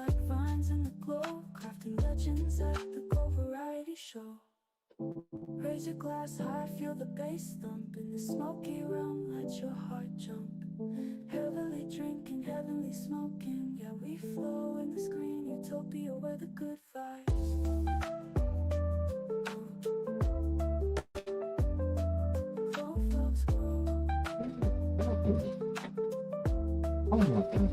like vines in the glow, crafting legends at the Go Variety Show. Raise your glass high, feel the bass thump. In the smoky realm, let your heart jump. Heavily drinking, heavenly smoking. Yeah, we flow in the screen utopia where the good vibes. Oh my God,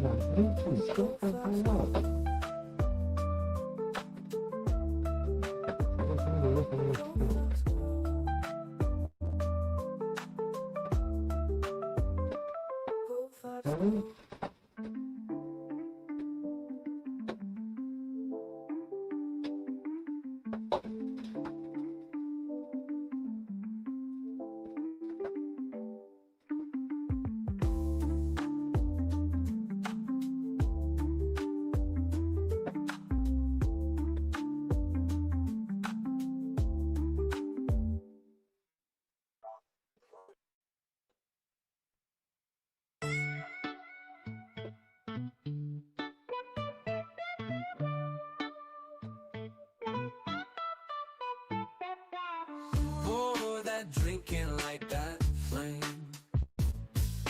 Drinking like that flame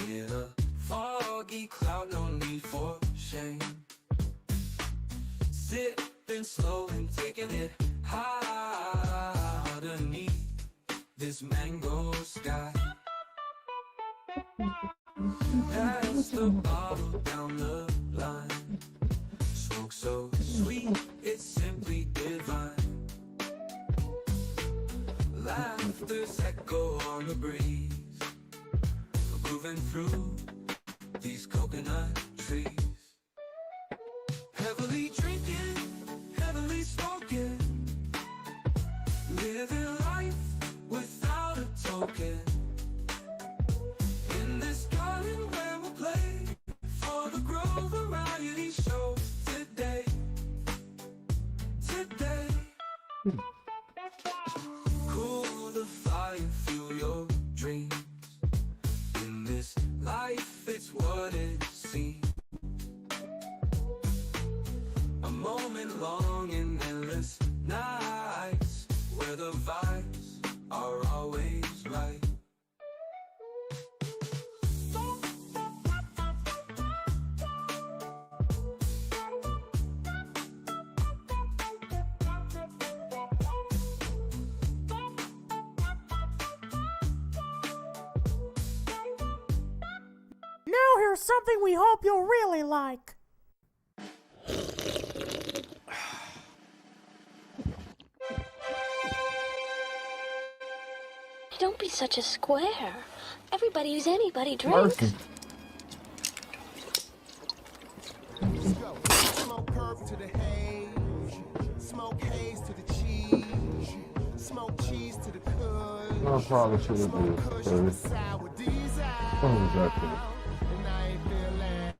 in a foggy cloud, no need for shame. Sipping slow and taking it high underneath this mango sky. Pass the bottle down the line. Smoke so sweet, it's simply divine. Laughter's echo on the breeze, moving through these coconut trees. Heavily drinking, heavily smoking, living life without a token. In this garden where we'll play for the Grow Variety Show today. Cool the fire, fuel your dreams. In this life, it's what it seems. A moment long in endless nights, where the vibes are always right. Now here's something we hope you'll really like. Don't be such a square. Everybody who's anybody drinks. Smoke herb to the haze, smoke haze to the cheese, smoke cheese to the kush. No, probably shouldn't smoke be. kush to the sour diesel. Oh, exactly. And I ain't feeling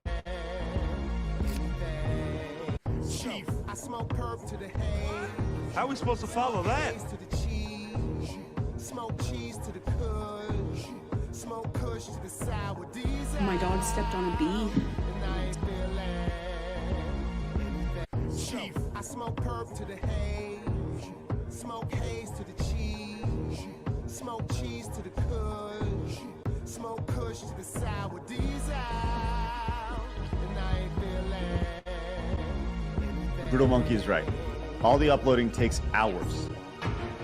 Chief, I smoke herb to the haze. How are we supposed to follow that? To the cheese, smoke cheese to the kush, smoke kush to the sour diesel. My dog stepped on a bee. And I ain't feeling Chief, I smoke herb to the haze, smoke haze to the cheese, smoke cheese to the kush, smoke kush to the sour diesel. And I ain't feeling Brutal Monkey is right. All the uploading takes hours.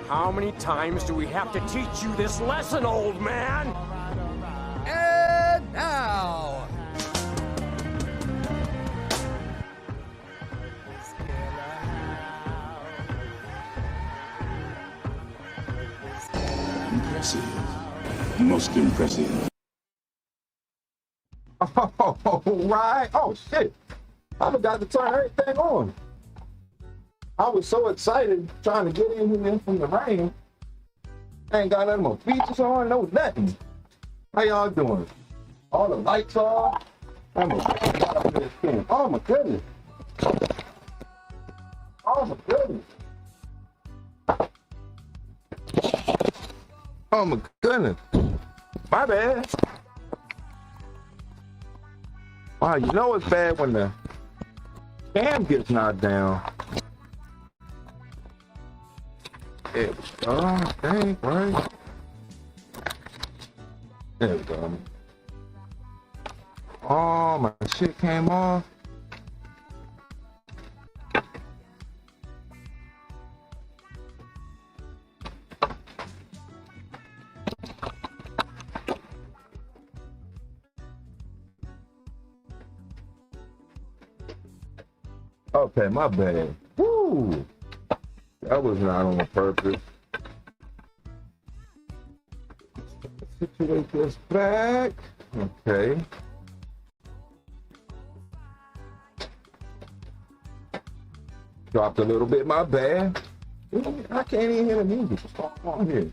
How many times do we have to teach you this lesson, old man? And now, impressive. Most impressive. Oh, right. Oh, shit. I forgot to turn everything on. I was so excited trying to get in here from the rain. I ain't got none of my features on, no nothing. How y'all doing? All the lights off. I'm a got up in this thing. Oh my goodness. Oh my goodness. Oh my goodness. My bad. Wow, you know it's bad when the cam gets knocked down. There we go. I think, right? There we go. Oh, my shit came off. Okay, my bad. Woo! That was not on purpose. Situate this back. Okay. Dropped a little bit, my bad. I can't even hear the music. What's going on here?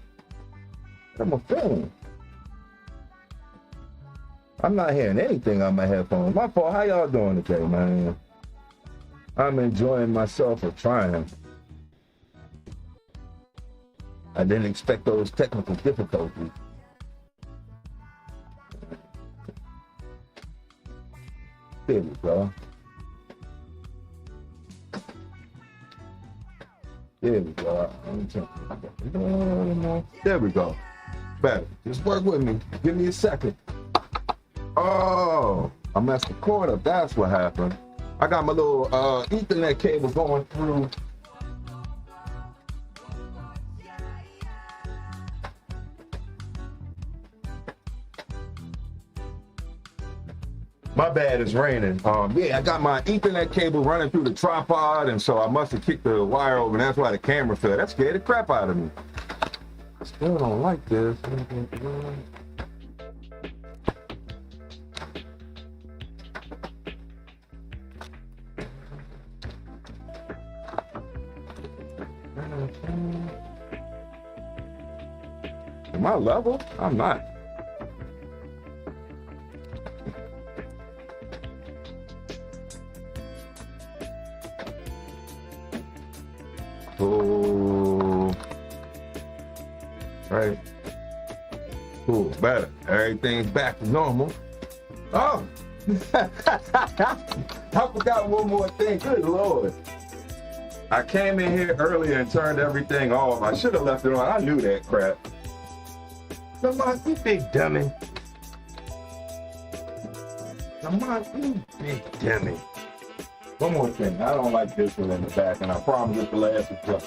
I'm a film. I'm not hearing anything on my headphones. My fault. How y'all doing today, man? I'm enjoying myself or trying. I didn't expect those technical difficulties. There we go. There we go. There we go. Better. Just work with me. Give me a second. Oh, I messed the cord up. That's what happened. I got my little Ethernet cable going through. My bad, it's raining. Yeah, I got my Ethernet cable running through the tripod, and so I must have kicked the wire over, and that's why the camera fell. That scared the crap out of me. I still don't like this. Am I level? I'm not. Cool. Right. Cool. Better. Everything's back to normal. Oh! I forgot one more thing. Good Lord. I came in here earlier and turned everything off. I should have left it on. I knew that crap. Come on, you big dummy. Come on, you big dummy. One more thing. I don't like this one in the back, and I promise it's the last one.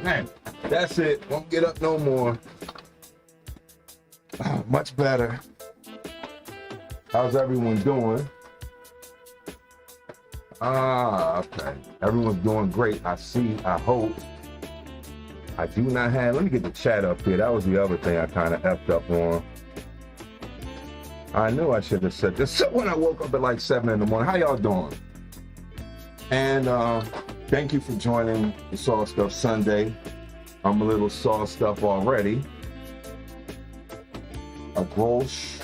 Man, that's it. Won't get up no more. Much better. How's everyone doing? Okay. Everyone's doing great. I see. I hope. I do not have. Let me get the chat up here. That was the other thing I kind of effed up on. I knew I should have said this when I woke up at like 7 in the morning. How y'all doing? And thank you for joining the Saw Stuff Sunday. I'm a little Saw Stuff already. A Grolsch.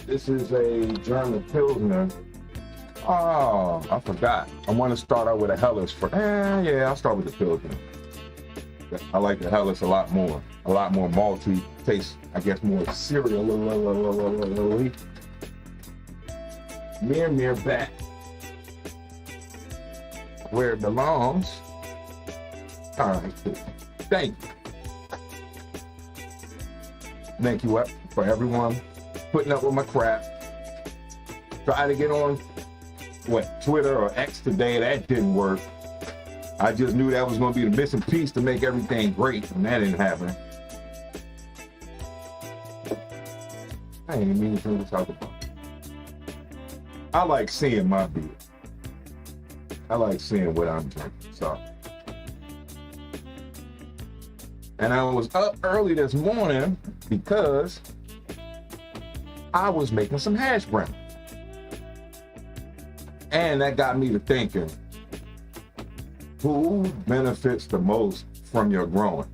This is a German Pilsner. Oh, I forgot. I want to start out with a Helles for. Yeah, I'll start with the Pilsner. I like the Helles a lot more malty. Tastes, I guess, more cereal. Mere back where it belongs. All right, cool. Thank you. Thank you for everyone putting up with my crap. Try to get on Twitter or X today. That didn't work. I just knew that was going to be the missing piece to make everything great, and that didn't happen. I ain't even mean to talk about it. I like seeing my beer. I like seeing what I'm drinking. So, and I was up early this morning because I was making some hash brown. And that got me to thinking, who benefits the most from your growing?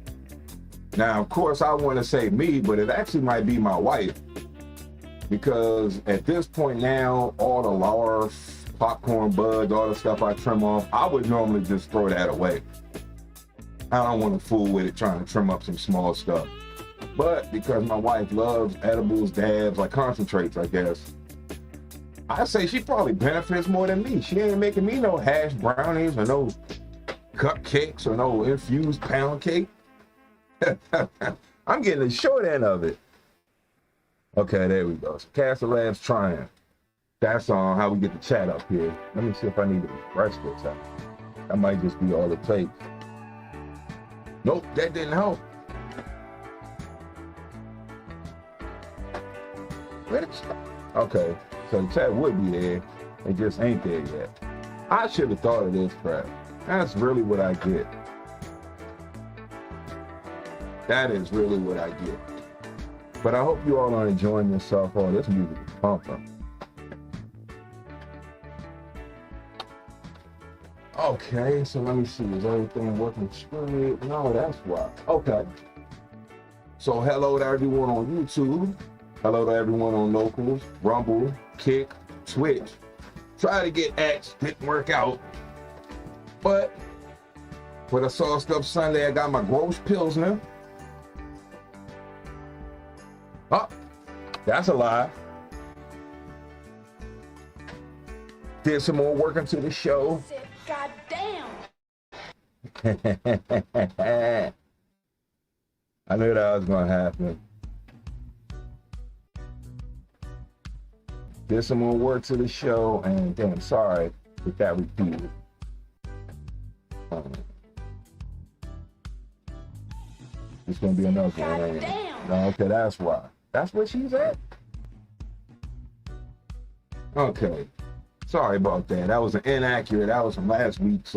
Now, of course, I want to say me, but it actually might be my wife. Because at this point now, all the larves, popcorn buds, all the stuff I trim off, I would normally just throw that away. I don't want to fool with it trying to trim up some small stuff. But because my wife loves edibles, dabs, like concentrates, I guess, I say she probably benefits more than me. She ain't making me no hash brownies or no cupcakes or no infused pound cake. I'm getting the short end of it. Okay, there we go. So Castle Labs Triumph. That's on how we get the chat up here. Let me see if I need to refresh this out. That might just be all it takes. Nope, that didn't help. Where did it stop? Okay, so the chat would be there. It just ain't there yet. I should have thought of this crap. That's really what I get. That is really what I get. But I hope you all are enjoying yourself. Oh, this music is pumping. Okay, so let me see. Is everything working straight? No, that's why. Okay. So hello to everyone on YouTube. Hello to everyone on Locals, Rumble, Kick, Twitch. Try to get X, didn't work out. But for the Sauced Up Sunday, I got my Gross Pilsner. Oh, that's a lie. Did some more work into the show. God damn. I knew that was gonna happen. Did some more work to the show, and damn, sorry if that repeated. It's gonna be another one. Okay, that's why. That's where she's at? Okay. Sorry about that. That was an inaccurate. That was from last week's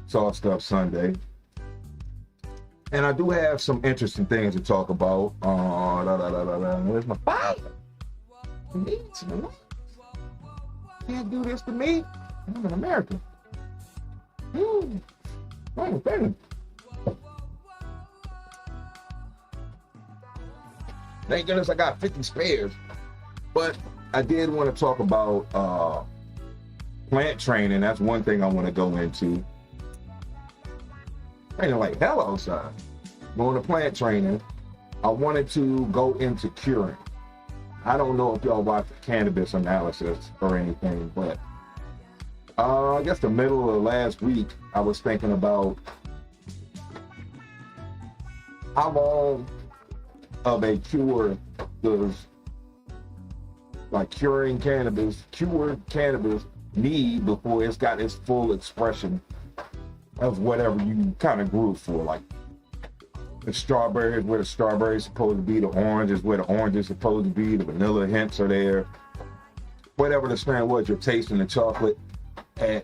Sauced Up Sunday. And I do have some interesting things to talk about. Where's my fire? Can't do this to me. I'm in America. Thank goodness I got 50 spares. But I did want to talk about plant training. That's one thing I want to go into. Training like hell outside. Going to plant training. I wanted to go into curing. I don't know if y'all watch the cannabis analysis or anything, but I guess the middle of last week, I was thinking about how long of a cure does cured cannabis need before it's got its full expression of whatever you kind of grew it for. Like the strawberry is where the strawberry is supposed to be, the orange is where the orange is supposed to be, the vanilla hints are there. Whatever the strain was, you're tasting the chocolate. And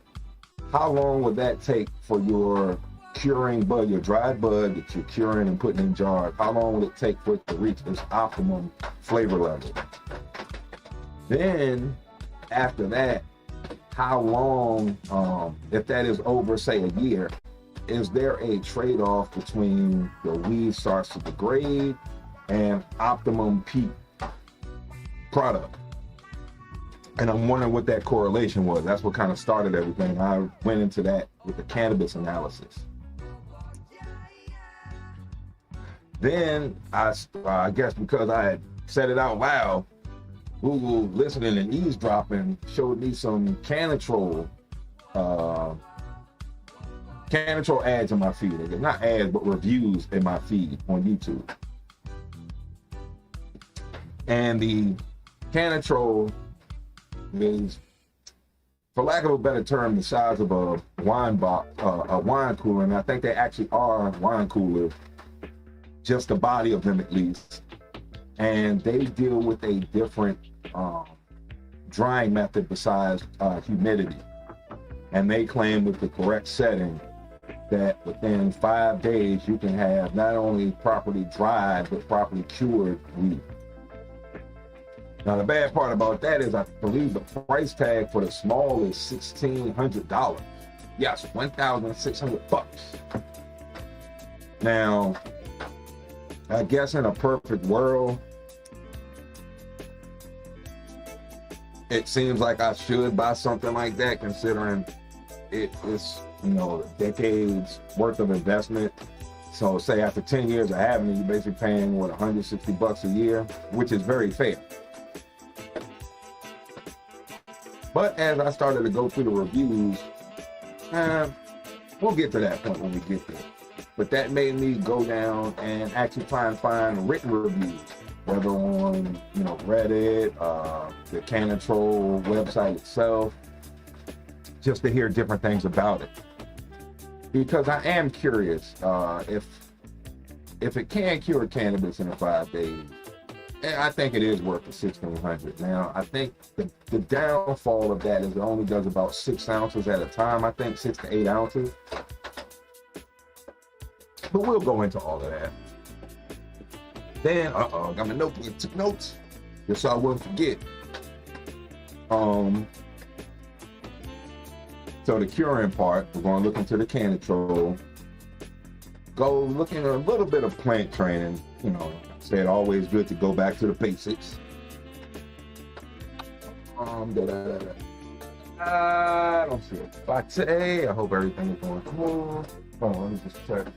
how long would that take for your curing bud, your dried bud that you're curing and putting in jars? How long would it take for it to reach its optimum flavor level? Then after that, how long, if that is over, say, a year, is there a trade-off between the weed starts to degrade and optimum peak product? And I'm wondering what that correlation was. That's what kind of started everything. I went into that with the cannabis analysis. Then I guess because I had said it out loud, Google listening and eavesdropping showed me some Cannatrol ads in my feed. Not ads, but reviews in my feed on YouTube. And the Cannatrol is, for lack of a better term, the size of a wine box, a wine cooler. And I think they actually are wine coolers, just the body of them at least. And they deal with a different drying method besides humidity. And they claim with the correct setting that within 5 days you can have not only properly dried but properly cured weed. Now the bad part about that is I believe the price tag for the small is $1,600. Yes, $1,600. Now I guess in a perfect world, it seems like I should buy something like that, considering it is, you know, decades worth of investment. So say after 10 years of having it, you're basically paying, what, $160 a year, which is very fair. But as I started to go through the reviews, we'll get to that point when we get there. But that made me go down and actually try and find written reviews, whether on, you know, Reddit, the Cannatrol website itself, just to hear different things about it. Because I am curious if it can cure cannabis in 5 days. I think it is worth the $1,600. Now, I think the downfall of that is it only does about 6 ounces at a time. I think 6 to 8 ounces. But we'll go into all of that. Then, got my notebook, took notes, just so I wouldn't forget. So the curing part, we're going to look into the Cannatrol. Go looking at a little bit of plant training. You know, said always good to go back to the basics. I don't see it. Latte. I hope everything is going cool. Hold on, let me just check.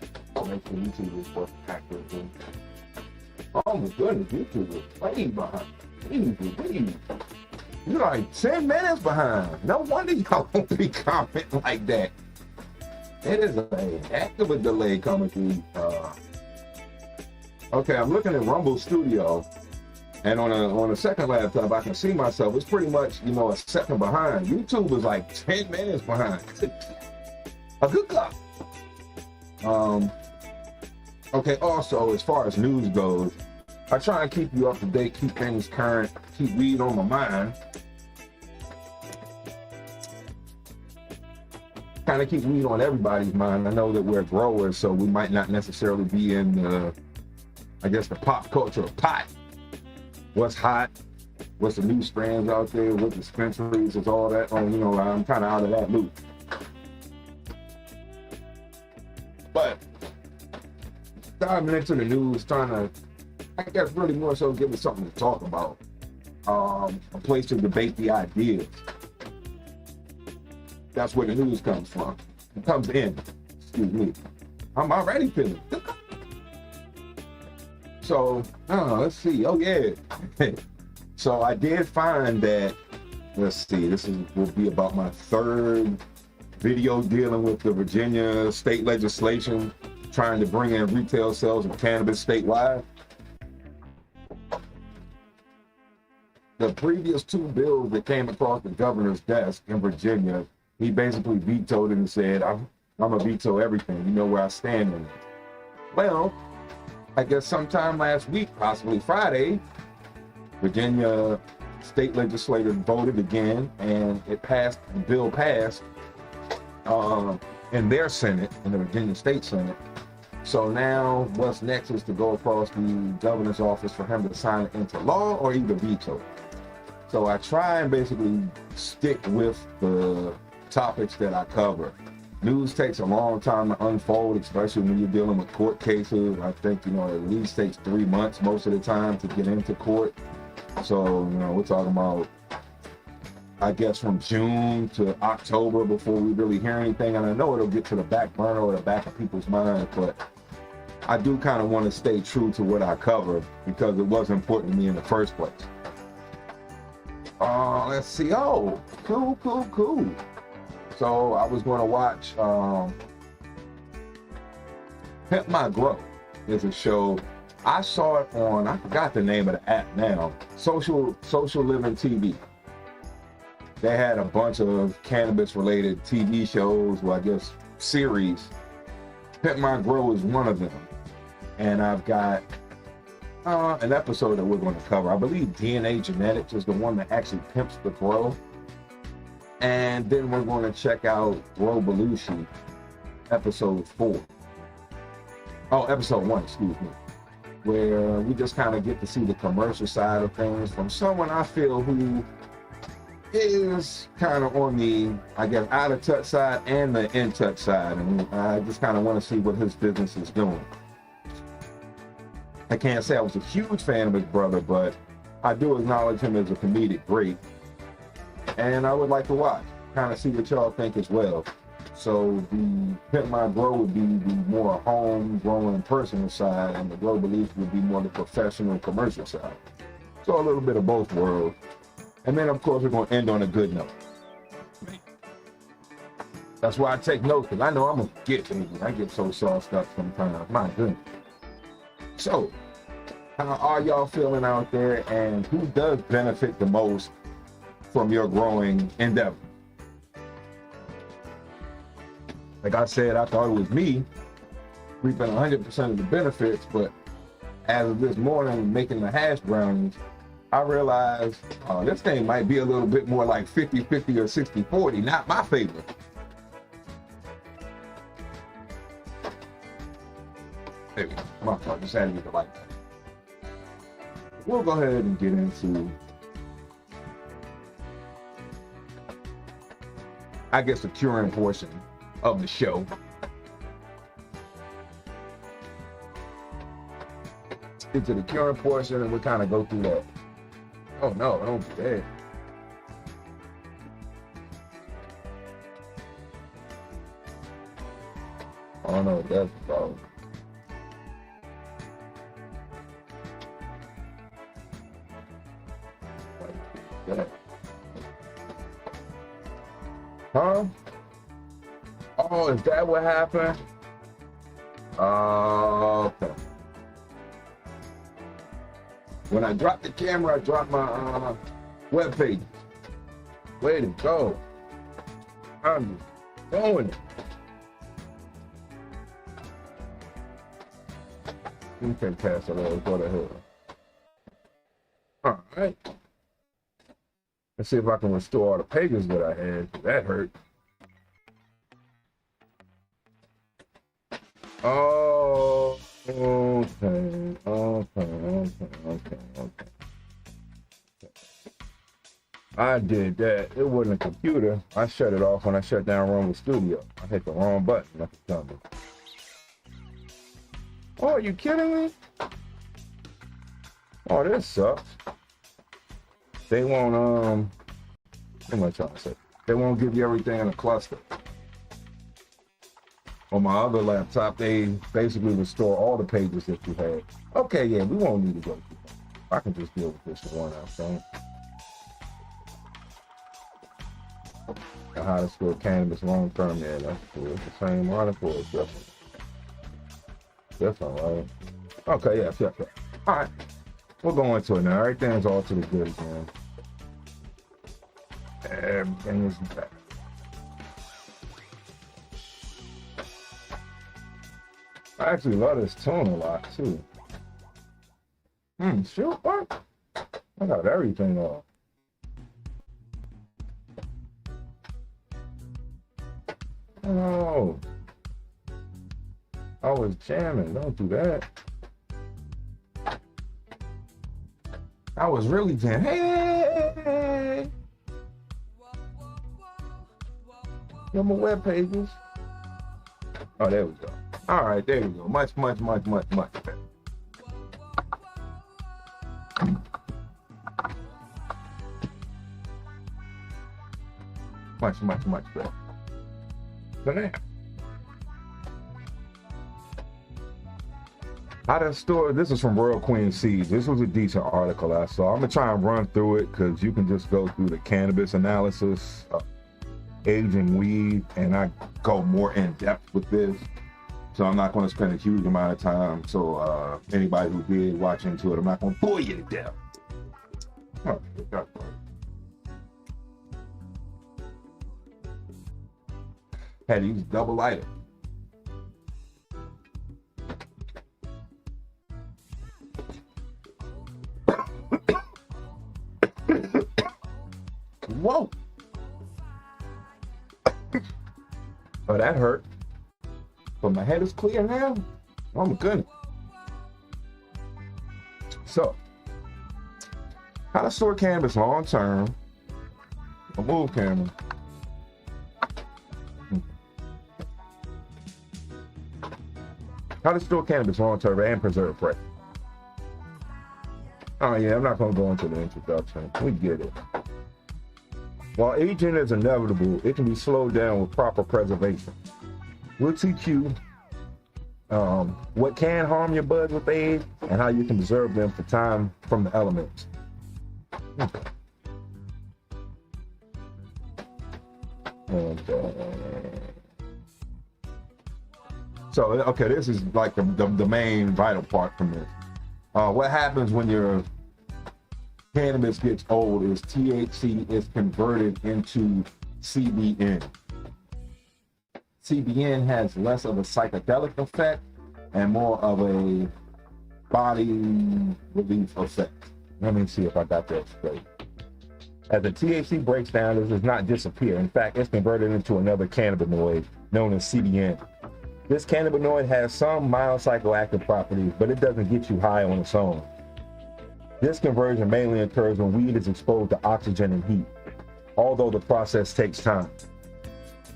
Make sure YouTube is working accurately. Oh my goodness, YouTube is way behind. Please. You're like 10 minutes behind. No wonder y'all won't be commenting like that. It is a heck of a delay coming through. Okay, I'm looking at Rumble Studio, and on a second laptop, I can see myself. It's pretty much, you know, a second behind. YouTube is like 10 minutes behind. A good clock. Okay, also, as far as news goes, I try and keep you up to date, keep things current, keep weed on my mind. Kind of keep weed on everybody's mind. I know that we're growers, so we might not necessarily be in the, I guess, the pop culture of pot. What's hot? What's the new strands out there? What dispensaries is all that? Oh, you know, I'm kind of out of that loop. But diving into the news, trying to, I guess, really more so give us something to talk about. A place to debate the ideas. That's where the news comes from. It comes in. Excuse me. I'm already feeling. So, let's see. Oh, yeah. So I did find that, let's see, will be about my third video dealing with the Virginia state legislation trying to bring in retail sales of cannabis statewide. The previous 2 bills that came across the governor's desk in Virginia, he basically vetoed it and said, I'm gonna veto everything. You know where I stand on it. Well, I guess sometime last week, possibly Friday, Virginia state legislators voted again, and it passed. The bill passed in their Senate, in the Virginia State Senate. So now, what's next is to go across the governor's office for him to sign it into law or either veto it. So I try and basically stick with the topics that I cover. News takes a long time to unfold, especially when you're dealing with court cases. I think, you know, at least takes 3 months most of the time to get into court. So, you know, we're talking about, I guess, from June to October before we really hear anything. And I know it'll get to the back burner or the back of people's minds, but I do kind of want to stay true to what I cover because it was important to me in the first place. Let's see. Oh, cool. So I was going to watch Pimp My Grow. Is a show. I saw it on, I forgot the name of the app now, Social Living TV. They had a bunch of cannabis-related TV shows, well, I guess series. Pimp My Grow is one of them. And I've got an episode that we're going to cover. I believe DNA Genetics is the one that actually pimps the grow. And then we're going to check out Growvolution, episode 4. Oh, episode 1, excuse me. Where we just kind of get to see the commercial side of things from someone I feel who is kind of on the, I guess, out of touch side and the in touch side. And I just kind of want to see what his business is doing. I can't say I was a huge fan of his brother, but I do acknowledge him as a comedic great. And I would like to watch, kind of see what y'all think as well. So the Pimp My Grow would be the more home-grown personal side, and the Grow Beliefs would be more the professional commercial side. So a little bit of both worlds. And then, of course, we're going to end on a good note. That's why I take notes, because I know I'm going to get baby. I get so sauced up sometimes. My goodness. So, how are y'all feeling out there, and who does benefit the most from your growing endeavor? Like I said, I thought it was me reaping 100% of the benefits, but as of this morning making the hash brownies, I realized this thing might be a little bit more like 50-50 or 60-40, not my favorite. There we go. My fault, just had to get the light. We'll go ahead and get into, I guess, the curing portion of the show. Into the curing portion, and we'll kind of go through that. Oh no, don't be there. I don't know what that's about. Huh? Oh, is that what happened? Okay. When I dropped the camera, I dropped my web page. Way to go. I'm doing it. Okay, pass it over. Go to hell. All right. Let's see if I can restore all the pages that I had. That hurt. Oh, okay. I did that. It wasn't a computer. I shut it off when I shut down Rumble Studio. I hit the wrong button. That's what I'm telling you. Oh, are you kidding me? Oh, this sucks. They won't, what am I trying to say? They won't give you everything in a cluster. On my other laptop, they basically restore all the pages that you had. Okay, yeah, we won't need to go through that. I can just deal with this one out, so. How to store cannabis long term, yeah, that's cool. It's the same article, it's different. That's all right. Okay, yes. All right, we'll go into it now. Everything's all to the good again. Everything is back. I actually love this tune a lot too. Shoot, what? I got everything off. Oh, I was jamming. Don't do that. I was really jamming. Hey! Yo, my web pages. Oh, there we go. All right, there you go. Much better. Much better. So now, how to store, this is from Royal Queen Seeds. This was a decent article I saw. I'm gonna try and run through it because you can just go through the cannabis analysis, aging weed, and I go more in depth with this. So I'm not gonna spend a huge amount of time. So anybody who did watch into it, I'm not gonna bore you to death. Oh, had to use double lighter. Whoa. Oh, that hurt. But my head is clear now. Oh my goodness. So, how to store cannabis long term. I'll move camera. How to store cannabis long term and preserve fresh. Oh yeah, I'm not gonna go into the introduction. We get it. While aging is inevitable, it can be slowed down with proper preservation. We'll teach you what can harm your buds with age and how you can preserve them for time from the elements. Okay. And, so, okay, this is like the main vital part from this. What happens when your cannabis gets old is THC is converted into CBN. CBN has less of a psychedelic effect and more of a body relief effect. Let me see if I got that straight. As the THC breaks down, it does not disappear. In fact, it's converted into another cannabinoid known as CBN. This cannabinoid has some mild psychoactive properties, but it doesn't get you high on its own. This conversion mainly occurs when weed is exposed to oxygen and heat, although the process takes time.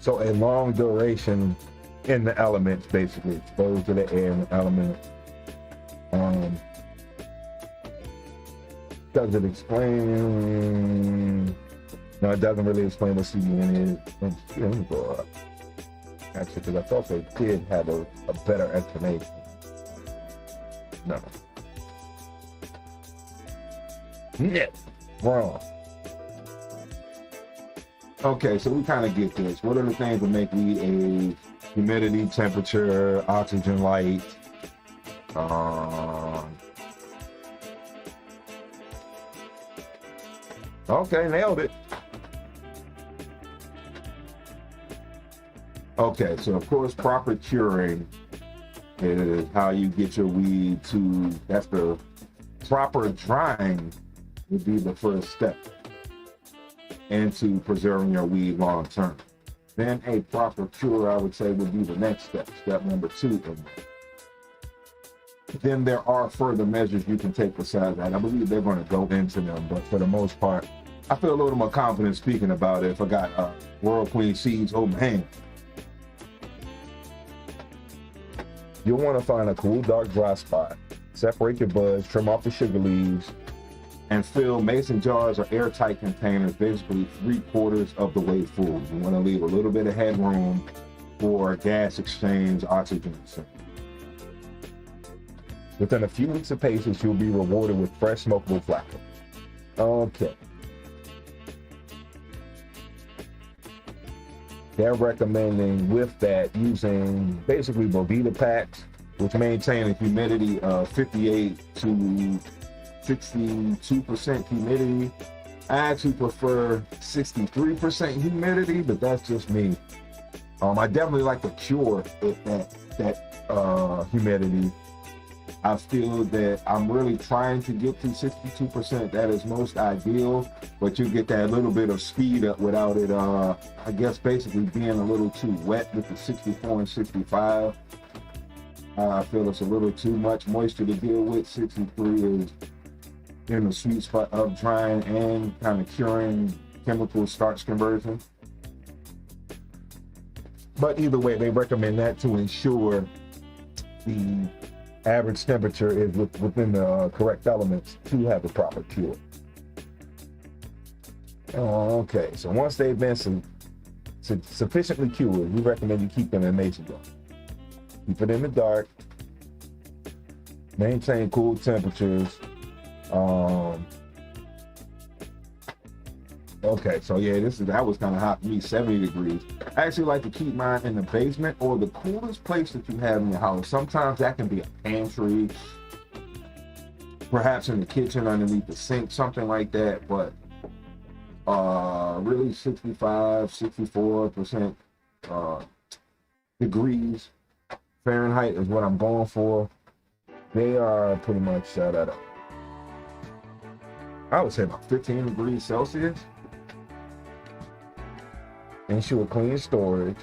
So a long duration in the elements, basically exposed to the air and the element. Does it explain? No, it doesn't really explain what CBN is. Let me go up. Actually, because I thought they did have a better explanation. No. Yeah, wrong. Okay, so we kind of get this. What are the things that make weed age? Humidity, temperature, oxygen, light. Okay, nailed it. Okay, so of course, proper curing is how you get your weed to, that's the proper drying would be the first step into preserving your weed long term. Then a proper cure, I would say, would be the next step, step number 2. Then there are further measures you can take besides that. I believe they're going to go into them, but for the most part, I feel a little more confident speaking about it if I got World Queen seeds holding my hand. You'll want to find a cool, dark, dry spot. Separate your buds, trim off the sugar leaves, and fill mason jars or airtight containers, basically 3/4 of the way full. You want to leave a little bit of headroom for gas exchange, oxygen exchange. Within a few weeks of patience, you'll be rewarded with fresh smokable flower. Okay. They're recommending with that using basically VETO packs, which maintain a humidity of 58 to 62% humidity. I actually prefer 63% humidity, but that's just me. I definitely like the cure with that humidity. I feel that I'm really trying to get to 62%. That is most ideal, but you get that little bit of speed up without it, I guess, basically being a little too wet with the 64 and 65. I feel it's a little too much moisture to deal with. 63 is in the sweet spot of drying and kind of curing chemical starch conversion. But either way, they recommend that to ensure the average temperature is within the correct elements to have the proper cure. Okay, so once they've been sufficiently cured, we recommend you keep them in mason jar. Keep it in the dark. Maintain cool temperatures. Okay, so yeah, that was kind of hot for me, 70 degrees. I actually like to keep mine in the basement or the coolest place that you have in your house. Sometimes that can be a pantry, perhaps in the kitchen underneath the sink, something like that. But really 65, 64% degrees Fahrenheit is what I'm going for. They are pretty much I would say about 15 degrees Celsius. Ensure clean storage.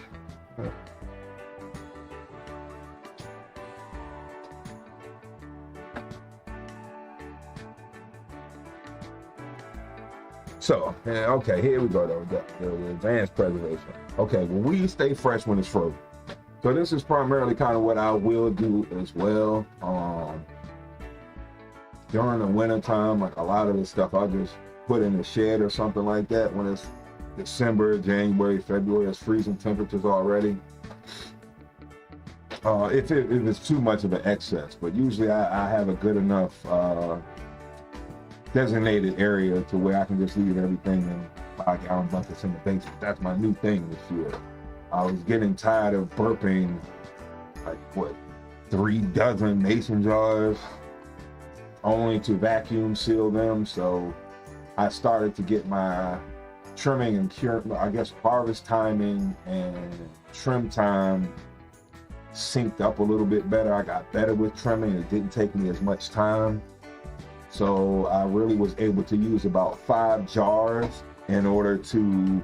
So, okay, here we go though, the advanced preservation. Okay, well, we stay fresh when it's frozen. So this is primarily kind of what I will do as well. during the winter time, like a lot of the stuff I'll just put in the shed or something like that when it's December, January, February, it's freezing temperatures already. If it's too much of an excess, but usually I have a good enough designated area to where I can just leave everything in 5-gallon buckets in the basement. That's my new thing this year. I was getting tired of burping like 3 dozen mason jars only to vacuum seal them. So I started to get my trimming and harvest timing and trim time synced up a little bit better. I got better with trimming. It didn't take me as much time. So I really was able to use about 5 jars in order to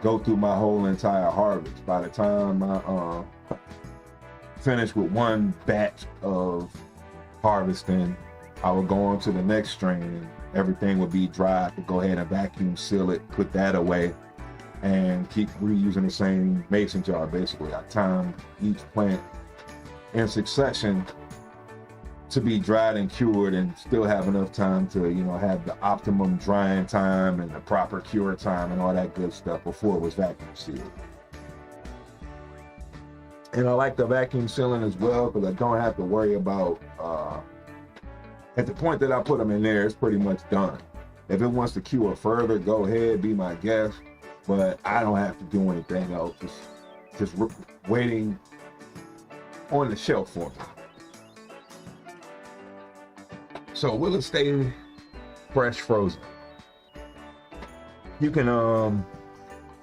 go through my whole entire harvest. By the time I finished with one batch of harvesting, I would go on to the next strain and everything would be dry. I could go ahead and vacuum seal it, put that away, and keep reusing the same mason jar. Basically, I timed each plant in succession to be dried and cured and still have enough time to, have the optimum drying time and the proper cure time and all that good stuff before it was vacuum sealed. And I like the vacuum sealing as well because I don't have to worry about, at the point that I put them in there, it's pretty much done. If it wants to cure further, go ahead, be my guest. But I don't have to do anything else. Just waiting on the shelf for me. So will it stay fresh frozen? You can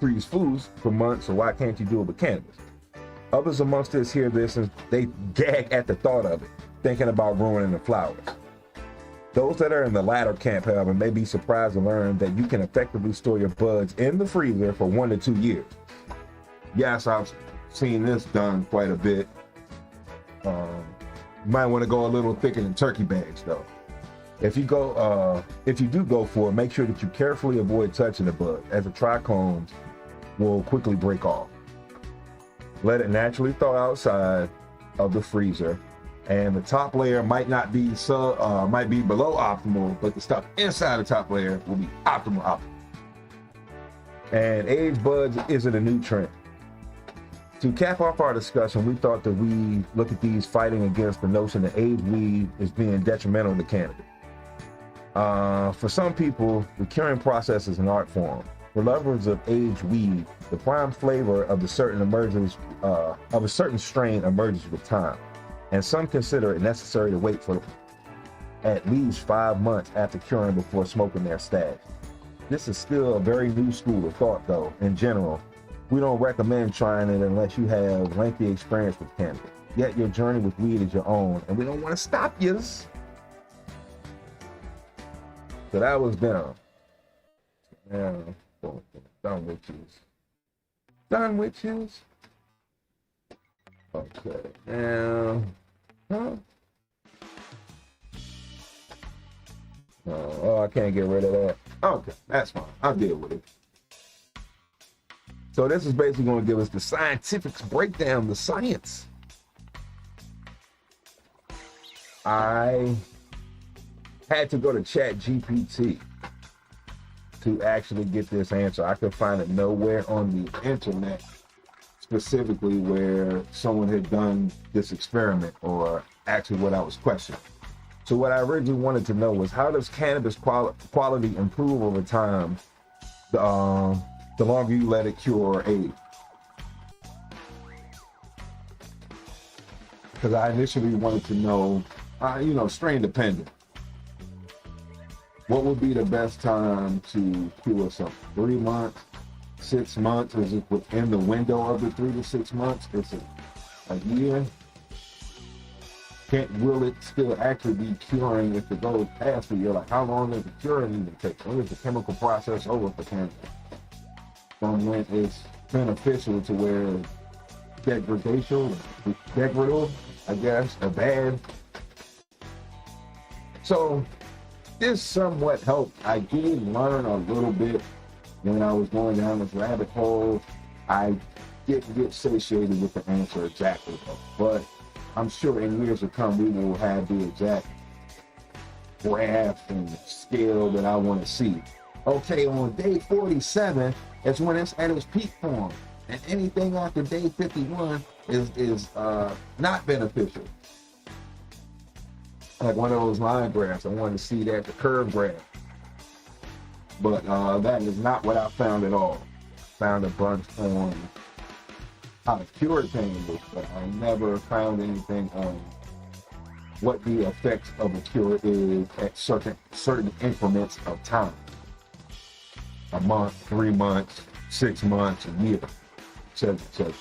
freeze foods for months, so why can't you do it with cannabis? Others amongst us hear this and they gag at the thought of it, thinking about ruining the flowers. Those that are in the latter camp, however, may be surprised to learn that you can effectively store your buds in the freezer for 1 to 2 years. Yes, I've seen this done quite a bit. You might want to go a little thicker than turkey bags, though. If you do go for it, make sure that you carefully avoid touching the bud, as the trichomes will quickly break off. Let it naturally thaw outside of the freezer. And the top layer might not be might be below optimal, but the stuff inside the top layer will be optimal. And aged buds isn't a new trend. To cap off our discussion, we thought that we look at these fighting against the notion that aged weed is being detrimental to cannabis. For some people, the curing process is an art form. For lovers of aged weed, the prime flavor of a certain strain emerges with time. And some consider it necessary to wait for at least 5 months after curing before smoking their stash. This is still a very new school of thought, though. In general, we don't recommend trying it unless you have lengthy experience with cannabis. Yet your journey with weed is your own, and we don't want to stop you. So that was them. Now, done with you. Done with you. Okay, now, oh, I can't get rid of that. Okay, that's fine. I'll deal with it. So this is basically going to give us the scientific breakdown, the science. I had to go to ChatGPT to actually get this answer. I could find it nowhere on the internet, specifically where someone had done this experiment or actually what I was questioning. So what I originally wanted to know was, how does cannabis quality improve over time the longer you let it cure or age? Because I initially wanted to know, strain dependent. What would be the best time to cure something? 3 months? 6 months? Is it within the window of the 3 to 6 months? Is it a year? Will it still actually be curing if it goes past a year? Like, how long does the curing even take? When is the chemical process over for cannabis? From when it's beneficial to where degradable, I guess, or bad. So this somewhat helped. I did learn a little bit when I was going down this rabbit hole. I didn't get satiated with the answer exactly, but I'm sure in years to come we will have the exact graph and scale that I want to see. Okay, on day 47, that's when it's at its peak form. And anything after day 51 is not beneficial. Like one of those line graphs, I want to see that, the curve graph. But that is not what I found at all. Found a bunch on how to cure cannabis, but I never found anything on what the effects of a cure is at certain increments of time. A month, 3 months, 6 months, a year, etc., etc.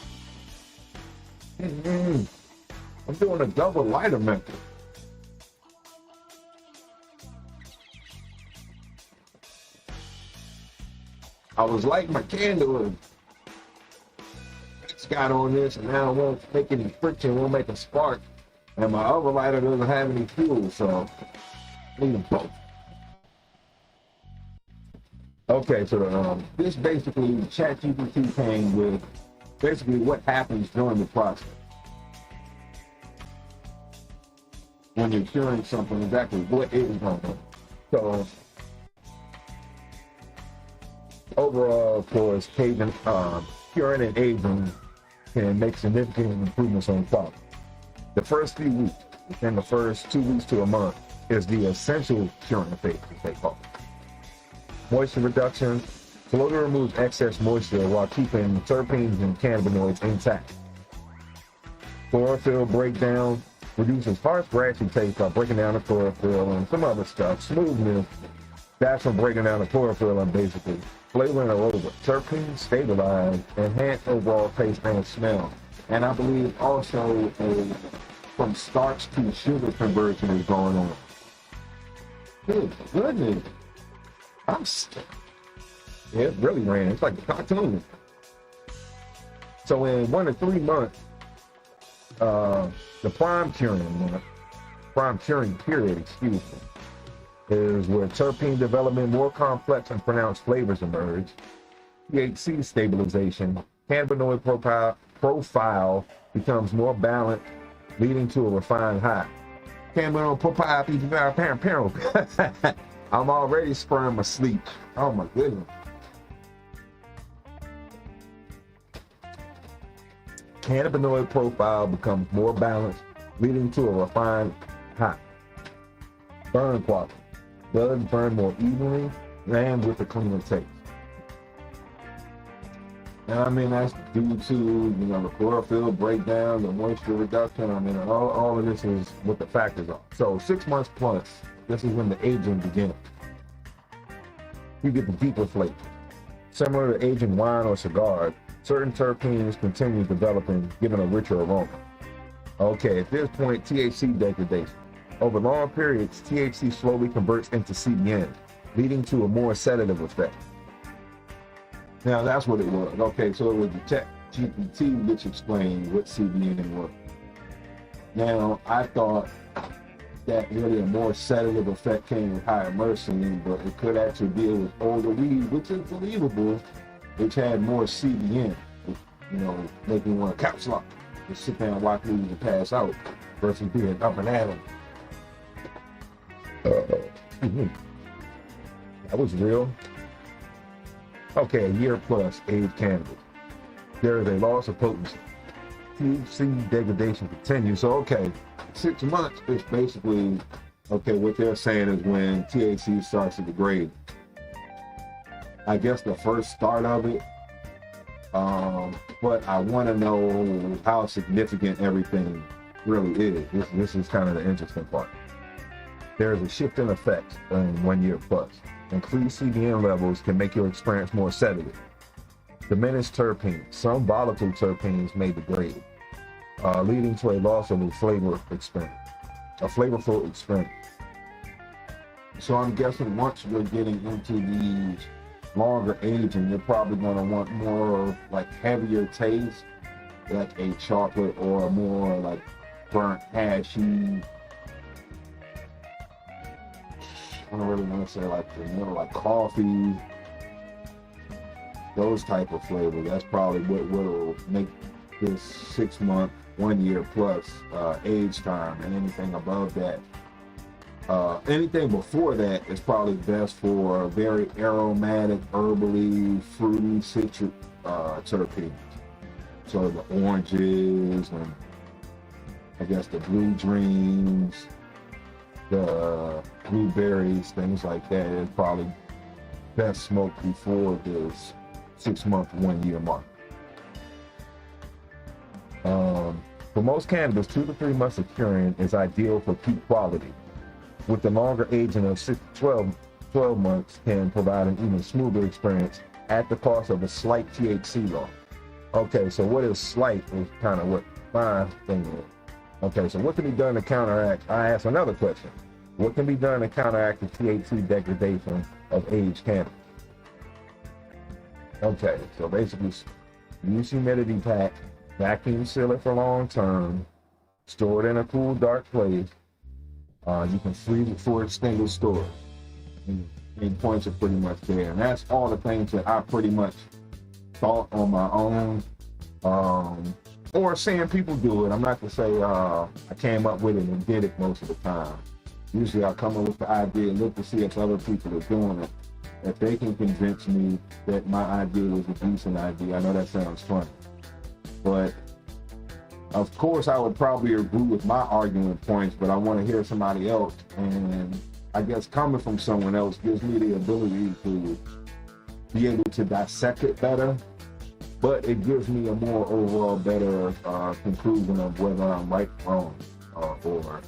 I'm doing a double lighter method. I was lighting my candle and it's got on this, and now I won't make any friction, won't make a spark. And my other lighter doesn't have any fuel, so I need them both. Okay, so this basically, ChatGPT came with basically what happens during the process. When you're curing something, exactly what is going on. So, overall, of course, curing and aging can make significant improvements on quality. The first few weeks, within the first 2 weeks to a month, is the essential curing phase, as they call it. Moisture reduction. Floater removes excess moisture while keeping terpenes and cannabinoids intact. Chlorophyll breakdown reduces harsh, grassy taste by breaking down the chlorophyll and some other stuff. Smoothness, that's from breaking down the chlorophyll and basically flavor and aroma. Terpenes stabilize, enhance overall taste and smell. And I believe also from starch to sugar conversion is going on. Good goodness. Yeah, it really ran. It's like a cartoon. So in 1 to 3 months, the prime curing period, is where terpene development, more complex and pronounced flavors emerge. THC stabilization, cannabinoid profile becomes more balanced, leading to a refined high. Cannabinoid profile, I'm already spurring my sleep. Oh my goodness. Cannabinoid profile becomes more balanced, leading to a refined high. Burn quality. Does burn more evenly and with a cleaner taste. And I mean, that's due to, the chlorophyll breakdown, the moisture reduction. I mean, all of this is what the factors are. So 6 months plus, this is when the aging begins. You get the deeper flavor. Similar to aging wine or cigars, certain terpenes continue developing, giving a richer aroma. Okay, at this point, THC degradation. Over long periods, THC slowly converts into CBN, leading to a more sedative effect. Now, that's what it was. Okay, so it was the ChatGPT which explained what CBN was. Now, I thought that really a more sedative effect came with higher mercury, but it could actually deal with older weed, which is believable, which had more CBN, making you want to couch lock, just sit there and watch movies and pass out, versus being up and at 'em. That was real. Okay, a year plus aged cannabis. There is a loss of potency. THC degradation continues. So, okay, 6 months is basically, what they're saying is when THC starts to degrade. I guess the first start of it. But I want to know how significant everything really is. This is kind of the interesting part. There is a shift in effects in 1 year plus. Increased CBN levels can make your experience more sedative. Diminished terpenes. Some volatile terpenes may degrade, leading to a loss of a flavorful experience. So I'm guessing once you're getting into these longer aging, you're probably going to want more like heavier taste, like a chocolate or more like burnt hashy. I don't really want to say like like coffee, those type of flavor. That's probably what will make this 6 month, 1 year plus age time, and anything above that Anything before that is probably best for very aromatic, herbally, fruity, citric terpenes. So the oranges and I guess the blue dreams, the blueberries, things like that is probably best smoked before this 6 month, 1 year mark. For most cannabis, 2 to 3 months of curing is ideal for peak quality. With the longer aging of 6 to 12 months can provide an even smoother experience at the cost of a slight THC loss. Okay, so what is slight is kind of what my thing is. Okay, so what can be done to counteract? I ask another question. What can be done to counteract the THC degradation of aged cannabis? Okay, so basically use humidity pack, vacuum seal it for long term, store it in a cool, dark place. You can freeze it for extended storage. And points are pretty much there. And that's all the things that I pretty much thought on my own. Or seeing people do it. I'm not gonna say I came up with it and did it most of the time. Usually I come up with the idea and look to see if other people are doing it. If they can convince me that my idea was a decent idea. I know that sounds funny. But of course, I would probably agree with my argument points, but I want to hear somebody else. And I guess coming from someone else gives me the ability to be able to dissect it better, but it gives me a more overall better conclusion of whether I'm right or wrong, or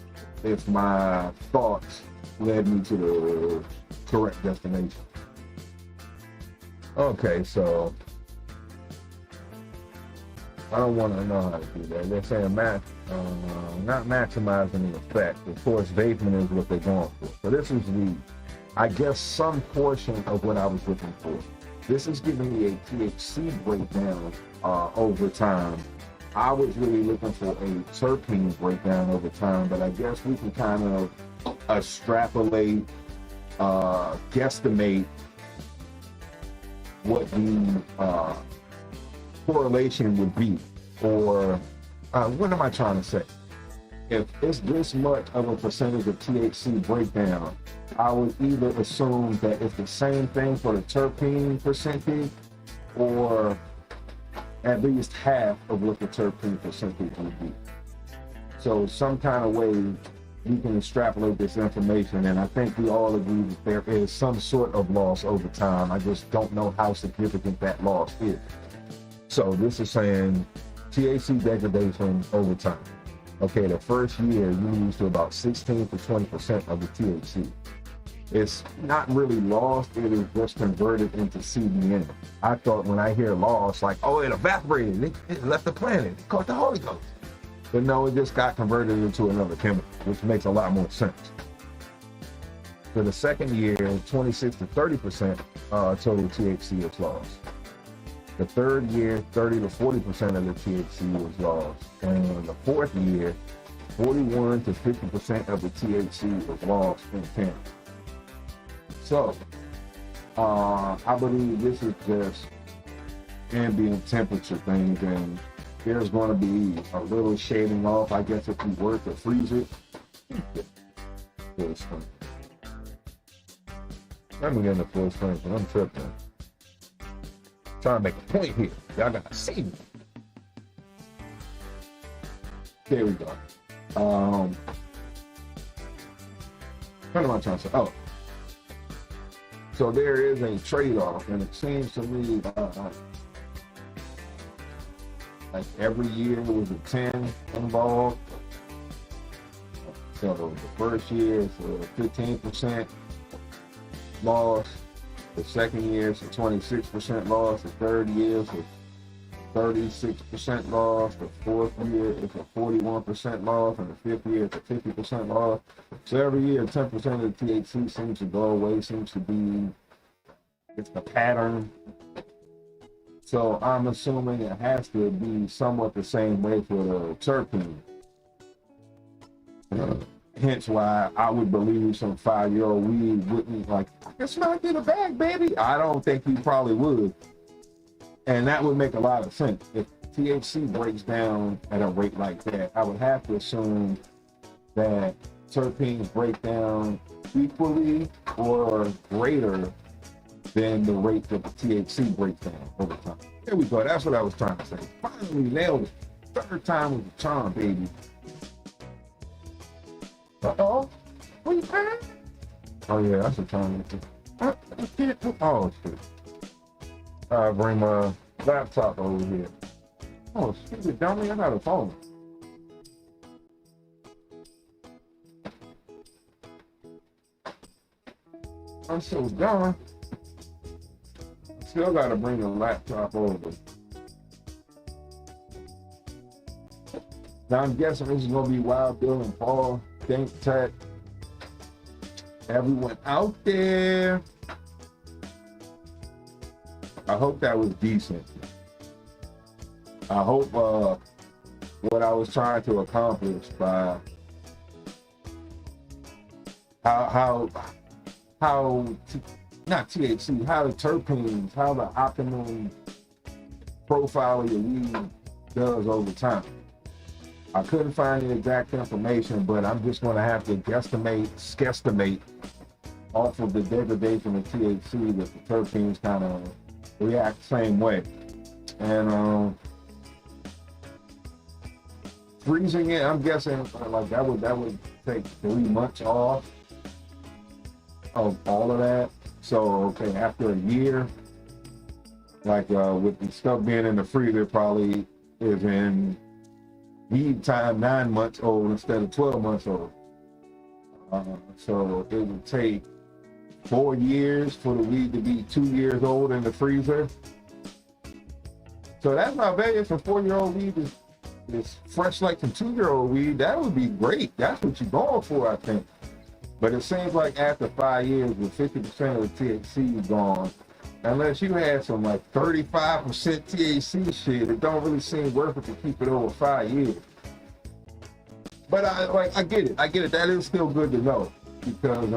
if my thoughts led me to the correct destination. Okay, so I don't want to know how to do that. They're saying not maximizing the effect. Of course, vaping is what they're going for. So this is I guess, some portion of what I was looking for. This is giving me a THC breakdown over time. I was really looking for a terpene breakdown over time, but I guess we can kind of extrapolate, guesstimate what the correlation would be, or what am I trying to say? If it's this much of a percentage of THC breakdown, I would either assume that it's the same thing for the terpene percentage, or at least half of what the terpene percentage would be. So some kind of way we can extrapolate this information, and I think we all agree that there is some sort of loss over time. I just don't know how significant that loss is. So this is saying THC degradation over time. Okay, the first year you lose to about 16 to 20% of the THC. It's not really lost, it is just converted into CBN. I thought when I hear loss, like, oh, it evaporated, it left the planet, it caught the Holy Ghost. But no, it just got converted into another chemical, which makes a lot more sense. For the second year, 26 to 30% total THC is lost. The third year, 30 to 40% of the THC was lost. And the fourth year, 41 to 50% of the THC was lost in cannabis. So, I believe this is just ambient temperature things, and there's going to be a little shading off, I guess, if you were to freeze it. Full strength. Let me get in the full strength, and I'm tripping. Trying to make a point here. Y'all gotta see me. There we go. What am I trying to say? Oh. So there is a trade-off, and it seems to me like every year was a 10 involved. So the first year is a 15% loss. The second year is a 26% loss. The third year is a 36% loss. The fourth year is a 41% loss. And the fifth year is a 50% loss. So every year, 10% of the THC seems to go away, seems to be, it's the pattern. So I'm assuming it has to be somewhat the same way for the terpene. Hence why I would believe some 5-year-old weed wouldn't, like, I can smell it in the bag, baby. I don't think he probably would. And that would make a lot of sense. If THC breaks down at a rate like that, I would have to assume that terpenes break down equally or greater than the rate that the THC breaks down over time. There we go. That's what I was trying to say. Finally nailed it. Third time was a charm, baby. Uh-oh. What you saying? Oh, yeah, that's a charm. Oh, shit. I bring my laptop over here. Oh, stupid dummy, I got a phone. I'm so dumb. Still gotta bring the laptop over. Now I'm guessing this is gonna be Wild Bill and Paul, Think Tech, everyone out there. I hope that was decent. I hope what I was trying to accomplish by not THC, how the terpenes, how the optimum profile of your weed does over time. I couldn't find the exact information, but I'm just going to have to guesstimate off of the degradation of THC that the terpenes kind of react the same way. And freezing it, I'm guessing like that would take 3 months off of all of that. So, okay, after a year, like with the stuff being in the freezer, probably is in weed time 9 months old instead of 12 months old. So it would take 4 years for the weed to be 2 years old in the freezer. So that's not bad. If a 4-year-old weed is fresh like some 2-year-old weed, that would be great. That's what you're going for, I think. But it seems like after 5 years, with 50% of the THC gone, unless you had some like 35% THC shit, it don't really seem worth it to keep it over 5 years. But I get it. That is still good to know, because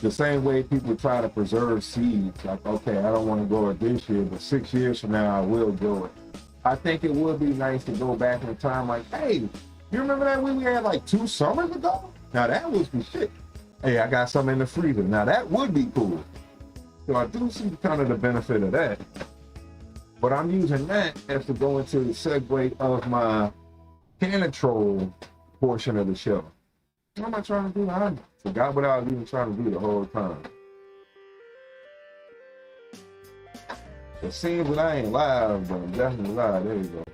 the same way people try to preserve seeds, like, okay, I don't want to grow it this year, but 6 years from now I will grow it. I think it would be nice to go back in time, like, hey, you remember that weed we had like 2 summers ago? Now that was the shit. Hey, I got some in the freezer. Now that would be cool. So I do see kind of the benefit of that. But I'm using that as to go into the segue of my Cannatrol portion of the show. What am I trying to do? I forgot what I was even trying to do the whole time. It seems that I ain't live, but I'm definitely live. There you go.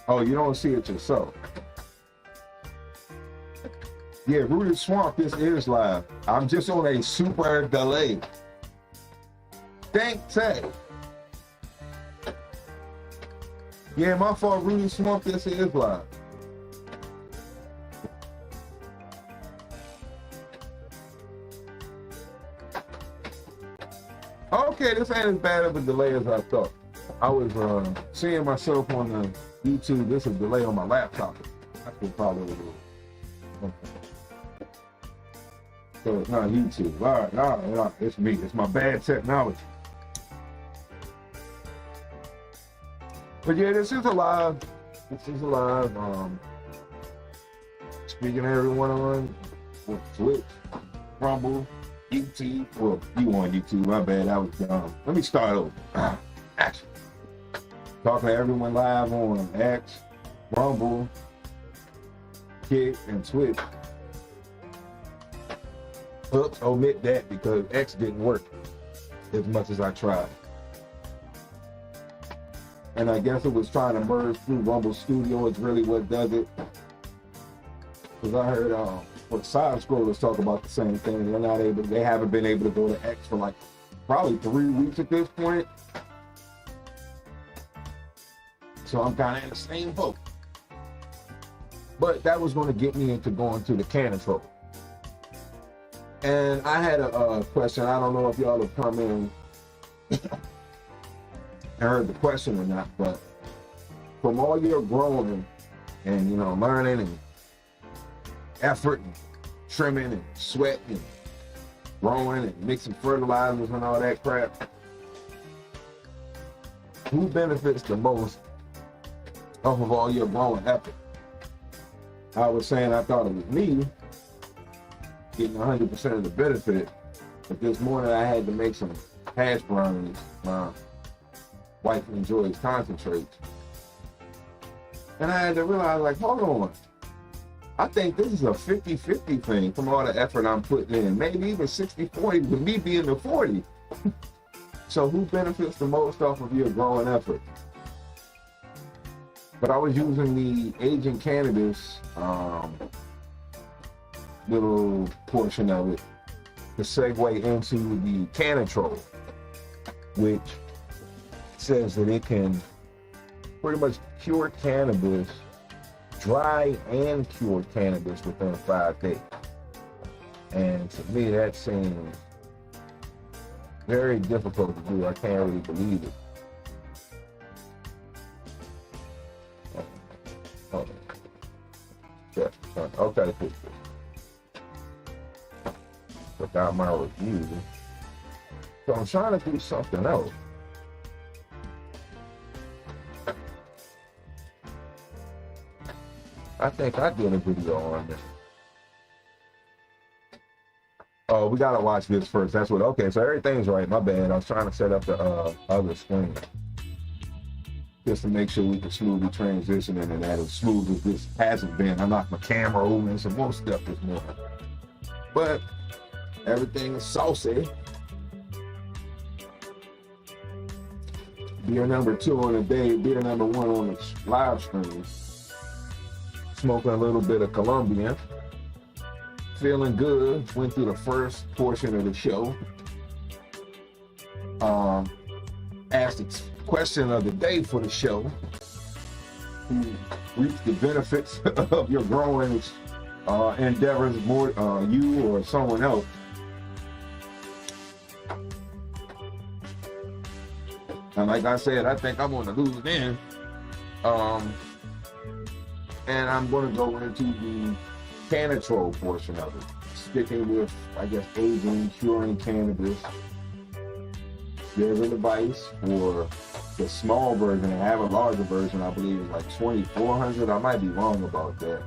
Oh, you don't see it yourself. Yeah, Rooted Swamp, this is live. I'm just on a super delay. Thank Tech. Yeah, my fault, Rooted Swamp, this is live. Okay, this ain't as bad of a delay as I thought. I was seeing myself on the YouTube. This is a delay on my laptop. That's what probably it is. Okay. So it's not YouTube. All right. It's me. It's my bad technology. But yeah, this is a live. Speaking to everyone on Twitch, Rumble, YouTube. Well, you on YouTube. My bad. I was dumb. Let me start over. Action. Talking to everyone live on X, Rumble, Kick, and Twitch. Oops, omit that because X didn't work as much as I tried. And I guess it was trying to merge through Rumble Studio. It's really what does it. Because I heard side scrollers talk about the same thing. They haven't been able to go to X for like probably 3 weeks at this point. So I'm kind of in the same boat. But that was going to get me into going to the Cannatrol. And I had a question. I don't know if y'all have come in and heard the question or not, but from all your growing and, learning and effort and trimming and sweat and growing and mixing fertilizers and all that crap, who benefits the most off of all your growing effort? I was saying I thought it was me getting 100% of the benefit, but this morning I had to make some hash brownies. My wife enjoys concentrates. And I had to realize, like, hold on. I think this is a 50-50 thing from all the effort I'm putting in. Maybe even 60-40 with me being the 40. So who benefits the most off of your growing effort? But I was using the aging cannabis little portion of it to segue into the Cannatrol, which says that it can pretty much cure cannabis, dry and cure cannabis within 5 days. And to me, that seems very difficult to do. I can't really believe it. Yeah, okay, cool. Without my review. So I'm trying to do something else. I think I did a video on this. Oh, we gotta watch this first. That's what, okay, so everything's right, my bad. I was trying to set up the other screen. Just to make sure we can smoothly transition and that as smooth as this hasn't been. I knocked my camera over and some more stuff this morning. But everything is saucy. Beer number 2 on the day, beer number 1 on the live stream. Smoking a little bit of Colombian. Feeling good. Went through the first portion of the show. Asked the question of the day for the show. Who reaps the benefits of your growing endeavors more, you or someone else? And like I said, I think I'm going to lose then. And I'm going to go into the Cannatrol portion of it. Sticking with, I guess, aging, curing cannabis. There's a device for the small version. I have a larger version, I believe it's like 2,400. I might be wrong about that.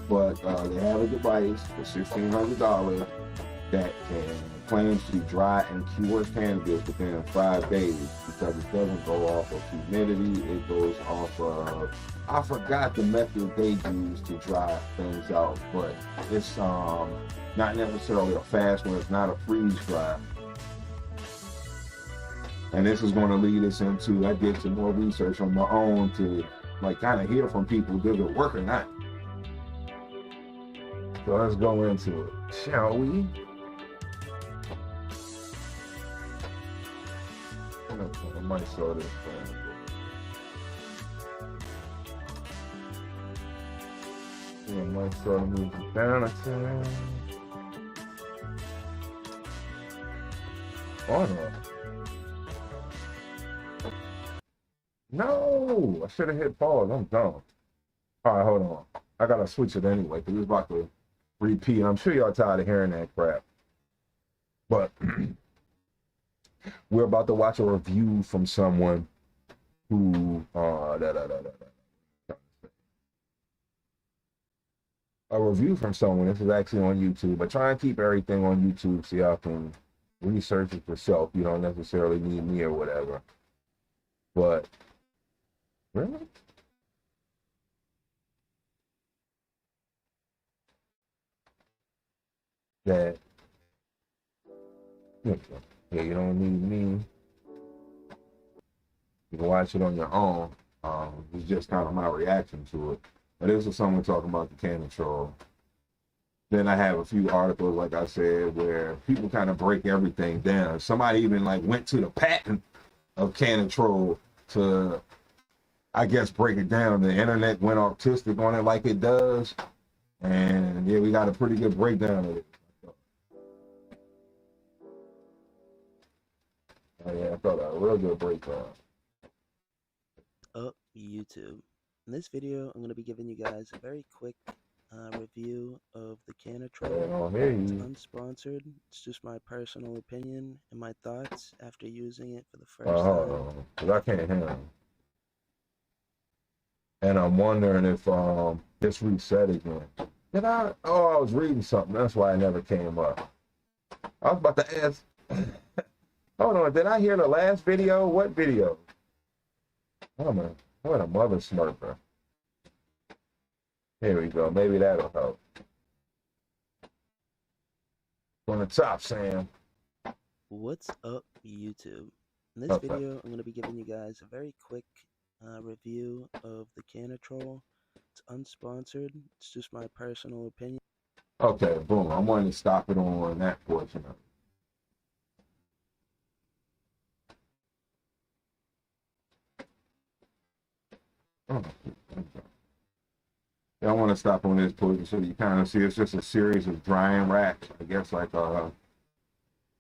But they have a device for $1,600 that claims to dry and cure cannabis within 5 days because it doesn't go off of humidity. It goes off of, I forgot the method they use to dry things out, but it's not necessarily a fast one. It's not a freeze dry. And this is going to lead us into, I did some more research on my own to like kind of hear from people, does it work or not? So let's go into it, shall we? I might show this thing. I might sort of move it down a tad. Oh no. No! I should have hit pause. I'm dumb. Alright, hold on. I gotta switch it anyway, because it's about to repeat. I'm sure y'all tired of hearing that crap. But we're about to watch a review from someone who a review from someone. This is actually on YouTube, but try and keep everything on YouTube so y'all can research it yourself. You don't necessarily need me or whatever. But really? That yeah, you don't need me. You can watch it on your own. It's just kind of my reaction to it. But this was someone talking about the Cannatrol. Then I have a few articles, like I said, where people kind of break everything down. Somebody even like went to the patent of Cannatrol to, I guess, break it down. The internet went autistic on it like it does. And yeah, we got a pretty good breakdown of it. Oh yeah, I thought a real good breakdown. Oh, YouTube. In this video, I'm going to be giving you guys a very quick review of the Cannatrol. It's unsponsored. It's just my personal opinion and my thoughts after using it for the first time. Because I can't hear him. And I'm wondering if Just reset again. Did I? Oh, I was reading something. That's why I never came up. I was about to ask. Hold on. Did I hear the last video? What video? Oh man, what a mother smurfer. Here we go. Maybe that'll help. On the top, Sam. What's up, YouTube? In this video, I'm going to be giving you guys a very quick review of the Cannatrol. It's unsponsored. It's just my personal opinion. Okay, boom. I'm going to stop it on that portion of it. I want to stop on this portion so you kind of see it's just a series of drying racks. I guess like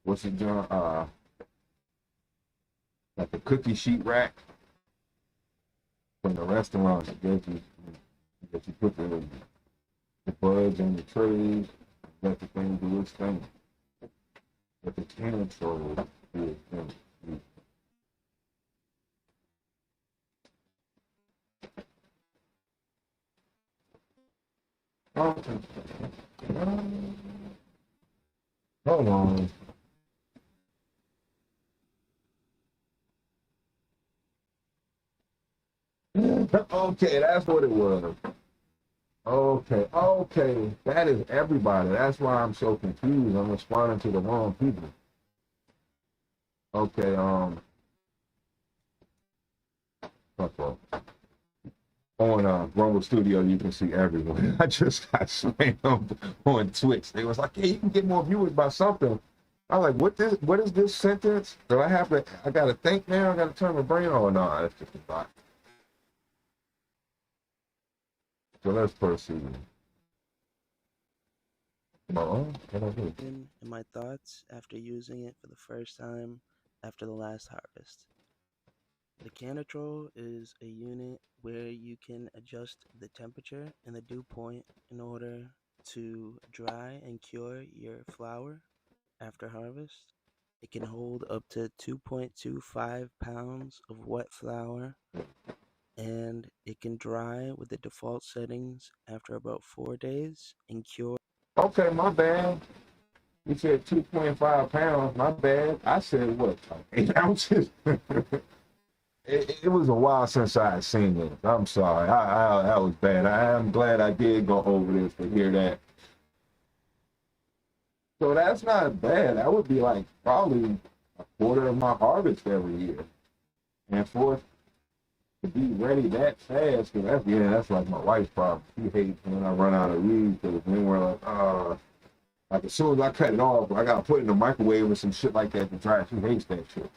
what's it, John? Like a cookie sheet rack from the restaurants. I guess you put the buds on the trays, let the thing do its thing. But the Cannatrol do its thing. Hold on. Okay, that's what it was. Okay. That is everybody. That's why I'm so confused. I'm responding to the wrong people. Okay, on Rumble Studio, you can see everyone. I just got slammed on Twitch. They was like, hey, you can get more viewers by something. I'm like, what is this sentence? Do I gotta think now? I gotta turn my brain on? No, that's just a thought. So let's proceed. And my thoughts after using it for the first time after the last harvest. The Cannatrol is a unit where you can adjust the temperature and the dew point in order to dry and cure your flower after harvest. It can hold up to 2.25 pounds of wet flour, and it can dry with the default settings after about 4 days and cure. Okay, my bad. You said 2.5 pounds. My bad. I said what? Like 8 ounces? It was a while since I had seen this. I'm sorry. That was bad. I'm glad I did go over this to hear that. So that's not bad. That would be like probably a quarter of my harvest every year. And for it to be ready that fast, cause that's like my wife's problem. She hates when I run out of weed, because then we're like as soon as I cut it off, I gotta put it in the microwave or some shit like that to dry. She hates that shit.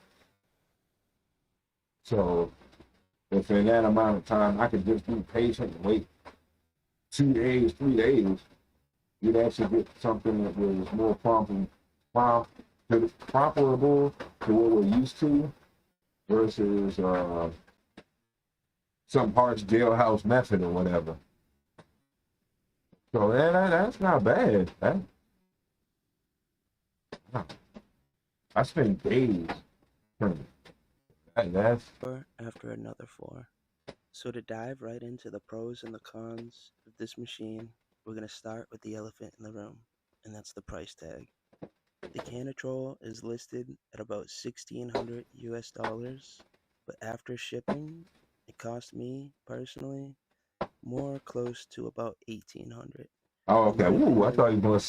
So if in that amount of time I could just be patient and wait 2 days, 3 days, you'd actually get something that was more comparable to what we're used to versus some harsh jailhouse method or whatever. So that's not bad. I spent days trying. That's after another 4. So to dive right into the pros and the cons of this machine, we're going to start with the elephant in the room, and that's the price tag. The Cannatrol is listed at about $1,600 US, but after shipping, it cost me personally more close to about $1,800. Oh, okay. Ooh, I thought he was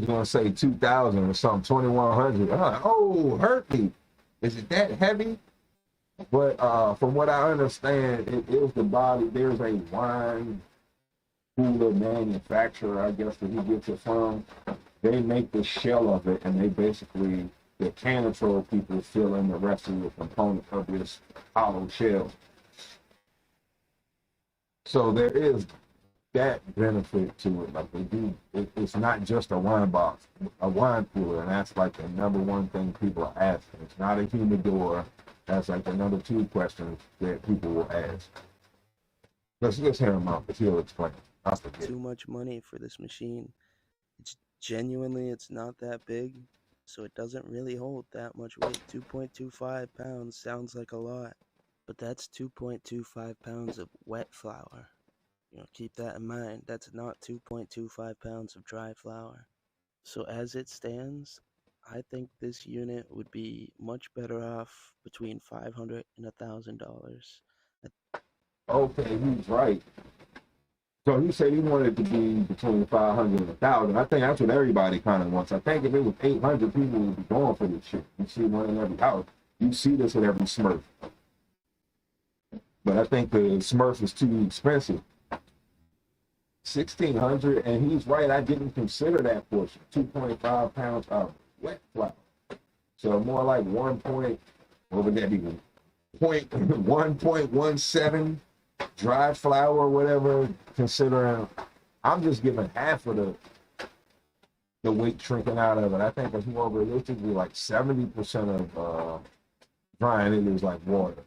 gonna say 2,000 or something, 2,100. Oh, hurt me. Is it that heavy? But from what I understand, it is the body. There's a wine cooler manufacturer, I guess, that he gets it from. They make the shell of it, and they basically, the Cannatrol people fill in the rest of the components of this hollow shell. So there is that benefit to it. Like they do, it's not just a wine box, a wine cooler, and that's like the #1 thing people are asking. It's not a humidor. That's like the #2 questions that people will ask. Let's hear him out, because he'll explain. I forget. Too much money for this machine. It's not that big, so it doesn't really hold that much weight. 2.25 pounds sounds like a lot, but that's 2.25 pounds of wet flour. keep that in mind. That's not 2.25 pounds of dry flower. So as it stands, I think this unit would be much better off between $500 and $1,000. Okay, he's right. So he said he wanted it to be between 500 and 1,000. I think that's what everybody kind of wants. I think if it was 800, people would be going for this shit. You see one in every house. You see this at every Smurf. But I think the Smurf is too expensive. 1,600, and he's right. I didn't consider that portion. 2.5 pounds of wet flour. So more like 1 point, what would that be? 1.17 dry flour or whatever, considering I'm just giving half of the weight shrinking out of it. I think it's more realistically like 70% of drying it is like water.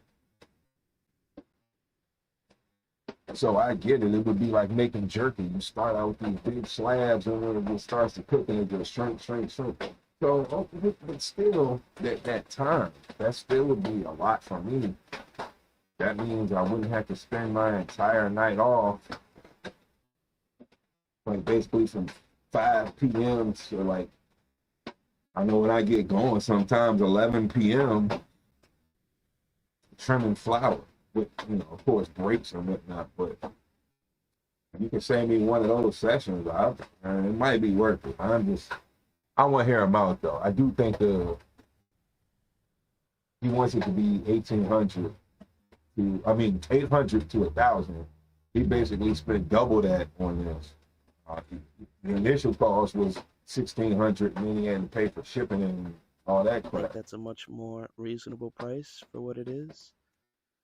So I get it. It would be like making jerky. You start out with these big slabs, and when it starts to cook, and it just shrink. So, but still, that time, that still would be a lot for me. That means I wouldn't have to spend my entire night off, like basically from 5 p.m. to like, I know when I get going, sometimes 11 p.m. trimming flour. With, of course, breaks and whatnot, but you can save me one of those sessions, it might be worth it. I want to hear him out, though. I do think he wants it to be 800 to 1,000. He basically spent double that on this. The initial cost was 1,600, and then he had to pay for shipping and all that crap. I think that's a much more reasonable price for what it is.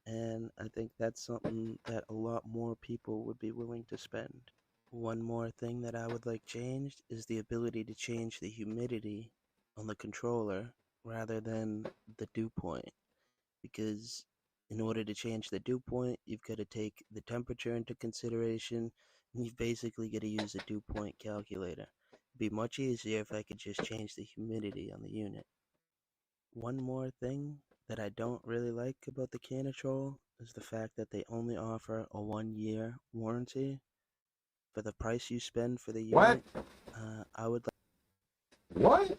And I think that's something that a lot more people would be willing to spend. One more thing that I would like changed is the ability to change the humidity on the controller rather than the dew point. Because in order to change the dew point, you've got to take the temperature into consideration, and you've basically got to use a dew point calculator. It'd be much easier if I could just change the humidity on the unit. One more thing that I don't really like about the Cannatrol is the fact that they only offer a 1-year warranty. For the price you spend for the unit, I would like... What?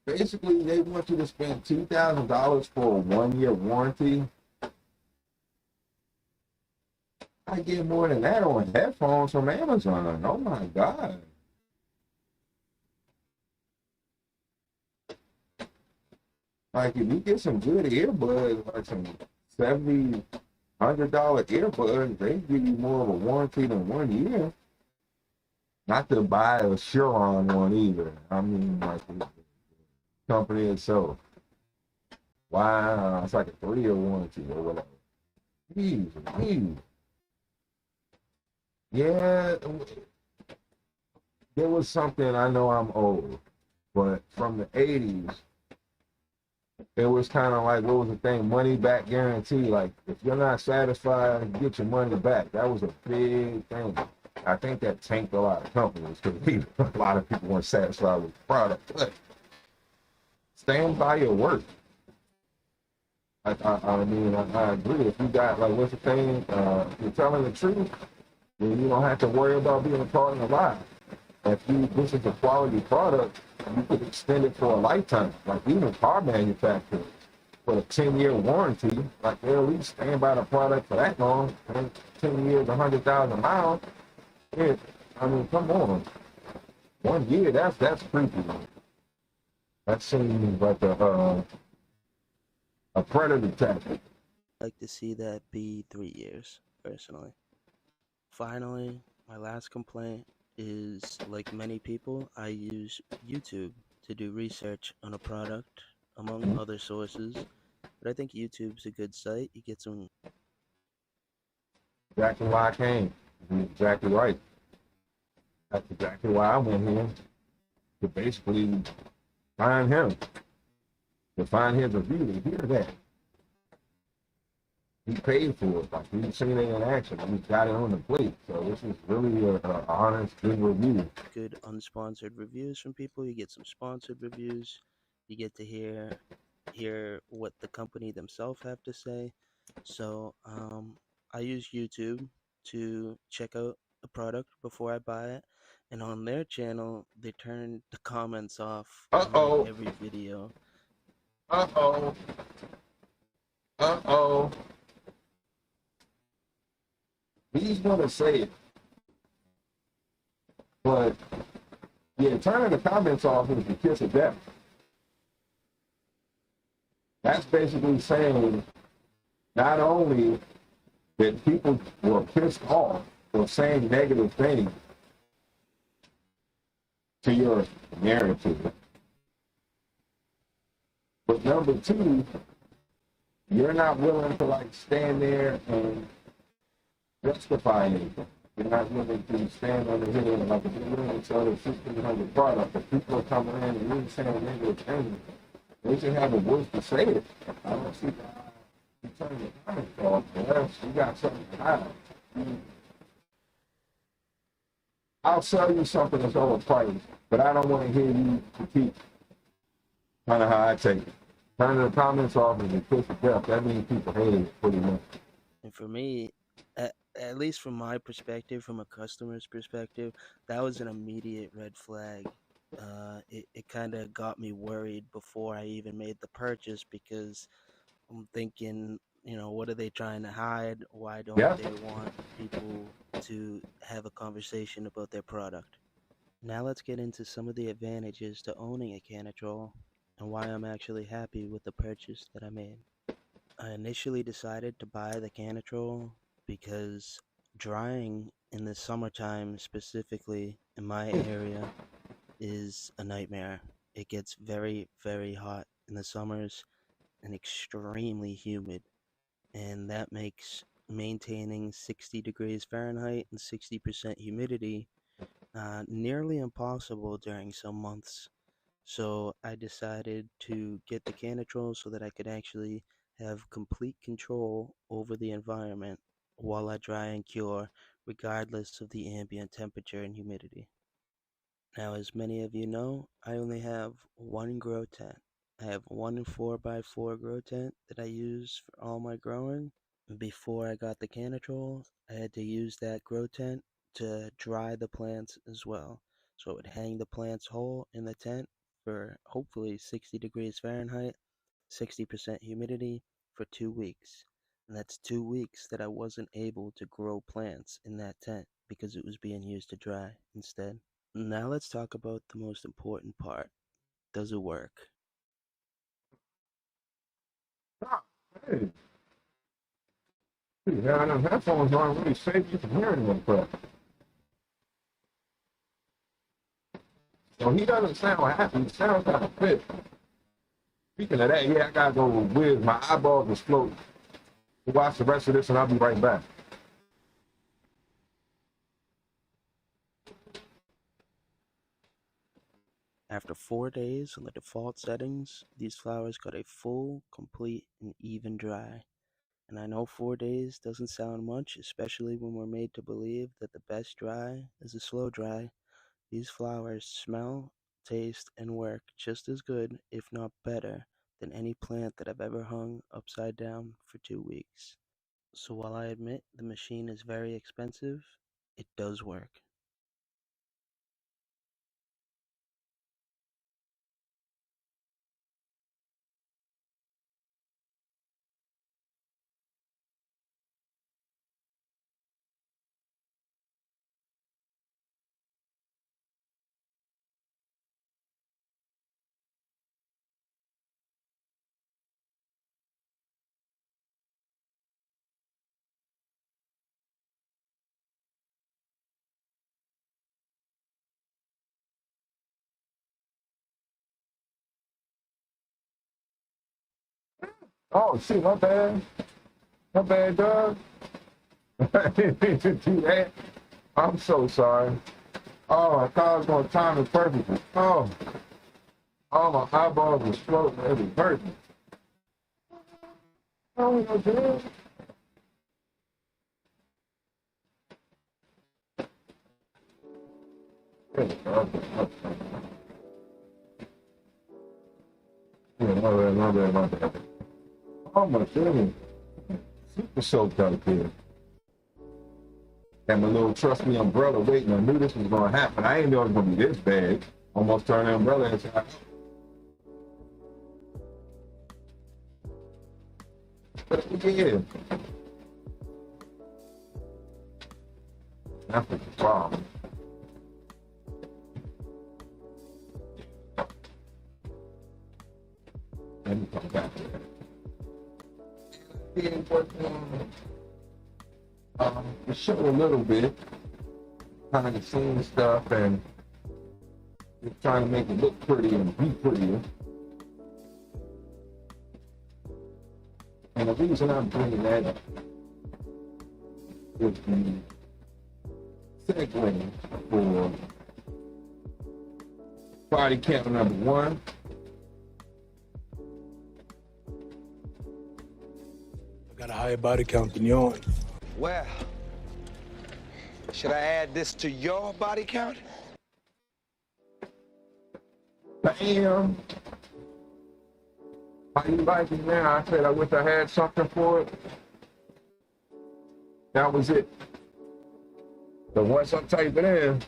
Basically, they want you to spend $2,000 for a 1-year warranty. I get more than that on headphones from Amazon. Oh my God. Like if you get some good earbuds, like some $70, $100 earbuds, they give you more of a warranty than 1 year. Not to buy a Chiron one either. I mean, like the company itself. Wow, it's like a 3-year warranty or whatever. Jeez. Yeah, there was something, I know I'm old, but from the 80s, it was kind of like, what was the thing? Money back guarantee. Like, if you're not satisfied, get your money back. That was a big thing. I think that tanked a lot of companies because a lot of people weren't satisfied with the product. But stand by your work. I agree. If you got, like, what's the thing? If you're telling the truth, then you don't have to worry about being a part of the lie. If this is a quality product, you could extend it for a lifetime. Like even car manufacturers, for a 10-year warranty, like they'll at least stand by the product for that long. 10 years, 100,000 miles. Yeah, I mean, come on. 1 year, that's creepy. That seems like a predator tactic. I'd like to see that be 3 years, personally. Finally, my last complaint is, like many people, I use YouTube to do research on a product, among other sources. But I think YouTube's a good site. You get some... Exactly why I came. You're exactly right. That's exactly why I went here. To basically find him. To find his review, to hear that. He paid for it. Like, we've seen it in action. We got it on the plate. So this is really an honest, good review. Good unsponsored reviews from people. You get some sponsored reviews. You get to hear what the company themselves have to say. So I use YouTube to check out a product before I buy it, and on their channel, they turn the comments off on like every video. He's gonna say it, but yeah, turning the comments off is the kiss of death. That's basically saying not only that people were pissed off or saying negative things to your narrative, but number two, you're not willing to like stand there and justify anything. You're not willing to stand on the hill and like if you're willing to sell the 1,600 product, if people are coming in and you're saying negative things, they should have the words to say it. I don't see why you turn your comments off unless you got something to hide. I'll sell you something that's overpriced, but I don't want to hear you critique kind of how I take it. Turning the comments off is a kiss of death. That means people hate it pretty much. And for me, at least from my perspective, from a customer's perspective, that was an immediate red flag. It kind of got me worried before I even made the purchase because I'm thinking, you know, what are they trying to hide? Why don't they want people to have a conversation about their product? Now let's get into some of the advantages to owning a Cannatrol and why I'm actually happy with the purchase that I made. I initially decided to buy the Cannatrol because drying in the summertime, specifically in my area, is a nightmare. It gets very, very hot in the summers and extremely humid, and that makes maintaining 60 degrees Fahrenheit and 60% humidity nearly impossible during some months. So I decided to get the Cannatrol so that I could actually have complete control over the environment while I dry and cure, regardless of the ambient temperature and humidity. Now, as many of you know, I only have one grow tent. I have one 4x4 grow tent that I use for all my growing. Before I got the Cannatrol, I had to use that grow tent to dry the plants as well. So it would hang the plants whole in the tent for hopefully 60 degrees Fahrenheit, 60% humidity for 2 weeks. And that's 2 weeks that I wasn't able to grow plants in that tent because it was being used to dry instead. Now let's talk about the most important part. Does it work? Hey, yeah, them headphones aren't really save you from hearing them crap. So he doesn't sound happy, he sounds kind of pissed. Speaking of that, yeah, I gotta go with my eyeballs is floating. We'll watch the rest of this and I'll be right back. After 4 days on the default settings, these flowers got a full, complete, and even dry. And I know 4 days doesn't sound much, especially when we're made to believe that the best dry is a slow dry. These flowers smell, taste, and work just as good, if not better, than any plant that I've ever hung upside down for 2 weeks. So while I admit the machine is very expensive, it does work. Oh, shit, my bad. My bad, Doug. I didn't mean to do that. I'm so sorry. Oh, I thought I was going to time it perfectly. Oh, my eyeballs was floating. It was hurting. Oh, no, dude. My bad. Oh, my goodness. Super soaked out here. and my little trust me umbrella waiting. I knew this was gonna happen. I didn't know it was gonna be this bad. Almost turned the umbrella inside out. But yeah, that's the problem. Let me come back to that. Been working on the show a little bit, kind of seeing stuff and just trying to make it look pretty and be prettier. And the reason I'm bringing that up is the segue for body count number 1. Got a higher body count than yours. Well, should I add this to your body count? Bam! How you like it now? I said I wish I had something for it. That was it. So once I type it in,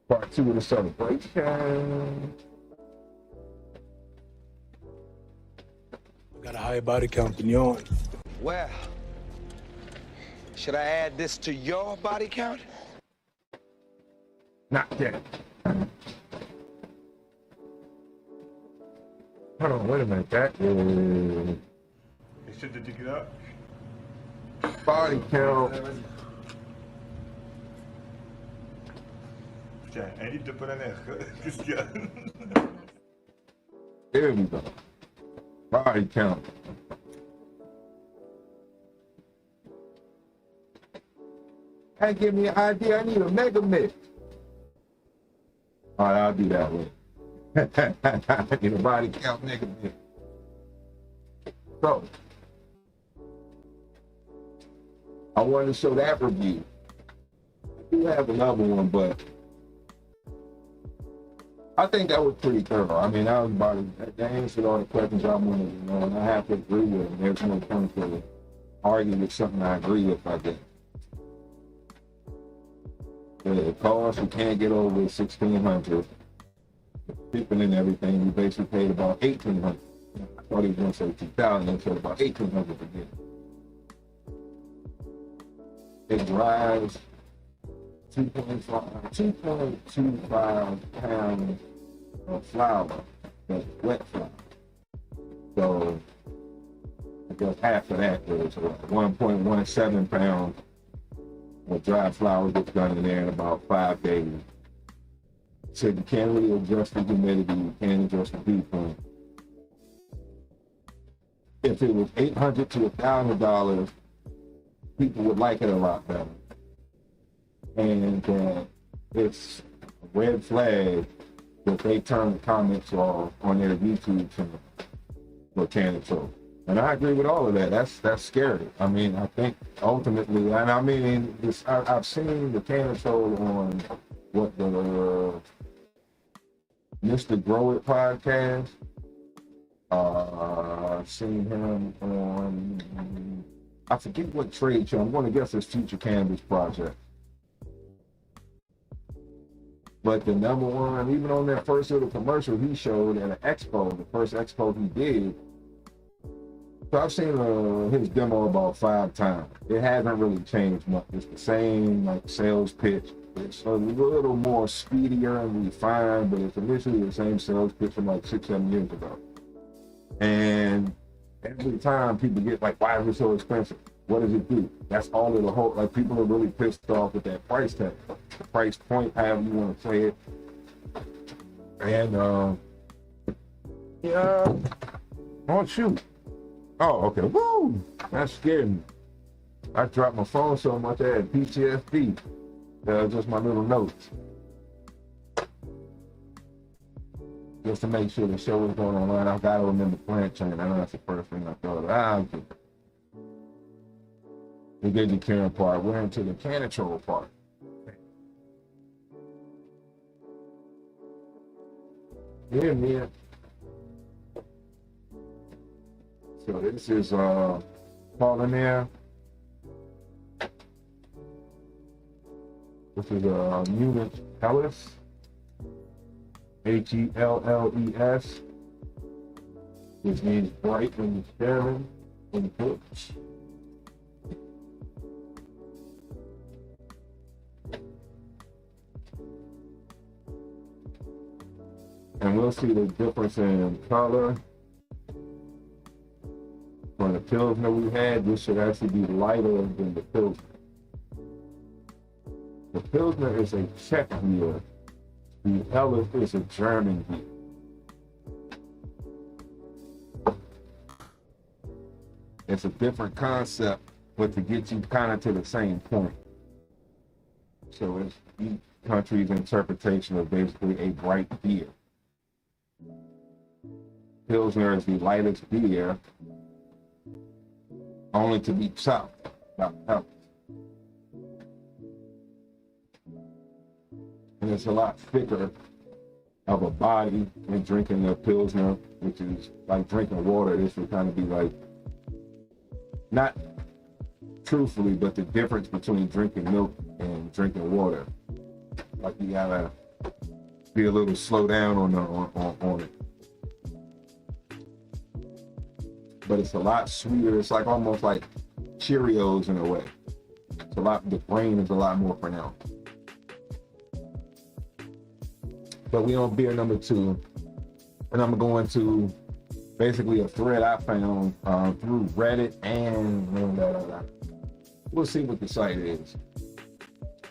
part 2 of the celebration. Got a higher body count than yours. Well, should I add this to your body count? Not yet. Hold on, wait a minute. That is Essaie de checker it out. body count. Tiens, un litre de polaner. Qu'est-ce qu'il y a? There we go. Body count. That give me an idea. I need a mega mix. All right, I'll do that one. I need a body count mega mix. So, I wanted to show that review. I do have another one, but I think that was pretty thorough. I mean, that was about that answered all the questions I wanted to know, and I have to agree with them. There's no point to argue with something I agree with, I guess. The cost we can't get over is $1,600. Shipping and everything, we basically paid about $1,800. I thought he was going to say $2,000, and said about $1,800 to get it. It drives 2.25 pounds of flour, that's wet flour. So I guess half of that is 1.17 pounds of dry flour gets done in there in about 5 days. So you can't really adjust the humidity, you can't adjust the dew point. If it was $800 to $1,000, people would like it a lot better. And it's a red flag that they turn the comments off on their YouTube channel for Cannatrol. And I agree with all of that. That's scary. I mean, I think ultimately, and I mean, I've seen the Cannatrol on what the Mr. Grow It podcast. I've seen him on, I forget what trade show. I'm going to guess it's Future Cannabis Project. But the number one, even on that first little commercial he showed at an expo, the first expo he did. So I've seen his demo about 5 times. It hasn't really changed much. It's the same like sales pitch. It's a little more speedier and refined, but it's initially the same sales pitch from like 6-7 years ago. And every time people get like, why is it so expensive? What does it do? That's all of the whole, like people are really pissed off with that price tag, price point, however you want to say it. And yeah, oh shoot. Oh, okay, woo, that scared me. I dropped my phone so much I had PTSD. Just my little notes. Just to make sure the show was going online, I gotta remember plant chain. I know that's the first thing I thought of. The vegetarian part. We're into the Cannatrol part. Yeah, man. So this is polymer. This is a unit Hellas. Helles, which means bright when you're staring in the book. And we'll see the difference in color. For the Pilsner we had, this should actually be lighter than the Pilsner. The Pilsner is a Czech beer. The Hellas is a German beer. It's a different concept, but to get you kind of to the same point. So it's each country's interpretation of basically a bright beer. Pilsner is the lightest beer, only to be chopped by Hellas. And it's a lot thicker of a body than drinking a Pilsner, which is like drinking water. This would kind of be like, not truthfully, but the difference between drinking milk and drinking water. Like you gotta be a little slow down on it. But it's a lot sweeter. It's like almost like Cheerios in a way. It's a lot, the grain is a lot more pronounced. But we on beer number 2, and I'm going to basically a thread I found through Reddit, and we'll see what the site is.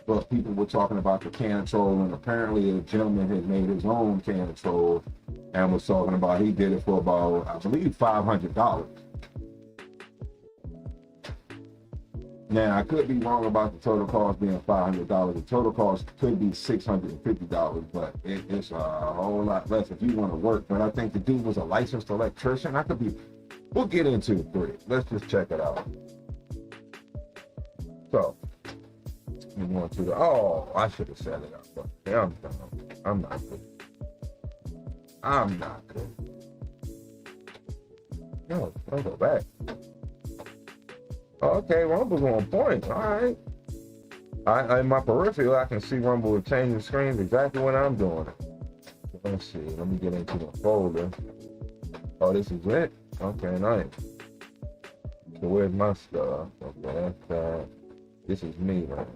But people were talking about the Cannatrol, and apparently a gentleman had made his own Cannatrol and was talking about he did it for about, I believe, $500. Now, I could be wrong about the total cost being $500. The total cost could be $650, but it's a whole lot less if you want to work. But I think the dude was a licensed electrician. We'll get into the thread. Let's just check it out. So, we're going to I should have set it up. But yeah, I'm not good. I'm not good. No, don't go back. Okay, Rumble's on point. All right. In my peripheral, I can see Rumble changing screens exactly when I'm doing it. Let's see. Let me get into the folder. Oh, this is it? Okay, nice. So where's my stuff? Okay, that's that. This is me, right?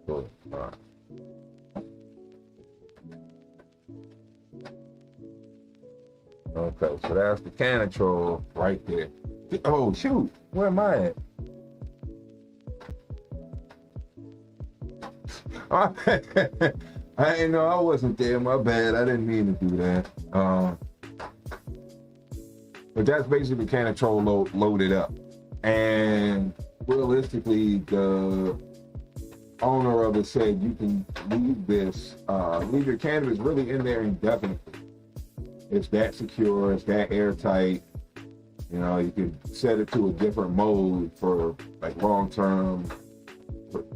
Cool. All right. Okay, so that's the Cannatrol right there. Oh, shoot. Where am I at? I didn't know I wasn't there. My bad. I didn't mean to do that. But that's basically Cannatrol loaded up. And realistically, the owner of it said you can leave your cannabis really in there indefinitely. It's that secure, it's that airtight. You know, you could set it to a different mode for like long-term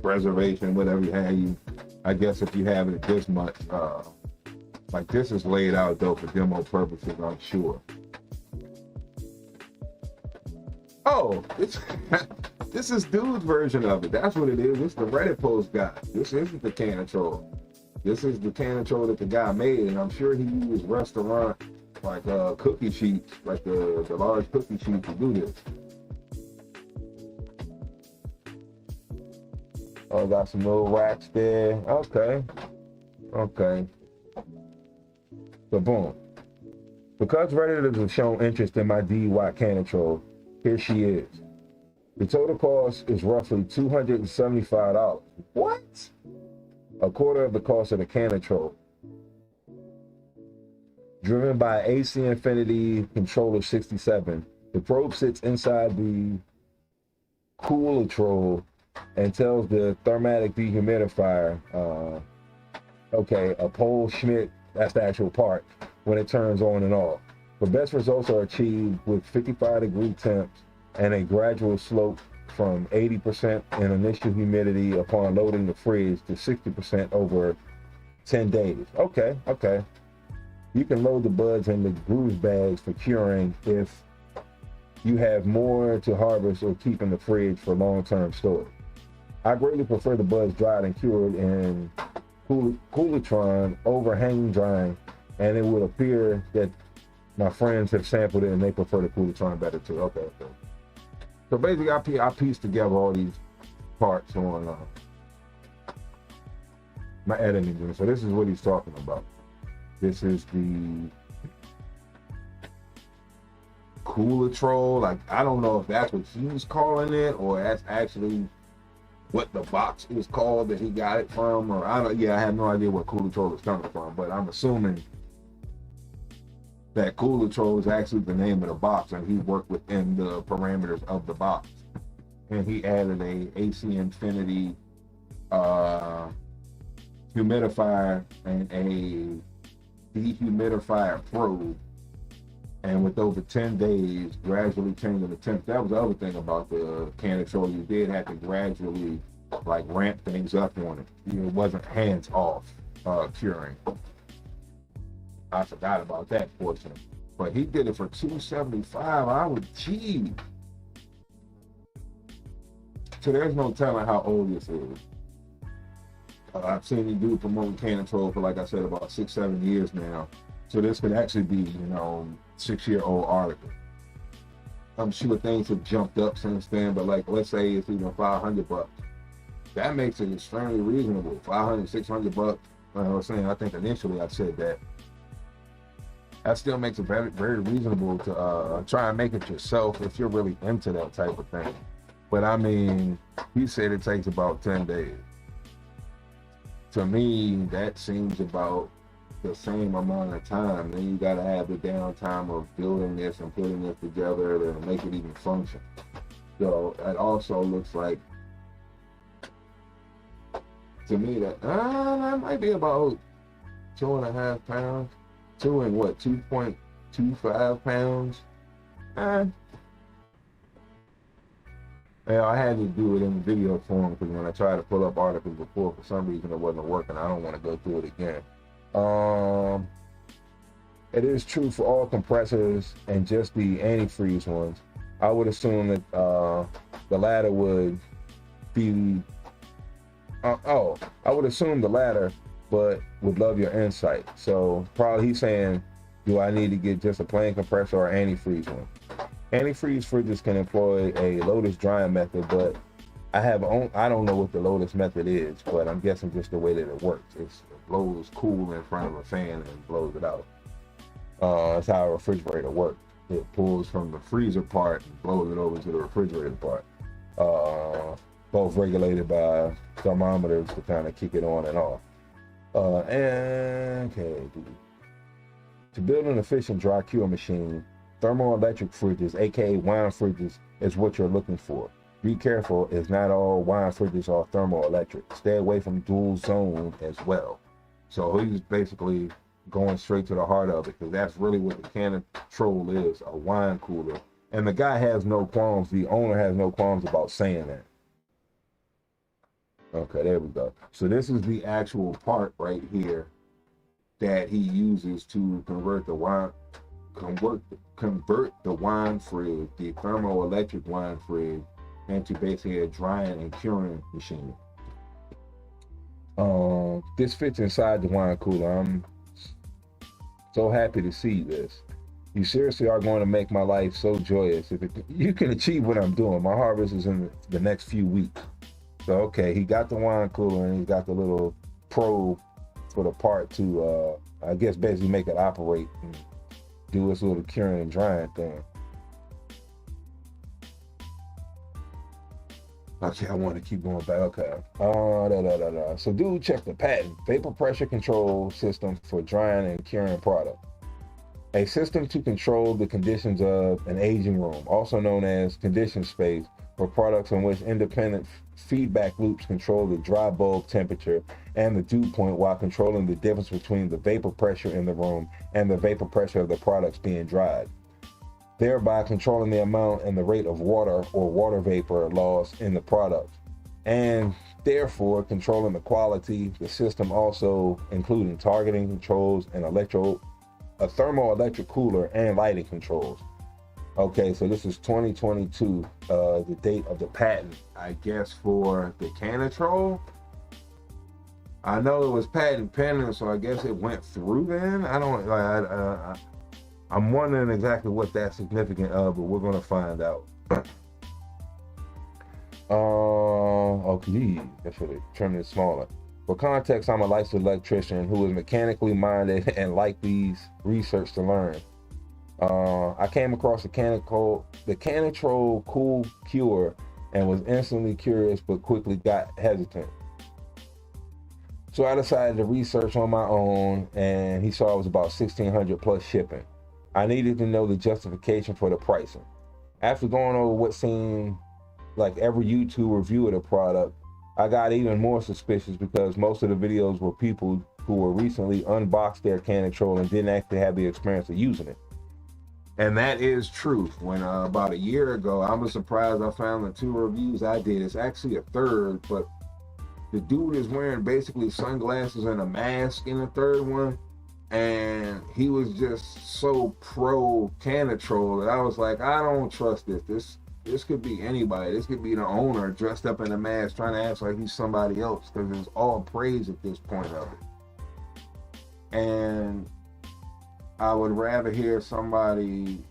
preservation, whatever you have. I guess if you have it this much, like this is laid out though for demo purposes, I'm sure. Oh, this is dude's version of it. That's what it is. It's the Reddit post guy. This isn't the Cannatrol. This is the Cannatrol that the guy made, and I'm sure he used restaurant like cookie sheets, like the large cookie sheet to do this. Oh, got some little racks there. Okay. So boom. Because Redditors have shown interest in my DUI Cannatrol, here she is. The total cost is roughly $275. What? A quarter of the cost of the Cannatrol. Driven by AC Infinity Controller 67, the probe sits inside the Coolatrol and tells the thermatic dehumidifier, a Pole Schmidt, that's the actual part, when it turns on and off. The best results are achieved with 55-degree temps and a gradual slope from 80% in initial humidity upon loading the fridge to 60% over 10 days. Okay. You can load the buds in the bruise bags for curing if you have more to harvest or keep in the fridge for long-term storage. I greatly prefer the buds dried and cured in Coolitron over hang drying, and it would appear that my friends have sampled it and they prefer the Coolitron better too. Okay. So basically, I pieced together all these parts on my editing unit. So this is what he's talking about. This is the Cannatrol. Like, I don't know if that's what he's calling it or that's actually what the box is called that he got it from, or I have no idea where Cannatrol is coming from, but I'm assuming that Cannatrol is actually the name of the box, and he worked within the parameters of the box. And he added a AC Infinity humidifier and a dehumidifier probe, and with over 10 days gradually changing the temp. That was the other thing about the Cannatrol. You did have to gradually like ramp things up on it. It wasn't hands off curing. I forgot about that portion, but he did it for $275. I was cheap. So there's no telling how old this is. I've seen you do promoting Cannatrol for, like I said, about 6-7 years now. So this could actually be, 6-year-old article. I'm sure things have jumped up since then, but like, let's say it's even $500. That makes it extremely reasonable. $500, $600. I was saying, I think initially I said that. That still makes it very, very reasonable to try and make it yourself if you're really into that type of thing. But I mean, he said it takes about 10 days. To me, that seems about the same amount of time. Then you gotta have the downtime of building this and putting this together to make it even function. So it also looks like, to me, that might be about 2.5 pounds. 2.25 pounds. Yeah, I had to do it in video form because when I tried to pull up articles before, for some reason it wasn't working. I don't want to go through it again. It is true for all compressors and just the antifreeze ones. I would assume that the latter would be. I would assume the latter, but would love your insight. So probably he's saying, do I need to get just a plain compressor or antifreeze one? Antifreeze fridges can employ a Lotus drying method, but I don't know what the Lotus method is, but I'm guessing just the way that it works. It blows cool in front of a fan and blows it out. That's how a refrigerator works. It pulls from the freezer part and blows it over to the refrigerator part. Both regulated by thermometers to kind of kick it on and off. To build an efficient dry cure machine, thermoelectric fridges, aka wine fridges, is what you're looking for. Be careful, as not all wine fridges are thermoelectric. Stay away from dual zone as well. So he's basically going straight to the heart of it, because that's really what the Cannatrol is, a wine cooler. And the guy has no qualms, the owner has no qualms about saying that. Okay, there we go. So this is the actual part right here that he uses to convert the wine fridge, the thermoelectric wine fridge, into basically a drying and curing machine. This fits inside the wine cooler. I'm so happy to see this. You seriously are going to make my life so joyous. You can achieve what I'm doing. My harvest is in the next few weeks. So, okay, he got the wine cooler and he's got the little probe for the part to, I guess, basically make it operate and do its little curing and drying thing. Okay, I want to keep going back. Okay. So, dude, check the patent. Vapor pressure control system for drying and curing product. A system to control the conditions of an aging room, also known as condition space, for products in which independent feedback loops control the dry bulb temperature and the dew point while controlling the difference between the vapor pressure in the room and the vapor pressure of the products being dried, thereby controlling the amount and the rate of water or water vapor loss in the product, and therefore controlling the quality. The system also including targeting controls and a thermoelectric cooler and lighting controls. Okay, so this is 2022, the date of the patent, I guess, for the Cannatrol. I know it was patent pending, so I guess it went through then. I don't, I'm wondering exactly what that's significant of, but we're gonna find out. Okay, I should have trimmed it smaller. For context, I'm a licensed electrician who is mechanically minded and like these research to learn. I came across the Cannatrol Cool Cure and was instantly curious, but quickly got hesitant. So I decided to research on my own, and he saw it was about $1,600 plus shipping. I needed to know the justification for the pricing. After going over what seemed like every YouTube review of the product, I got even more suspicious because most of the videos were people who were recently unboxed their Cannatrol and didn't actually have the experience of using it. And that is truth. When about a year ago, I was surprised I found the 2 reviews I did. It's actually a third, but the dude is wearing basically sunglasses and a mask in the third one. And he was just so pro Cannatrol that I was like, I don't trust this. This could be anybody. This could be the owner dressed up in a mask trying to act like he's somebody else, because it's all praise at this point of it. And I would rather hear somebody.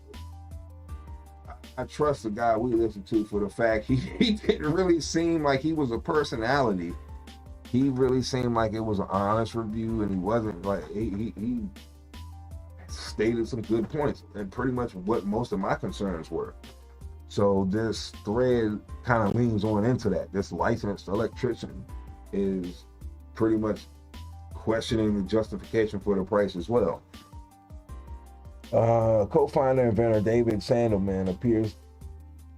I trust the guy we listen to for the fact he didn't really seem like he was a personality. He really seemed like it was an honest review, and he wasn't like, he stated some good points and pretty much what most of my concerns were. So this thread kind of leans on into that. This licensed electrician is pretty much questioning the justification for the price as well. Co-founder and inventor David Sandelman appears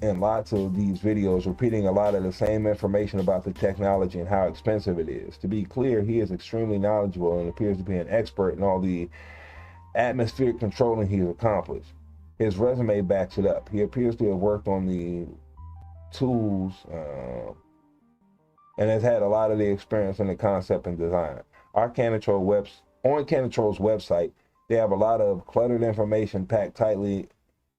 in lots of these videos, repeating a lot of the same information about the technology and how expensive it is. To be clear, he is extremely knowledgeable and appears to be an expert in all the atmospheric controlling he has accomplished. His resume backs it up. He appears to have worked on the tools and has had a lot of the experience in the concept and design. On Cannatrol's website, they have a lot of cluttered information packed tightly,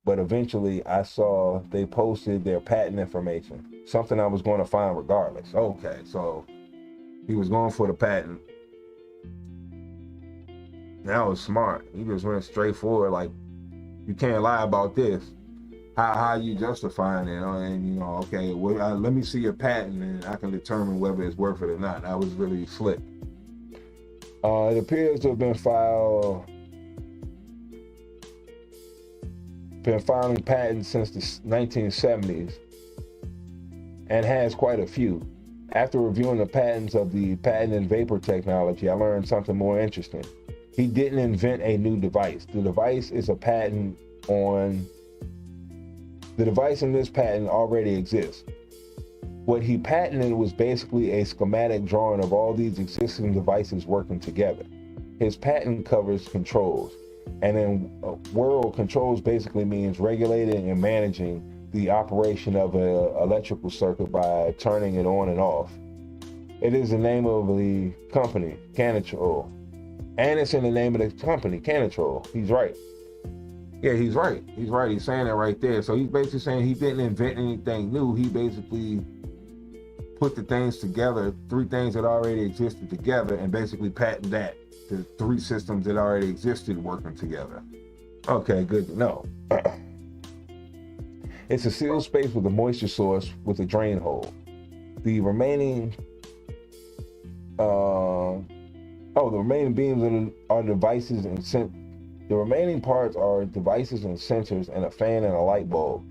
but eventually I saw they posted their patent information, something I was going to find regardless. Okay, so he was going for the patent. That was smart. He just went straight forward, like, you can't lie about this. How you justifying it? And okay, well, let me see your patent and I can determine whether it's worth it or not. That was really slick. It appears to have been filing patents since the 1970s and has quite a few. After reviewing the patents of the patented vapor technology, I learned something more interesting. He didn't invent a new device. The device is a patent on... The device in this patent already exists. What he patented was basically a schematic drawing of all these existing devices working together. His patent covers controls. And in world, controls basically means regulating and managing the operation of an electrical circuit by turning it on and off. It is the name of the company, Cannatrol. And it's in the name of the company, Cannatrol. He's right. Yeah, he's right. He's right. He's saying it right there. So he's basically saying he didn't invent anything new. He basically put the things together, 3 things that already existed together, and basically patent that. The 3 systems that already existed working together. Okay, good to know. It's a sealed space with a moisture source with a drain hole. The remaining beams are devices and the remaining parts are devices and sensors and a fan and a light bulb,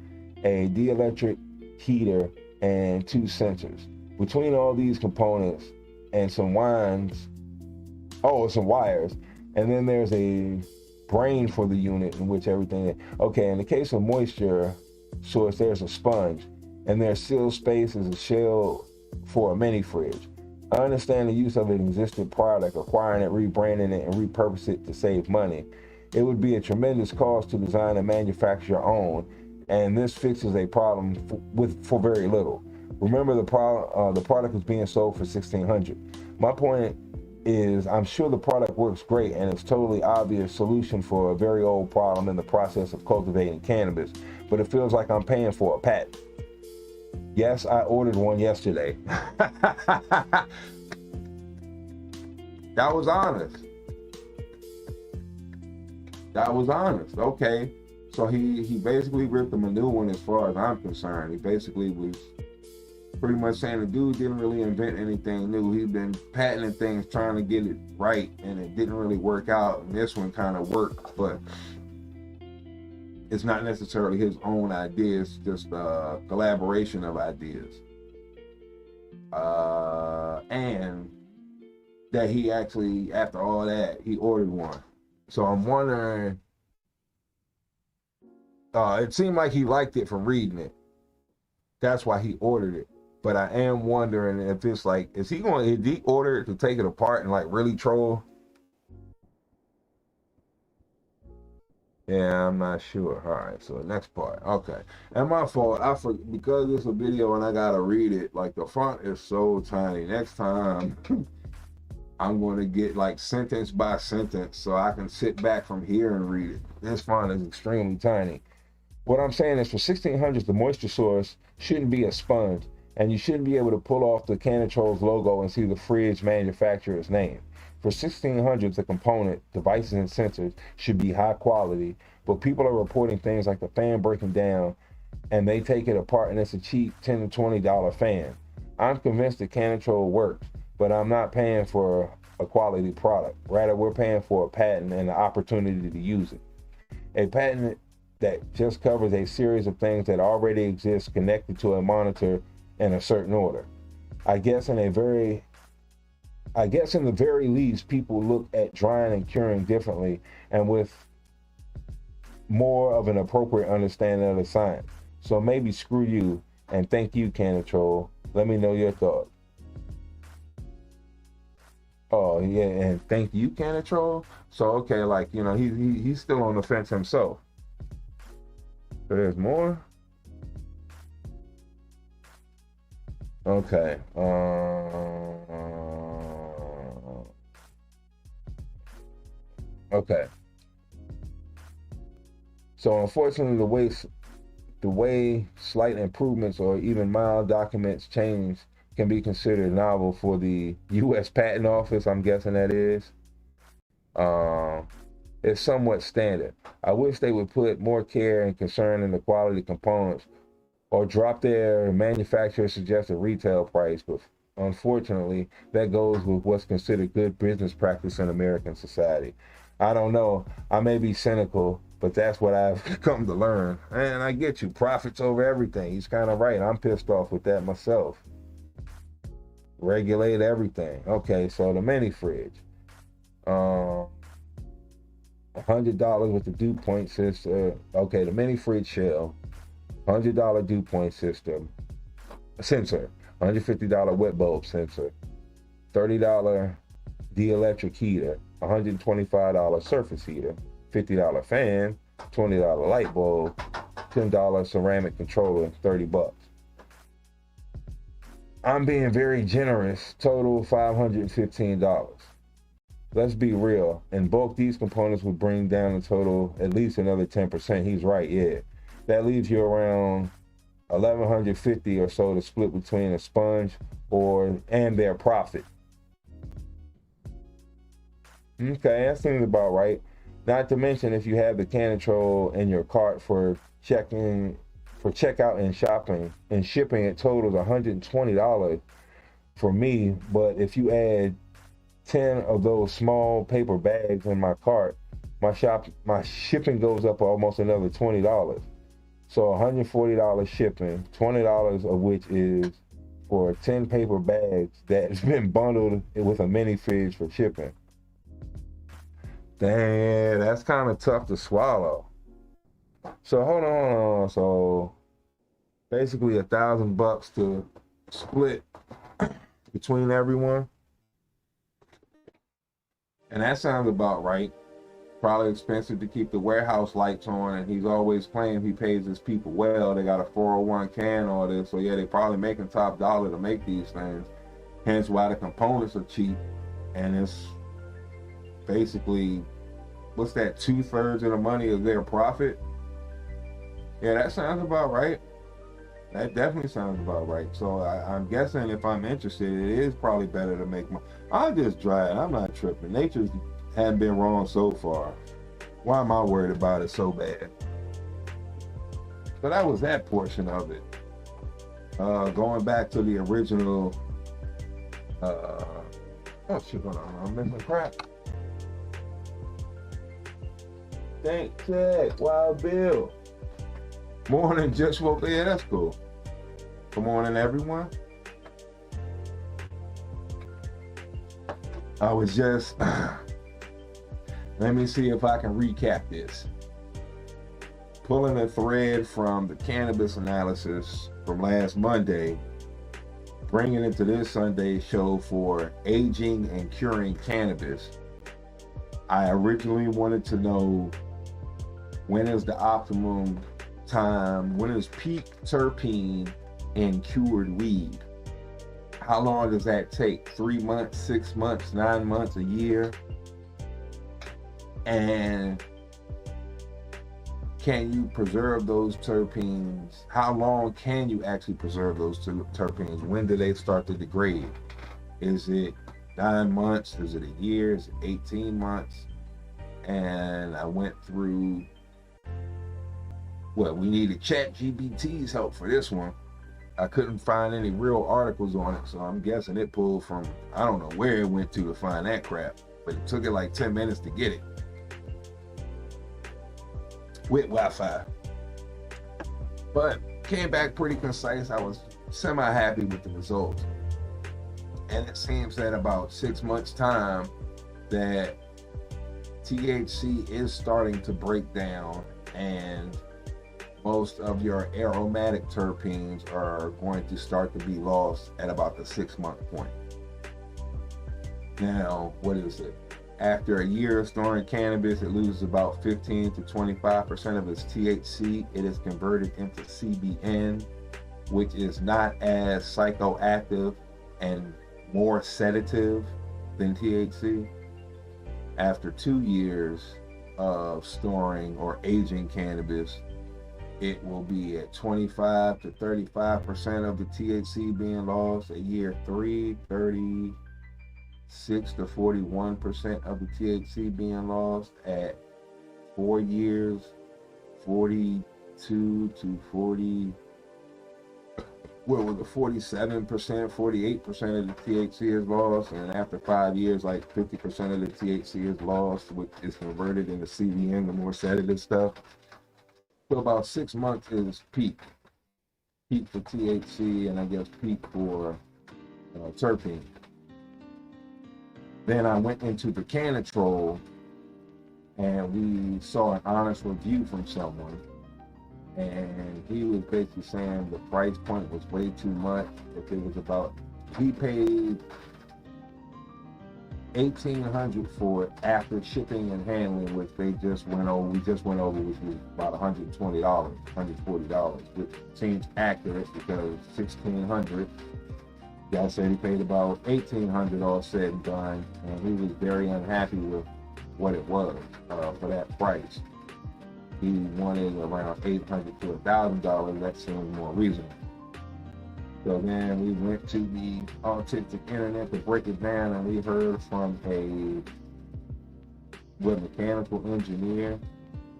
a dielectric heater, and 2 sensors. Between all these components and some wires, and then there's a brain for the unit in which everything. Okay, in the case of moisture source, there's a sponge, and their sealed space is a shell for a mini fridge. I understand the use of an existing product, acquiring it, rebranding it, and repurpose it to save money. It would be a tremendous cost to design and manufacture your own, and this fixes a problem for very little. Remember, the product is being sold for $1,600. My point is I'm sure the product works great and it's totally obvious solution for a very old problem in the process of cultivating cannabis, but it feels like I'm paying for a patent. Yes, I ordered one yesterday. That was honest. That was honest. Okay. So he basically ripped him a new one as far as I'm concerned. He basically was pretty much saying the dude didn't really invent anything new. He'd been patenting things, trying to get it right, and it didn't really work out. And this one kind of worked, but it's not necessarily his own idea. It's just a collaboration of ideas. And that he actually, after all that, he ordered one. So I'm wondering, it seemed like he liked it from reading it. That's why he ordered it. But I am wondering if it's like, did he order it to take it apart and like really troll? Yeah, I'm not sure. All right, so the next part. Okay. And my fault. Because it's a video and I gotta read it, like the font is so tiny. Next time I'm going to get like sentence by sentence so I can sit back from here and read it. This font is extremely tiny. What I'm saying is for 1600s, the moisture source shouldn't be a sponge, and you shouldn't be able to pull off the Cannatrol's logo and see the fridge manufacturer's name. For 1600s, the component, devices, and sensors should be high quality, but people are reporting things like the fan breaking down, and they take it apart and it's a cheap $10 to $20 fan. I'm convinced the Cannatrol works, but I'm not paying for a quality product. Rather, we're paying for a patent and the opportunity to use it. A patent that just covers a series of things that already exist connected to a monitor in a certain order. I guess in the very least, people look at drying and curing differently and with more of an appropriate understanding of the science. So maybe screw you and thank you, Cannatrol. Let me know your thoughts. Oh yeah, and thank you, Cannatrol. So okay, like he's still on the fence himself. So there's more. Okay. Okay. So unfortunately, the way slight improvements or even mild documents change can be considered novel for the U.S. Patent Office. I'm guessing that is. It's somewhat standard. I wish they would put more care and concern in the quality components or drop their manufacturer suggested retail price, but unfortunately, that goes with what's considered good business practice in American society. I don't know, I may be cynical, but that's what I've come to learn. And I get you, profits over everything. He's kind of right. I'm pissed off with that myself. Regulate everything. Okay, so the mini fridge. $100 with the dew point system. Okay, the mini fridge shell. $100 dew point system. Sensor. $150 wet bulb sensor. $30 dielectric heater. $125 surface heater. $50 fan. $20 light bulb. $10 ceramic controller. $30. I'm being very generous. Total $515. Let's be real. In bulk, these components would bring down the total at least another 10%. He's right, yeah. That leaves you around $1,150 or so to split between a sponge and their profit. Okay, that seems about right. Not to mention if you have the Cannatrol in your cart for checkout and shopping and shipping, it totals $120 for me. But if you add 10 of those small paper bags in my cart, my shipping goes up almost another $20. So $140 shipping, $20 of which is for 10 paper bags that's been bundled with a mini fridge for shipping. Damn, that's kind of tough to swallow. So hold on. So basically $1,000 to split between everyone. And that sounds about right. Probably expensive to keep the warehouse lights on, and he's always claimed he pays his people well. They got a 401k and all this, so yeah, they probably making top dollar to make these things. Hence why the components are cheap. and it's basically, what's that, 2/3 of the money of their profit? Yeah, that sounds about right. That definitely sounds about right. So I'm guessing if I'm interested, it is probably better to make my. I'll just try it. I'm not tripping. Nature's hadn't been wrong so far. Why am I worried about it so bad? So that was that portion of it. Going back to the original. Oh shit! Hold on, I'm missing crap. Thanks, Ted. Wild Bill. Morning, just woke up. Yeah, that's cool. Good morning, everyone. I was just, let me see if I can recap this. Pulling a thread from the cannabis analysis from last Monday, bringing it to this Sunday show for aging and curing cannabis. I originally wanted to know, when is the optimum time, when is peak terpene in cured weed? How long does that take? 3 months, 6 months, 9 months, a year? And can you preserve those terpenes? How long can you actually preserve those terpenes? When do they start to degrade? Is it 9 months? Is it a year? Is it 18 months? And I went through, well, we needed ChatGPT's help for this one. I couldn't find any real articles on it, so I'm guessing it pulled from, I don't know where it went to find that crap, but it took it like 10 minutes to get it with Wi-Fi. But came back pretty concise. I was semi-happy with the results. And it seems that about 6 months' time that THC is starting to break down, and most of your aromatic terpenes are going to start to be lost at about the 6 month point. Now, what is it? After a year of storing cannabis, it loses about 15 to 25% of its THC. It is converted into CBN, which is not as psychoactive and more sedative than THC. After 2 years of storing or aging cannabis, it will be at 25 to 35% of the THC being lost. At year 3, 36 to 41% of the THC being lost. At 4 years, 42 to 40, what was it, 47%, 48% of the THC is lost. And after 5 years, like 50% of the THC is lost, which is converted into CBN, the more sedative stuff. So about 6 months is peak for THC, and I guess peak for terpene. Then I went into the Cannatrol, and we saw an honest review from someone, and he was basically saying the price point was way too much. If it was about, he paid $1,800 for it after shipping and handling, which we just went over, which was about $120, $140, which seems accurate because $1,600. Guy said he paid about $1,800 all said and done, and he was very unhappy with what it was for that price. He wanted around $800 to $1,000. That seemed more reasonable. So then we went to the authentic internet to break it down, and we heard from a mechanical engineer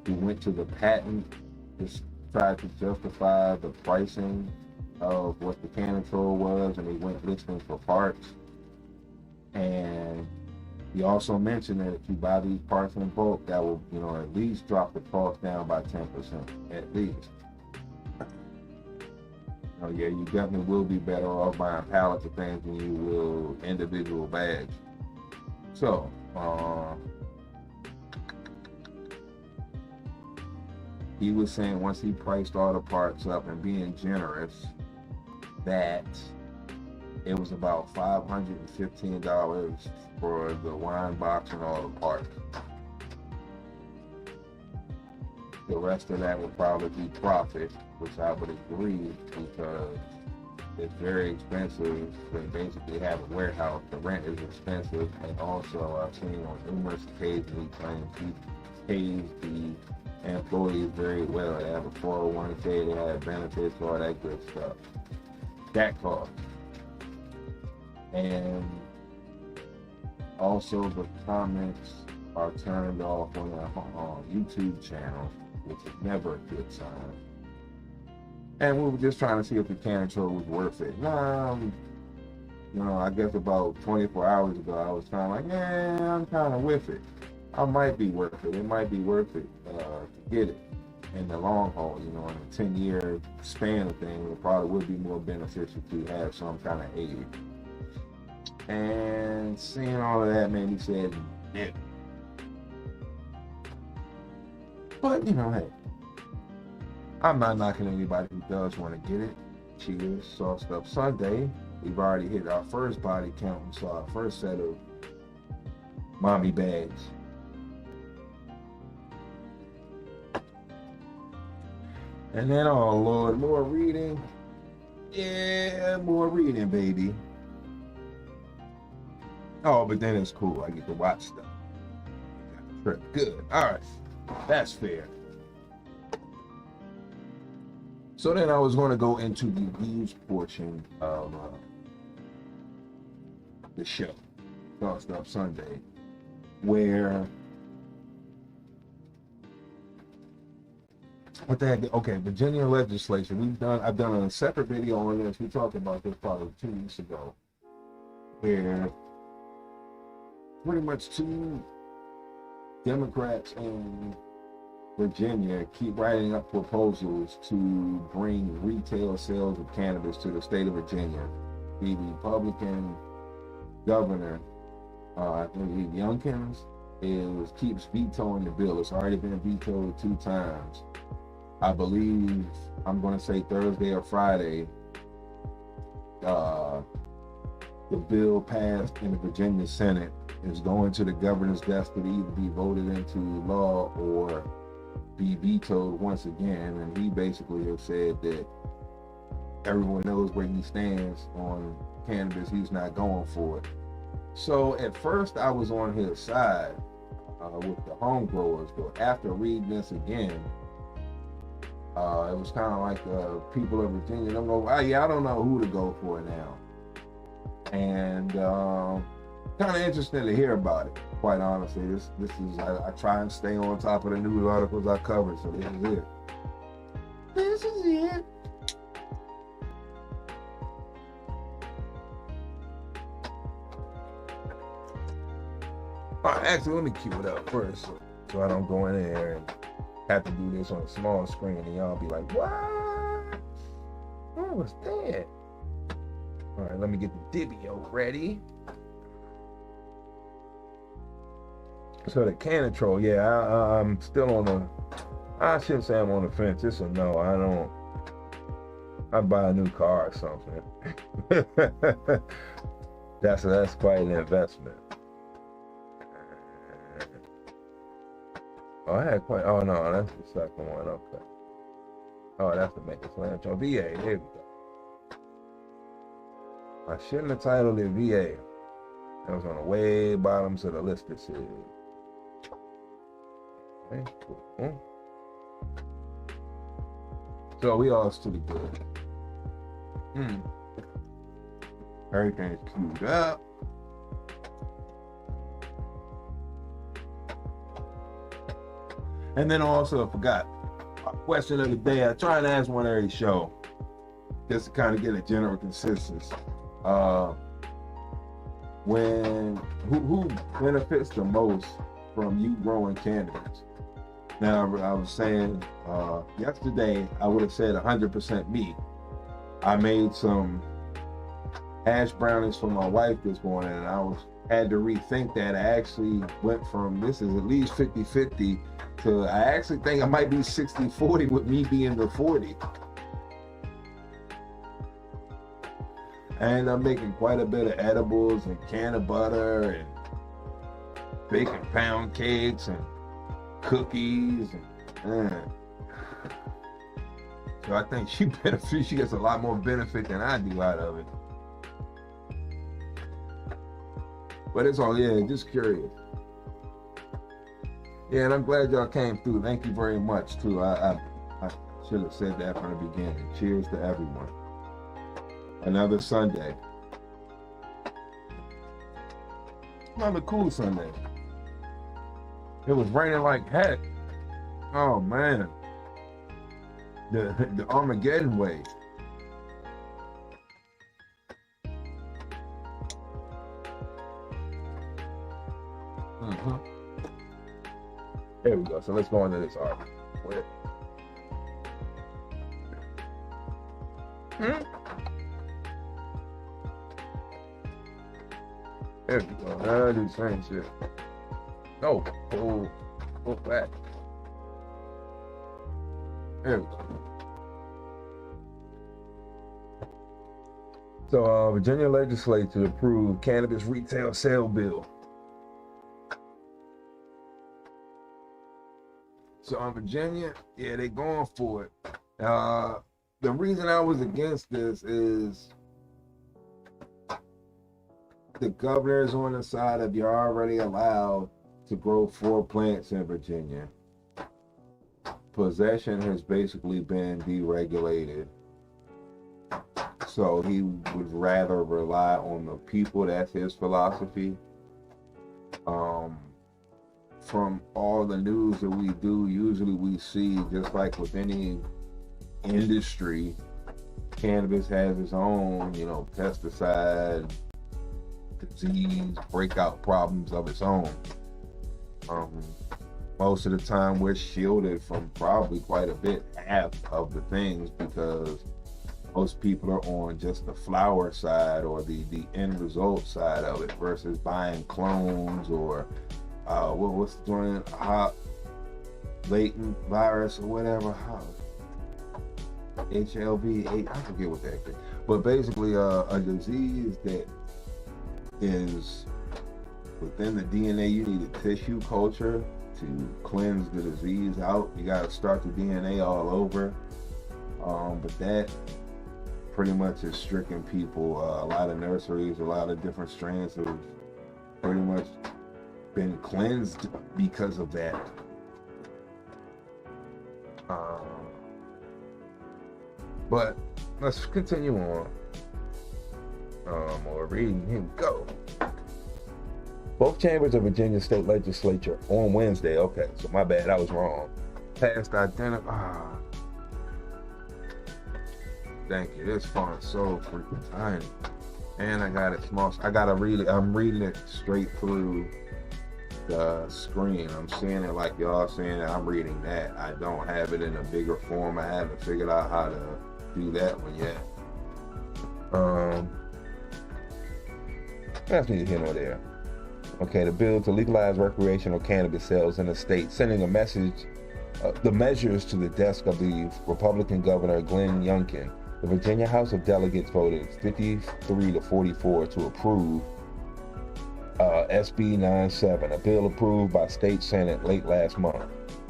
who went to the patent, just tried to justify the pricing of what the Cannatrol was, and he went listening for parts. And he also mentioned that if you buy these parts in bulk, that will, at least drop the cost down by 10%, at least. Oh yeah, you definitely will be better off buying pallets of things than you will individual bags. So, he was saying once he priced all the parts up and being generous, that it was about $515 for the wine box and all the parts. The rest of that would probably be profit, which I would agree, because it's very expensive. They basically have a warehouse. The rent is expensive, and also I've seen on numerous occasions he claims he pays the employees very well. They have a 401k, they have benefits, all that good stuff. That cost. And also the comments are turned off on their YouTube channel, which is never a good sign. And we were just trying to see if the Cannatrol was worth it. You know, I guess about 24 hours ago, I was kind of like, yeah, I'm kind of with it. I might be worth it. It might be worth it to get it in the long haul. You know, in a 10-year span of things, it probably would be more beneficial to have some kind of aid. And seeing all of that made me say, yeah. But, you know, hey, I'm not knocking anybody who does want to get it. Cheers. Sauced Up Sunday. We've already hit our first body count and saw our first set of mommy bags. And then, oh Lord, more reading. Yeah, more reading, baby. Oh, but then it's cool. I get to watch stuff. Good. All right. That's fair. So then I was going to go into the news portion of the show, Sauced Up Sunday, where what the heck? Okay, Virginia legislature. I've done a separate video on this. We talked about this probably 2 weeks ago, where pretty much 2 Democrats in Virginia keep writing up proposals to bring retail sales of cannabis to the state of Virginia. The Republican governor, I believe Youngkins, keeps vetoing the bill. It's already been vetoed 2 times. I believe, I'm going to say Thursday or Friday, the bill passed in the Virginia Senate is going to the governor's desk to either be voted into law or be vetoed once again. And he basically has said that everyone knows where he stands on cannabis. He's not going for it. So at first I was on his side with the home growers, but after reading this again, it was kind of like people of Virginia don't go, I don't know who to go for now. And kind of interesting to hear about it, quite honestly. This is, I try and stay on top of the news articles I cover, so this is it. This is it. All right, actually, let me cue it up first so I don't go in there and have to do this on a small screen and y'all be like, what? What was that? All right, let me get the Dibio ready. So the Cannatrol, yeah, I'm still on the, I shouldn't say I'm on the fence. It's a no, I don't. I'd buy a new car or something. That's quite an investment. Oh, I had quite, oh no, that's the second one, okay. Oh, that's the Make Us Land on VA, here we go. I shouldn't have titled it VA. That was on the way bottoms of the list this is. Okay, cool. So we all to the good. Everything's queued up. And then also I forgot, question of the day. I try and ask one every show, just to kind of get a general consensus. Who benefits the most from you growing cannabis? Now, I was saying yesterday, I would have said 100% me. I made some hash brownies for my wife this morning, and I had to rethink that. I actually went from, this is at least 50-50 to, I actually think I might be 60-40 with me being the 40. And I'm making quite a bit of edibles and can of butter and baking pound cakes and cookies and So I think she gets a lot more benefit than I do out of it. But it's all, yeah, just curious. Yeah, and I'm glad y'all came through. Thank you very much, too. I should have said that from the beginning. Cheers to everyone. Another Sunday. Another cool Sunday. It was raining like heck. Oh, man. The Armageddon wave. There we go. So let's go into this art. There we go. I do the same shit. No. Pull back. There we go. So, Virginia legislature approved cannabis retail sale bill. So in Virginia, yeah, they going for it. The reason I was against this is the governor is on the side of you're already allowed to grow 4 plants in Virginia. Possession has basically been deregulated. So he would rather rely on the people. That's his philosophy. From all the news that we do, usually we see, just like with any industry, cannabis has its own, pesticide, disease, breakout problems of its own. Most of the time we're shielded from probably quite a bit, half of the things, because most people are on just the flower side or the end result side of it versus buying clones or what's the joint, latent virus or whatever, HLV, I forget what that is. But basically a disease that is within the DNA, you need a tissue culture to cleanse the disease out. You got to start the DNA all over. But that pretty much has stricken people. A lot of nurseries, a lot of different strains have pretty much been cleansed because of that. But let's continue on. More reading. Here we go. Both chambers of Virginia State Legislature on Wednesday. Okay, so my bad, I was wrong. Passed identical. Thank you. This font's so freaking tiny, and I got it small. I gotta read it. I'm reading it straight through the screen. I'm seeing it like y'all seeing it. I'm reading that. I don't have it in a bigger form. I haven't figured out how to do that one yet. That's neither here nor there. Okay, the bill to legalize recreational cannabis sales in the state, sending a message, the measures to the desk of the Republican Governor Glenn Youngkin. The Virginia House of Delegates voted 53 to 44 to approve SB 97, a bill approved by State Senate late last month.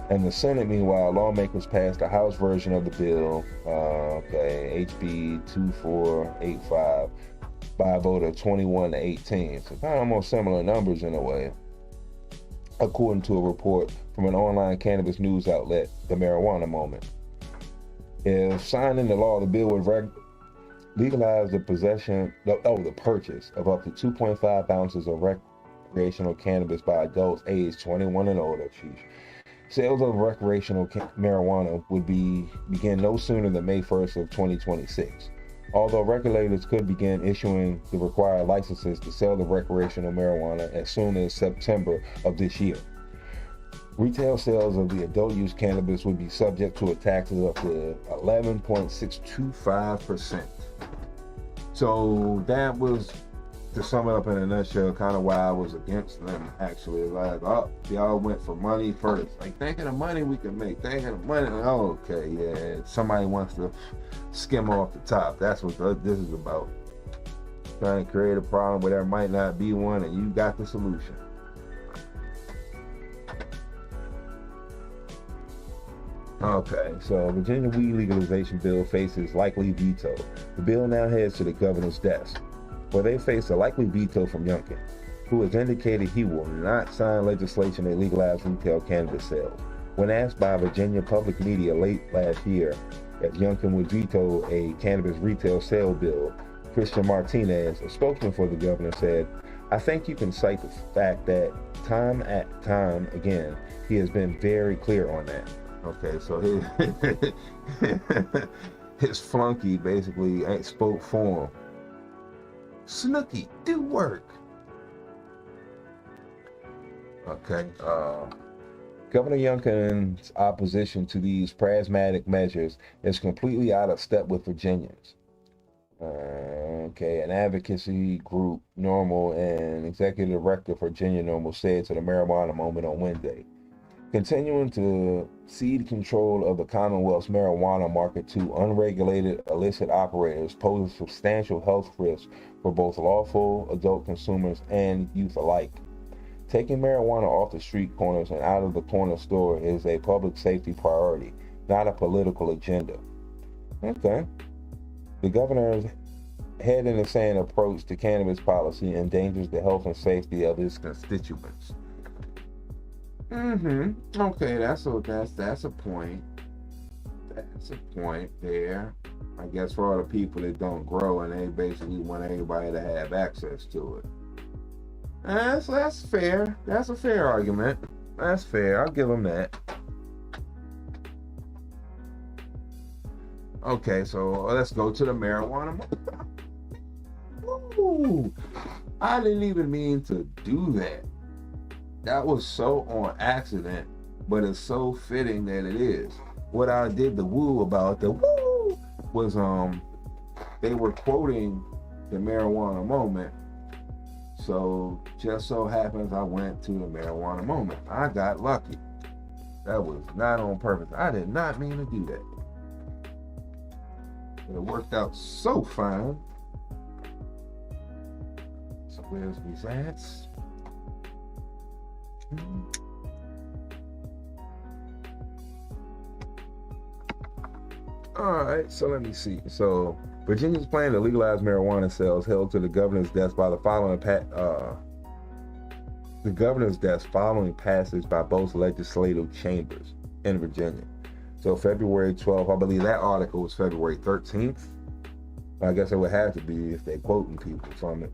And the Senate, meanwhile, lawmakers passed the House version of the bill, HB 2485, by a vote of 21 to 18. So kind of almost similar numbers in a way, according to a report from an online cannabis news outlet, The Marijuana Moment. If signed into law, the bill would legalize the purchase of up to 2.5 ounces of recreational cannabis by adults aged 21 and older. Sales of recreational marijuana would begin no sooner than May 1st of 2026. Although regulators could begin issuing the required licenses to sell the recreational marijuana as soon as September of this year. Retail sales of the adult use cannabis would be subject to a tax of up to 11.625%. So that was, to sum it up in a nutshell, kind of why I was against them, actually. Like, y'all went for money first. Like, think of the money we can make. Think of the money. Okay, yeah, somebody wants to skim off the top. That's what this is about. Trying to create a problem where there might not be one, and you got the solution. Okay, so Virginia weed legalization bill faces likely veto. The bill now heads to the governor's desk, where they face a likely veto from Youngkin, who has indicated he will not sign legislation that legalizes retail cannabis sales. When asked by Virginia public media late last year if Youngkin would veto a cannabis retail sale bill, Christian Martinez, a spokesman for the governor, said, "I think you can cite the fact that time at time again, he has been very clear on that." Okay, so his flunky basically spoke for him. Snooky, do work. Okay, Governor Youngkin's opposition to these pragmatic measures is completely out of step with Virginians. Okay, an advocacy group, Normal, and executive director for Virginia Normal said to the Marijuana Moment on Wednesday, continuing to cede control of the Commonwealth's marijuana market to unregulated illicit operators poses substantial health risks for both lawful adult consumers and youth alike. Taking marijuana off the street corners and out of the corner store is a public safety priority, not a political agenda. Okay. The governor's head-in-the-sand approach to cannabis policy endangers the health and safety of his constituents. Okay, that's a point. That's a point there. I guess for all the people that don't grow and they basically want everybody to have access to it. That's fair. That's a fair argument. That's fair. I'll give them that. Okay, so let's go to the marijuana. Ooh, I didn't even mean to do that. That was so on accident, but it's so fitting that it is. What I did the woo about the woo was they were quoting the Marijuana Moment. So just so happens I went to the Marijuana Moment. I got lucky. That was not on purpose. I did not mean to do that. But it worked out so fine. So where's these ads? All right, so let me see. So Virginia's plan to legalize marijuana sales held to the governor's desk by the following passage by both legislative chambers in Virginia. So February 12th, I believe that article was February 13th. I guess it would have to be if they're quoting people from it.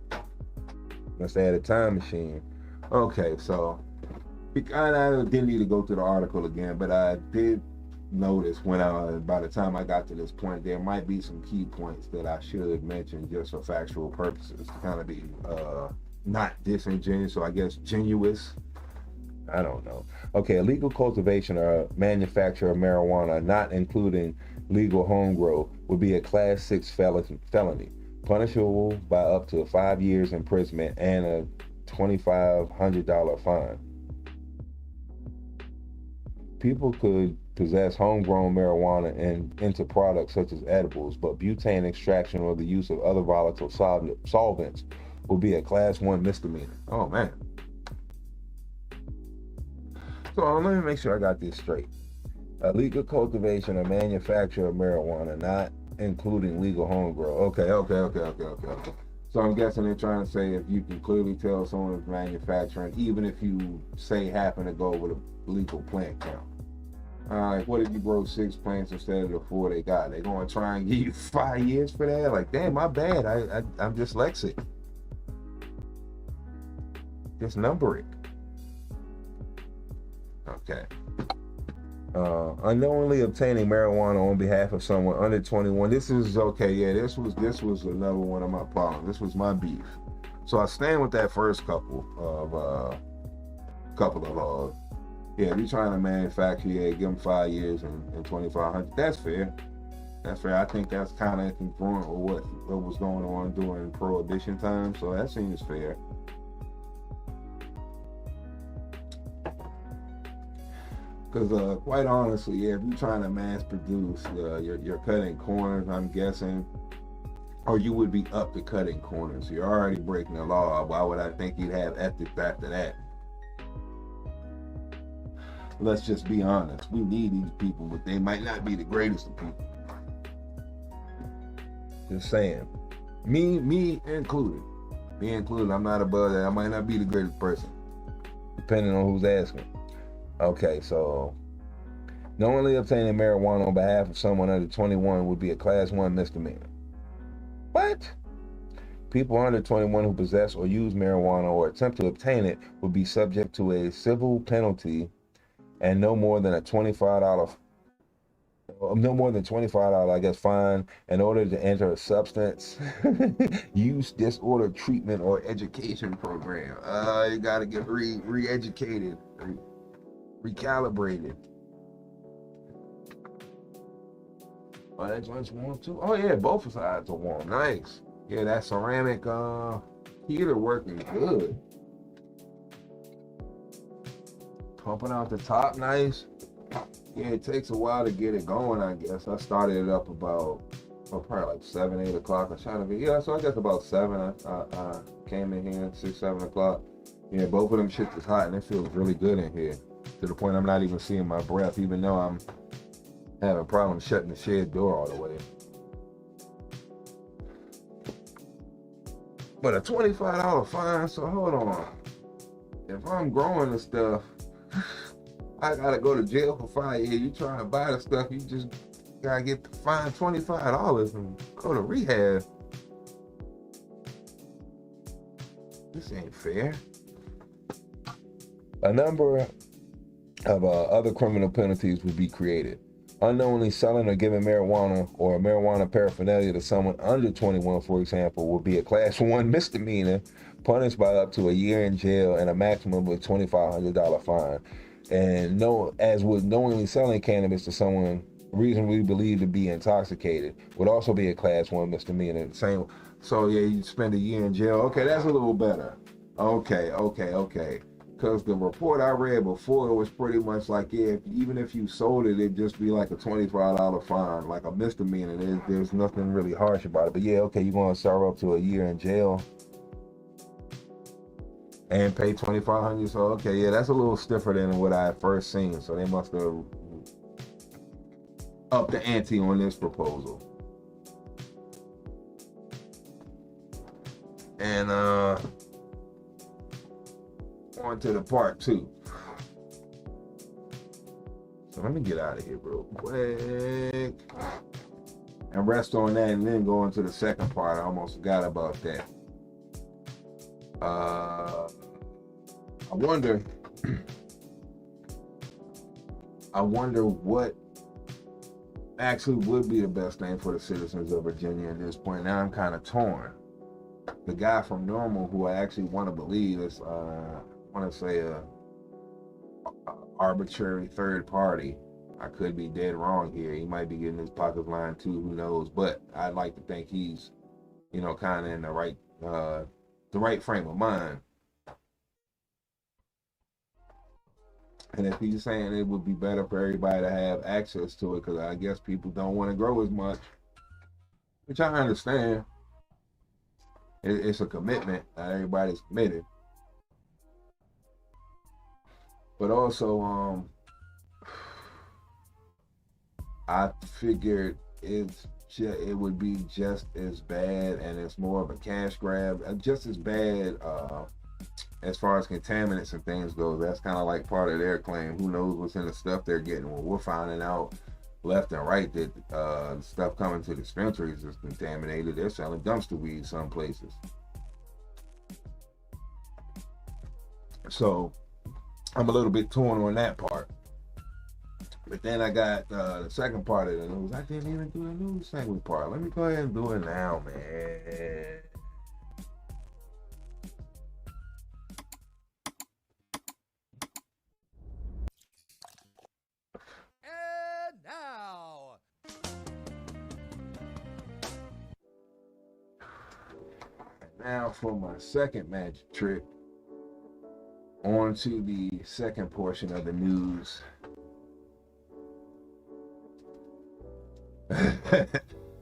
Unless they had a time machine. Okay, so I didn't need to go through the article again, but I did notice by the time I got to this point, there might be some key points that I should mention just for factual purposes to kind of be not disingenuous, so I guess genuous. I don't know. Okay, illegal cultivation or manufacture of marijuana, not including legal home grow, would be a Class 6 felony, punishable by up to 5 years imprisonment and a $2,500 fine. People could possess homegrown marijuana and into products such as edibles, but butane extraction or the use of other volatile solvents will be a Class 1 misdemeanor. Oh man. So let me make sure I got this straight. Illegal cultivation or manufacture of marijuana, not including legal home grow. Okay. So I'm guessing they're trying to say if you can clearly tell someone is manufacturing, even if you say happen to go with a legal plant count. Like, what if you grow 6 plants instead of the 4 they got? They gonna try and give you 5 years for that? Like, damn, my bad. I'm dyslexic. Just number it. Okay. Unknowingly obtaining marijuana on behalf of someone under 21. This is okay. Yeah, this was another one of my problems. This was my beef. So I stand with that first couple of yeah, if you're trying to manufacture, yeah, give them 5 years and $2,500. That's fair. That's fair. I think that's kind of congruent with what was going on during Prohibition time. So that seems fair. Because quite honestly, yeah, if you're trying to mass produce, you're cutting corners, I'm guessing, or you would be up to cutting corners. You're already breaking the law. Why would I think you'd have ethics after that? Let's just be honest. We need these people, but they might not be the greatest of people. Just saying. Me included. Me included. I'm not above that. I might not be the greatest person, depending on who's asking. Okay, so knowingly obtaining marijuana on behalf of someone under 21 would be a class 1 misdemeanor. What? People under 21 who possess or use marijuana or attempt to obtain it would be subject to a civil penalty and no more than $25, I guess, fine in order to enter a substance use disorder treatment or education program. You gotta get re-educated, recalibrated. Oh, that joint's warm too? Oh yeah, both sides are warm. Nice. Yeah, that ceramic heater working good. Pumping out the top nice. Yeah, it takes a while to get it going, I guess. I started it up about, probably like 7, 8 o'clock. I shot a video. Yeah, so I guess about 7. I came in here at 6, 7 o'clock. Yeah, both of them shits is hot and it feels really good in here. To the point I'm not even seeing my breath, even though I'm having problems shutting the shed door all the way. But a $25 fine, so hold on. If I'm growing the stuff, I gotta go to jail for 5 years. You trying to buy the stuff, you just gotta get fined $25 and go to rehab. This ain't fair. A number of other criminal penalties would be created. Unknowingly selling or giving marijuana or marijuana paraphernalia to someone under 21, for example, would be a class 1 misdemeanor, punished by up to a year in jail and a maximum of $2,500 fine. And as with knowingly selling cannabis to someone reasonably believed to be intoxicated, would also be a class 1 misdemeanor. Same. So yeah, you spend a year in jail. Okay, that's a little better. Okay. Because the report I read before was pretty much like, yeah, even if you sold it, it'd just be like a $25 fine, like a misdemeanor. There's nothing really harsh about it. But yeah, okay, you're going to serve up to a year in jail and pay $2,500. So okay, yeah, that's a little stiffer than what I had first seen. So they must have upped the ante on this proposal. And on to the part 2. So let me get out of here real quick and rest on that and then go into the second part. I almost forgot about that. I wonder what actually would be the best thing for the citizens of Virginia at this point. Now I'm kind of torn. The guy from Normal, who I actually want to believe is, I want to say a arbitrary third party. I could be dead wrong here. He might be getting his pockets lined too, who knows? But I'd like to think he's, kind of in the right frame of mind. And if he's saying it would be better for everybody to have access to it, because I guess people don't want to grow as much, which I understand. It's a commitment. Not everybody's committed. But also, I figured it would be just as bad, and it's more of a cash grab, just as bad as far as contaminants and things go. That's kind of like part of their claim. Who knows what's in the stuff they're getting? Well, we're finding out left and right that stuff coming to dispensaries is contaminated. They're selling dumpster weed some places. So I'm a little bit torn on that part. But then I got the second part of the news. I didn't even do the news segment part. Let me go ahead and do it now, man. Now for my second magic trick, on to the second portion of the news.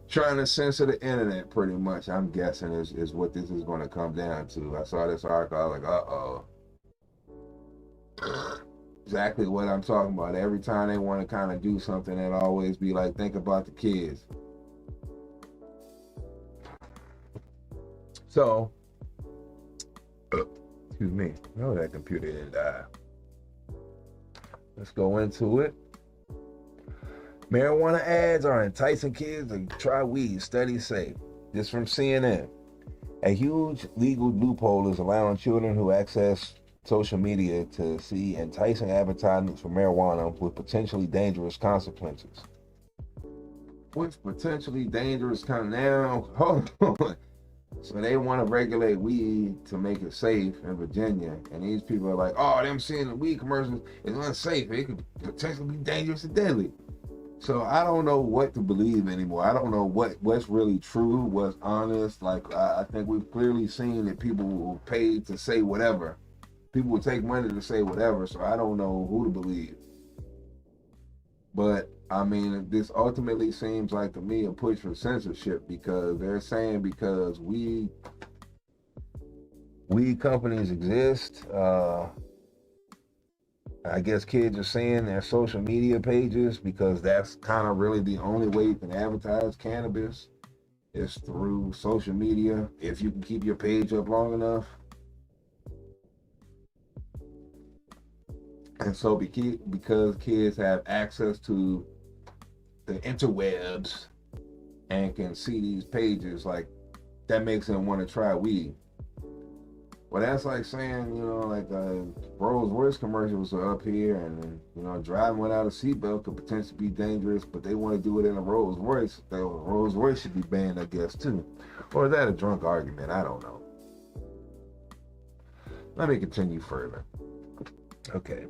Trying to censor the internet, pretty much, I'm guessing, is what this is going to come down to. I saw this article, I was like, uh-oh. exactly what I'm talking about. Every time they want to kind of do something, it always be like, think about the kids. So, excuse me. No, that computer didn't die. Let's go into it. Marijuana ads are enticing kids to try weed, studies say. This from CNN. A huge legal loophole is allowing children who access social media to see enticing advertisements for marijuana with potentially dangerous consequences. What's potentially dangerous now? Hold on. So they want to regulate weed to make it safe in Virginia, and these people are like, "Oh, them seeing the weed commercials is unsafe. It could potentially be dangerous and deadly." So I don't know what to believe anymore. I don't know what's really true, what's honest. Like I think we've clearly seen that people will pay to say whatever. People will take money to say whatever. So I don't know who to believe. But I mean, this ultimately seems like to me a push for censorship, because they're saying because weed companies exist. I guess kids are seeing their social media pages because that's kind of really the only way you can advertise cannabis is through social media, if you can keep your page up long enough. And so because kids have access to the interwebs and can see these pages, like that makes them want to try weed. Well, that's like saying, like Rolls Royce commercials are up here, and driving without a seatbelt could potentially be dangerous, but they want to do it in a Rolls Royce. The Rolls Royce should be banned, I guess, too. Or is that a drunk argument? I don't know. Let me continue further. Okay.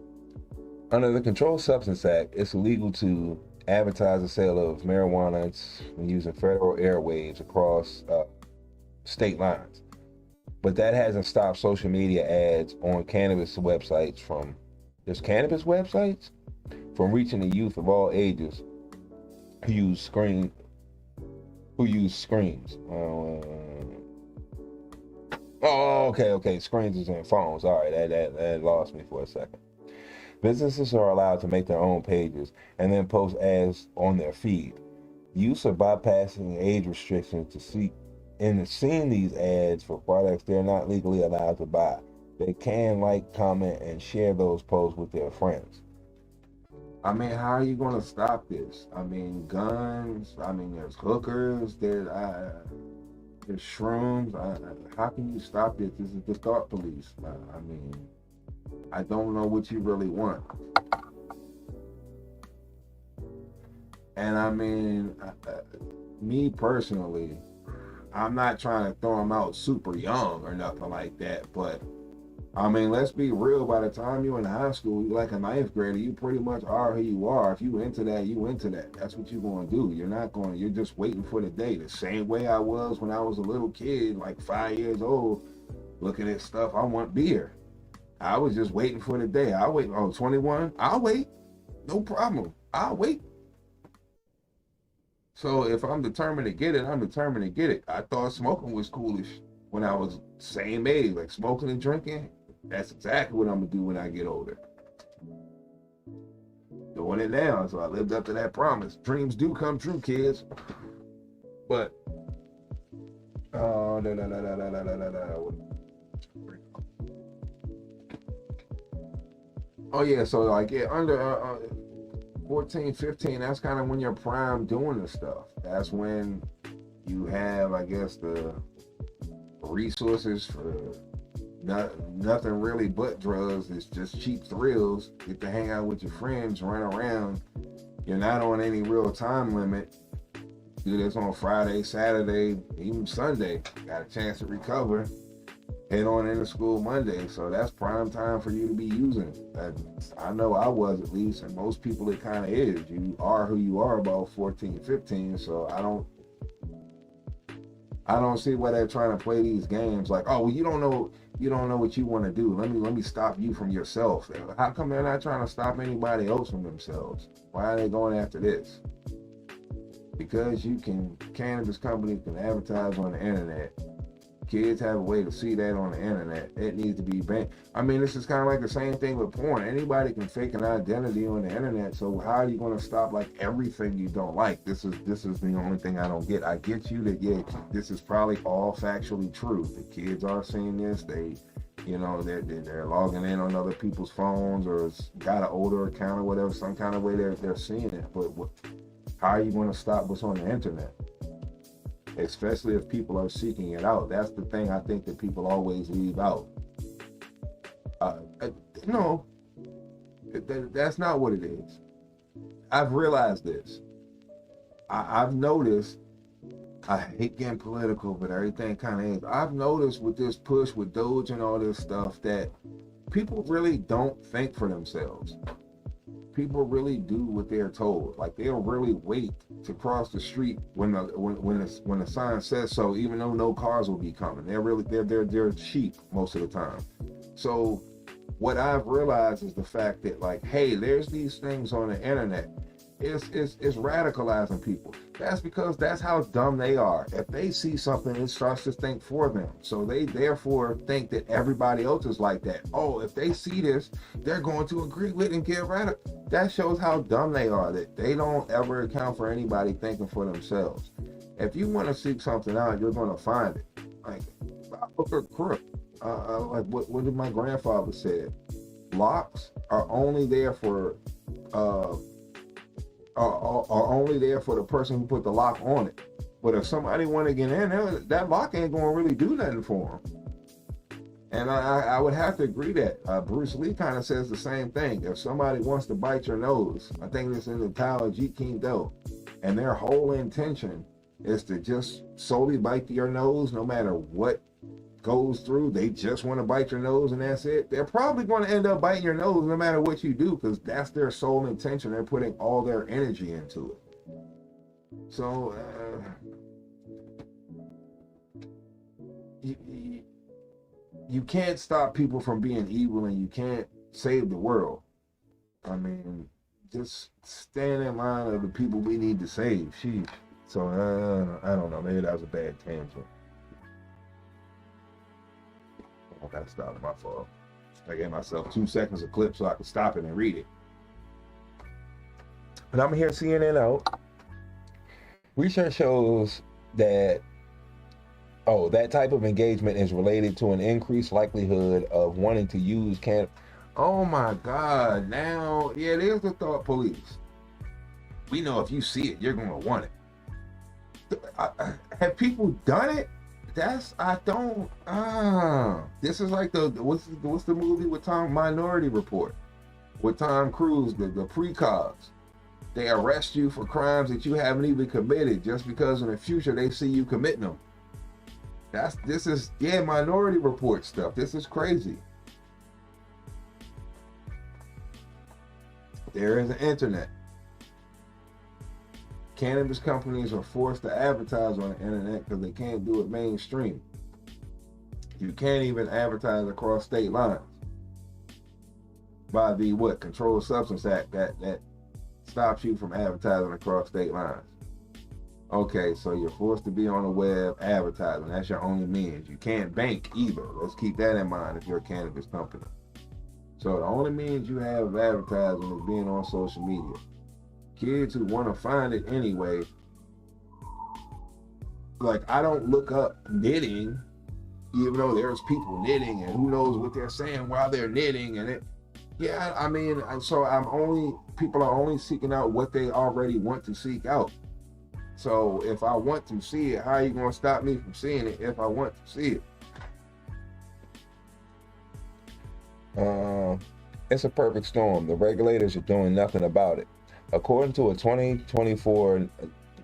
Under the Controlled Substance Act, it's illegal to advertise the sale of marijuana using federal airwaves across state lines. But that hasn't stopped social media ads on cannabis websites from reaching the youth of all ages who use screens. Okay. Screens is in phones. All right, that lost me for a second. Businesses are allowed to make their own pages and then post ads on their feed. Youth are bypassing age restrictions to see and seeing these ads for products they're not legally allowed to buy. They can like, comment, and share those posts with their friends. I mean, how are you going to stop this? I mean, guns. I mean, there's hookers. There's shrooms. How can you stop this? This is the thought police. I mean, I don't know what you really want. And I mean, me personally, I'm not trying to throw them out super young or nothing like that, but I mean, let's be real. By the time you're in high school, you're like a ninth grader, you pretty much are who you are. If you into that, you into that. That's what you're going to do. You're just waiting for the day. The same way I was when I was a little kid, like 5 years old, looking at stuff. I want beer. I was just waiting for the day. I'll wait. Oh, 21? I'll wait. No problem. I'll wait. So if I'm determined to get it, I'm determined to get it. I thought smoking was coolish when I was same age, like smoking and drinking. That's exactly what I'm gonna do when I get older. Doing it now, so I lived up to that promise. Dreams do come true, kids. But so under 14, 15, that's kind of when you're prime doing this stuff. That's when you have, I guess, the resources for nothing really but drugs. It's just cheap thrills. Get to hang out with your friends, run around. You're not on any real time limit. Do this on Friday, Saturday, even Sunday. Got a chance to recover. Head on into school Monday. So that's prime time for you to be using. I know I was, at least, and most people it kind of is. You are who you are about 14, 15. So I don't see why they're trying to play these games like, oh, well, you don't know what you want to do. Let me stop you from yourself. How come they're not trying to stop anybody else from themselves? Why are they going after this? Because cannabis companies can advertise on the internet. kids have a way to see that on the internet, it needs to be banned. I mean, this is kind of like the same thing with porn. Anybody can fake an identity on the internet, so how are you going to stop like everything you don't like? This is the only thing I don't get. I get you that, yeah, this is probably all factually true. The kids are seeing this. They, you know, they're logging in on other people's phones or it's got an older account or whatever, some kind of way they're seeing it. But how are you going to stop what's on the internet? Especially if people are seeking it out. That's the thing I think that people always leave out. No, that's not what it is. I've realized this. I've noticed, I hate getting political, but everything kind of is. I've noticed with this push with Doge and all this stuff that people really don't think for themselves. People really do what they're told. Like they'll really wait to cross the street when the sign says so, even though no cars will be coming. They're cheap most of the time. So what I've realized is the fact that, like, hey, there's these things on the internet. It's radicalizing people. That's because that's how dumb they are. If they see something, it starts to think for them. So they therefore think that everybody else is like that. Oh, if they see this, they're going to agree with and get radical. That shows how dumb they are, that they don't ever account for anybody thinking for themselves. If you want to seek something out, you're going to find it. Like, hook or crook. Like what did my grandfather said? Locks are only there for are only there for the person who put the lock on it. But if somebody want to get in there, that lock ain't going to really do nothing for them. And I would have to agree that Bruce Lee kind of says the same thing. If somebody wants to bite your nose, I think it's in the Tao of Jeet Kune Do, and their whole intention is to just solely bite your nose, no matter what goes through, they just want to bite your nose and that's it. They're probably going to end up biting your nose no matter what you do, because that's their sole intention. They're putting all their energy into it. So you can't stop people from being evil, and you can't save the world. I mean, just stand in line of the people we need to save. Sheesh. So I don't know, maybe that was a bad tangent. I gotta stop, my fault. I gave myself 2 seconds of clip so I could stop it and read it. But I'm here CNN out. Research shows that that type of engagement is related to an increased likelihood of wanting to use Oh my God, now, yeah, there's the thought police. We know if you see it, you're gonna want it. Have people done it? This is like what's the movie with Minority Report with Tom Cruise, the precogs. They arrest you for crimes that you haven't even committed just because in the future they see you committing them. This is Minority Report stuff. This is crazy. There is the internet. Cannabis companies are forced to advertise on the internet because they can't do it mainstream. You can't even advertise across state lines by the Controlled Substance Act that stops you from advertising across state lines. Okay, so you're forced to be on the web advertising. That's your only means. You can't bank either. Let's keep that in mind if you're a cannabis company. So the only means you have of advertising is being on social media. Kids who want to find it anyway, like, I don't look up knitting, even though there's people knitting and who knows what they're saying while they're knitting, and I mean, so people are only seeking out what they already want to seek out. So if I want to see it, how are you going to stop me from seeing it if I want to see it? It's a perfect storm. The regulators are doing nothing about it. According to a 2024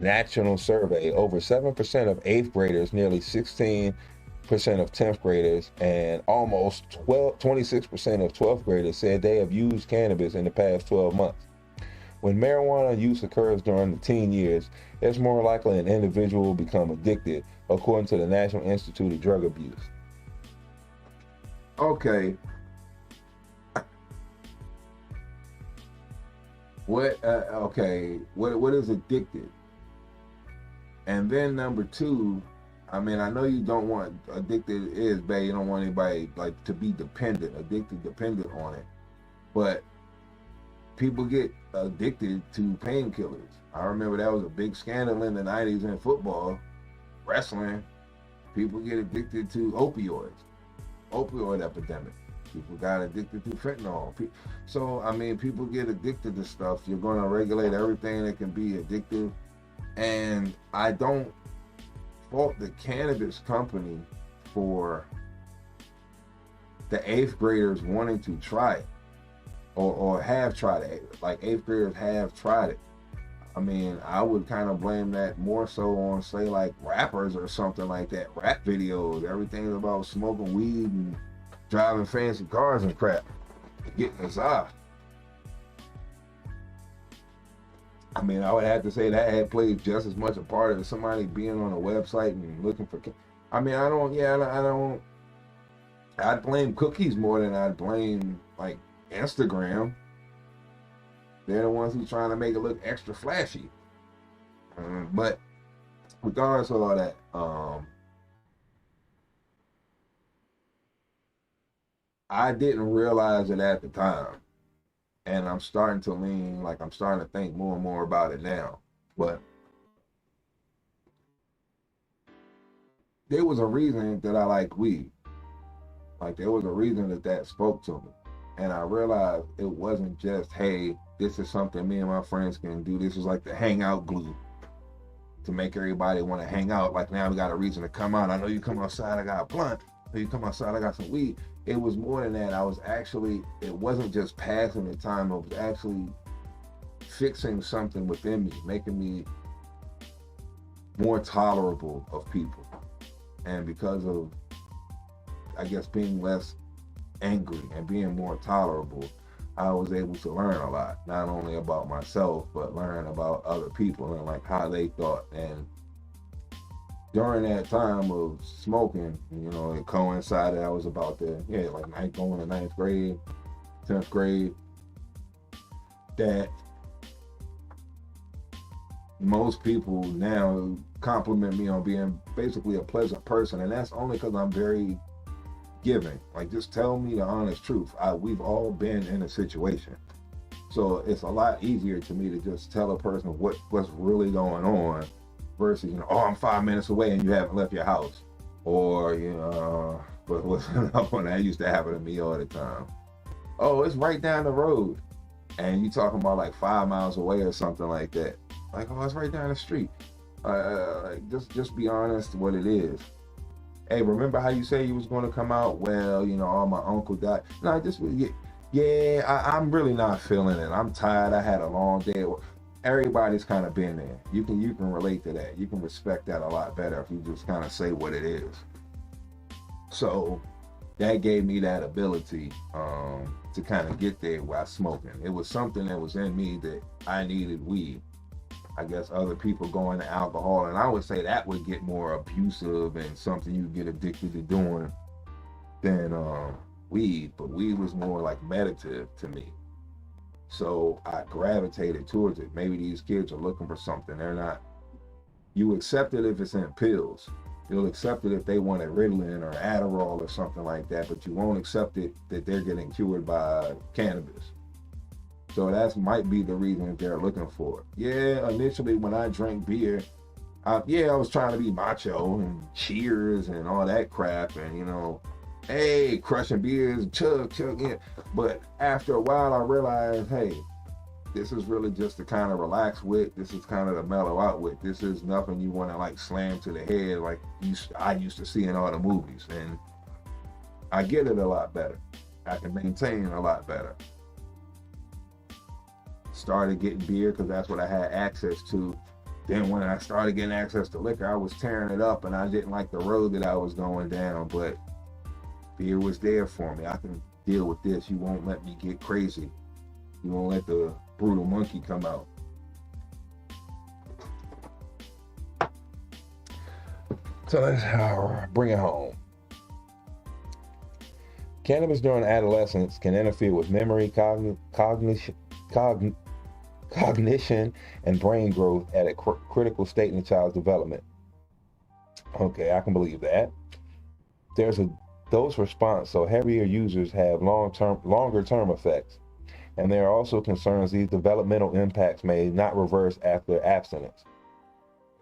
national survey, over 7% of 8th graders, nearly 16% of 10th graders, and almost 26% of 12th graders said they have used cannabis in the past 12 months. When marijuana use occurs during the teen years, it's more likely an individual will become addicted, according to the National Institute of Drug Abuse. Okay. What is addicted? And then number 2, I mean, I know you don't want addicted is bad. You don't want anybody like to be dependent on it. But people get addicted to painkillers. I remember that was a big scandal in the 90s in football, wrestling. People get addicted to opioid epidemic. People got addicted to fentanyl. So, I mean, people get addicted to stuff. You're going to regulate everything that can be addictive. And I don't fault the cannabis company for the 8th graders wanting to try it or have tried it. Like 8th graders have tried it. I mean, I would kind of blame that more so on, say, like rappers or something like that. Rap videos, everything's about smoking weed and driving fancy cars and crap, getting us off. I mean, I would have to say that had played just as much a part as somebody being on a website and looking for. I mean, I don't. I'd blame cookies more than I'd blame like Instagram. They're the ones who's trying to make it look extra flashy. But regardless of all that, I didn't realize it at the time. And I'm starting to I'm starting to think more and more about it now. But there was a reason that I like weed. Like there was a reason that spoke to me. And I realized it wasn't just, hey, this is something me and my friends can do. This is like the hangout glue to make everybody want to hang out. Like now we got a reason to come out. I know you come outside, I got a blunt. You come outside, I got some weed. It was more than that. It wasn't just passing the time. It was actually fixing something within me, making me more tolerable of people. And because of, I guess, being less angry and being more tolerable, I was able to learn a lot, not only about myself, but learn about other people and like how they thought. And during that time of smoking, you know, it coincided. I was about to, going to 9th grade, 10th grade, that most people now compliment me on being basically a pleasant person. And that's only because I'm very giving. Like, just tell me the honest truth. We've all been in a situation. So it's a lot easier to me to just tell a person what's really going on versus, I'm 5 minutes away and you haven't left your house. Or, but what's another one that used to happen to me all the time? Oh, it's right down the road. And you talking about like 5 miles away or something like that. Like, oh, it's right down the street. Just be honest what it is. Hey, remember how you say you was going to come out? Well, my uncle died. No, I'm really not feeling it. I'm tired. I had a long day. Everybody's kind of been there. You can relate to that. You can respect that a lot better if you just kind of say what it is. So that gave me that ability to kind of get there while smoking. It was something that was in me that I needed weed. I guess other people go into alcohol, and I would say that would get more abusive and something you get addicted to doing than weed. But weed was more like meditative to me. So I gravitated towards it. Maybe these kids are looking for something. They're not. You accept it if it's in pills. You'll accept it if they want a Ritalin or Adderall or something like that, but you won't accept it that they're getting cured by cannabis. So that might be the reason that they're looking for it. Yeah, initially when I drank beer, I was trying to be macho and cheers and all that crap and, hey, crushing beers, chug, yeah. But after a while, I realized, hey, this is really just to kind of relax with. This is kind of to mellow out with. This is nothing you want to like slam to the head like I used to see in all the movies. And I get it a lot better. I can maintain a lot better. Started getting beer because that's what I had access to. Then when I started getting access to liquor, I was tearing it up and I didn't like the road that I was going down, but beer was there for me. I can deal with this. You won't let me get crazy. You won't let the brutal monkey come out. So let's bring it home. Cannabis during adolescence can interfere with memory, cognition, and brain growth at a critical state in the child's development. Okay, I can believe that. There's a dose response, so heavier users have longer term effects. And there are also concerns these developmental impacts may not reverse after abstinence.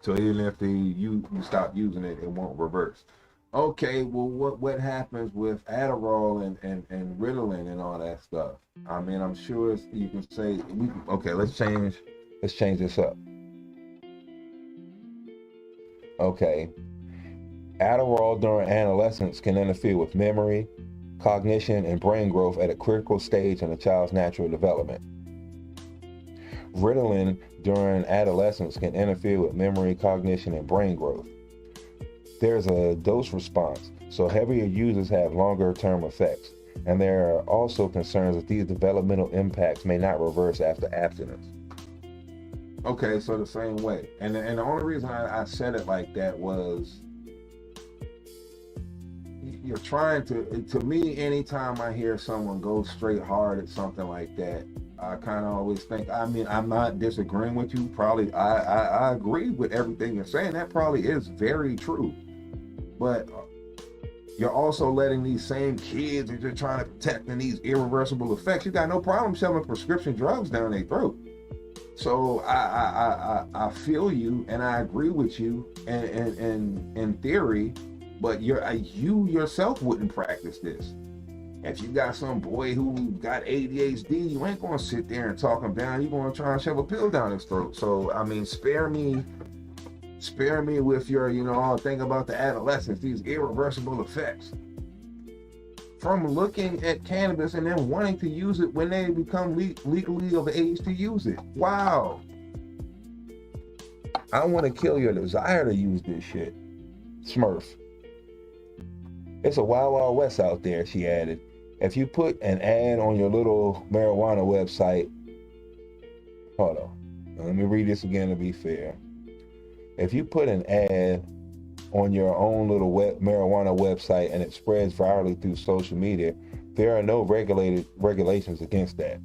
So even if you stop using it, it won't reverse. Okay, well, what happens with Adderall and Ritalin and all that stuff? I mean, I'm sure you can say, okay, let's change this up. Okay, Adderall during adolescence can interfere with memory, cognition, and brain growth at a critical stage in a child's natural development. Ritalin during adolescence can interfere with memory, cognition, and brain growth. There's a dose response, so heavier users have longer term effects, and there are also concerns that these developmental impacts may not reverse after abstinence. Okay, so the same way. And the only reason I said it like that was, you're trying to me, anytime I hear someone go straight hard at something like that, I kind of always think, I mean, I'm not disagreeing with you. Probably, I agree with everything you're saying. That probably is very true. But you're also letting these same kids that you're trying to protect in these irreversible effects, you got no problem shoving prescription drugs down their throat. So I feel you, and I agree with you in theory, but you yourself wouldn't practice this. If you got some boy who got ADHD, you ain't gonna sit there and talk him down. You're gonna try and shove a pill down his throat. So I mean, spare me with your, think about the adolescence, these irreversible effects. From looking at cannabis and then wanting to use it when they become legally of age to use it. Wow. I want to kill your desire to use this shit. Smurf. It's a wild, wild west out there, she added. If you put an ad on your little marijuana website, hold on, let me read this again to be fair. If you put an ad on your own little marijuana website and it spreads virally through social media, there are no regulations against that.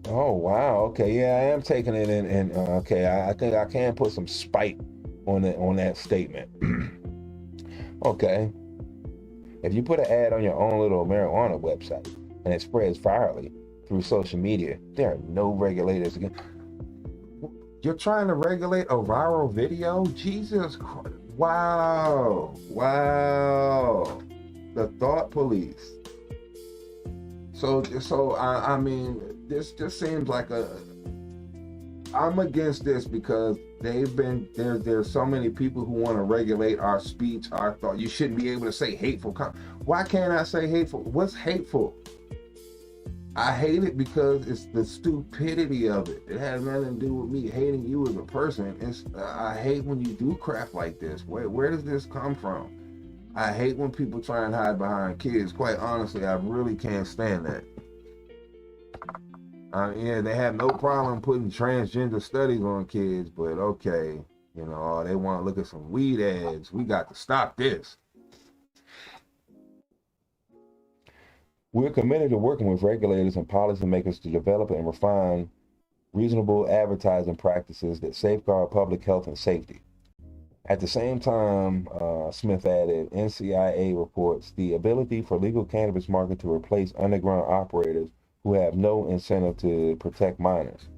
Oh wow, okay, yeah, I am taking it in, and okay, I think I can put some spite on that statement. Okay, if you put an ad on your own little marijuana website and it spreads virally through social media, there are no regulators against. You're trying to regulate a viral video? Jesus Christ. Wow. The thought police. So I mean, this just seems like I'm against this because there's so many people who want to regulate our speech, our thought. You shouldn't be able to say hateful. Why can't I say hateful? What's hateful? I hate it because it's the stupidity of it. It has nothing to do with me hating you as a person. I hate when you do crap like this. Where does this come from? I hate when people try and hide behind kids. Quite honestly, I really can't stand that. Yeah, they have no problem putting transgender studies on kids, but okay, they want to look at some weed ads. We got to stop this. We're committed to working with regulators and policymakers to develop and refine reasonable advertising practices that safeguard public health and safety. At the same time, Smith added, NCIA reports the ability for legal cannabis market to replace underground operators who have no incentive to protect minors.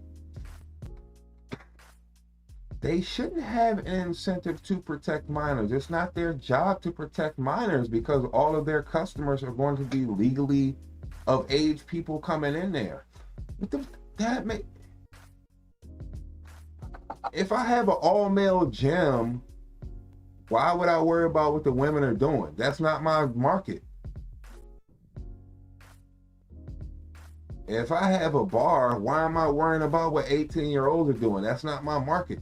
They shouldn't have an incentive to protect minors. It's not their job to protect minors because all of their customers are going to be legally of age people coming in there. If I have an all-male gym, why would I worry about what the women are doing? That's not my market. If I have a bar, why am I worrying about what 18-year-olds are doing? That's not my market.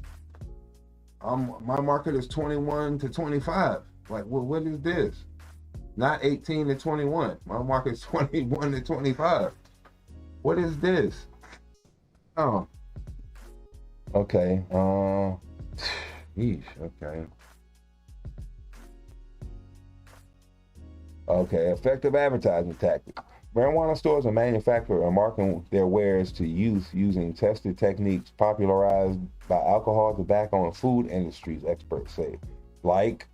My market is 21 to 25. Like, well, what is this? Not 18 to 21. My market is 21 to 25. What is this? Oh. Okay. Yeesh. Okay. Okay. Effective advertising tactics. Marijuana stores and manufacturers are marketing their wares to youth using tested techniques popularized by alcohol, tobacco, and food industries, experts say. Like,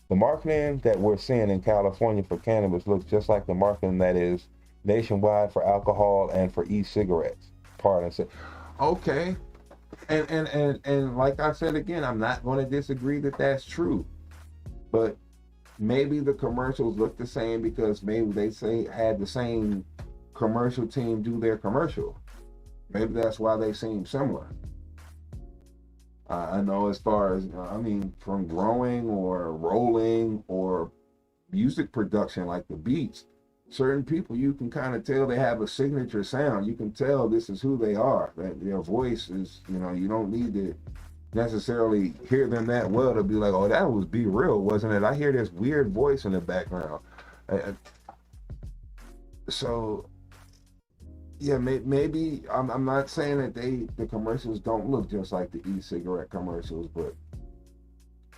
the marketing that we're seeing in California for cannabis looks just like the marketing that is nationwide for alcohol and for e-cigarettes. Pardon said. Okay. And like I said again, I'm not going to disagree that that's true. But maybe the commercials look the same because maybe they had the same commercial team do their commercial. Maybe that's why they seem similar. I know as far as, from growing or rolling or music production, like the beats, certain people, you can kind of tell they have a signature sound. You can tell this is who they are, that their voice is, you don't need to necessarily hear them that well to be like, oh, that was Be Real, wasn't it? I hear this weird voice in the background. So yeah, maybe I'm not saying that the commercials don't look just like the e-cigarette commercials, but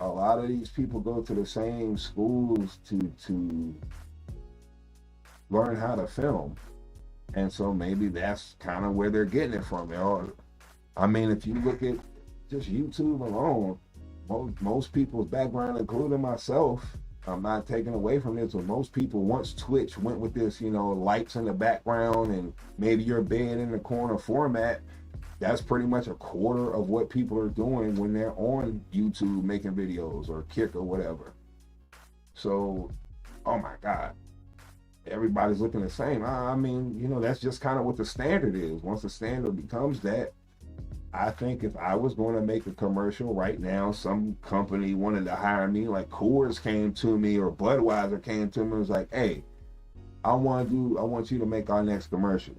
a lot of these people go to the same schools to learn how to film, and so maybe that's kind of where they're getting it from. If you look at just YouTube alone, most people's background, including myself, I'm not taking away from this, but most people, once Twitch went with this, lights in the background and maybe your bed in the corner format, that's pretty much a quarter of what people are doing when they're on YouTube making videos or Kick or whatever. So, oh my God, everybody's looking the same. That's just kind of what the standard is. Once the standard becomes that, I think if I was going to make a commercial right now, some company wanted to hire me, like Coors came to me or Budweiser came to me and was like, hey, I want you to make our next commercial.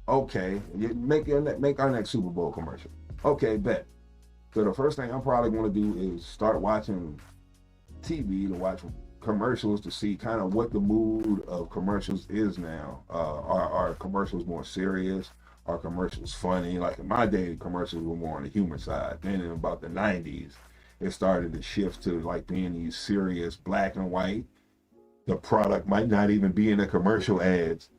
Okay, make our next Super Bowl commercial. Okay, bet. So the first thing I'm probably going to do is start watching TV to watch commercials to see kind of what the mood of commercials is now. Are commercials more serious? Are commercials funny? Like in my day, commercials were more on the humor side. Then in about the 90s, it started to shift to like being these serious black and white. The product might not even be in the commercial ads.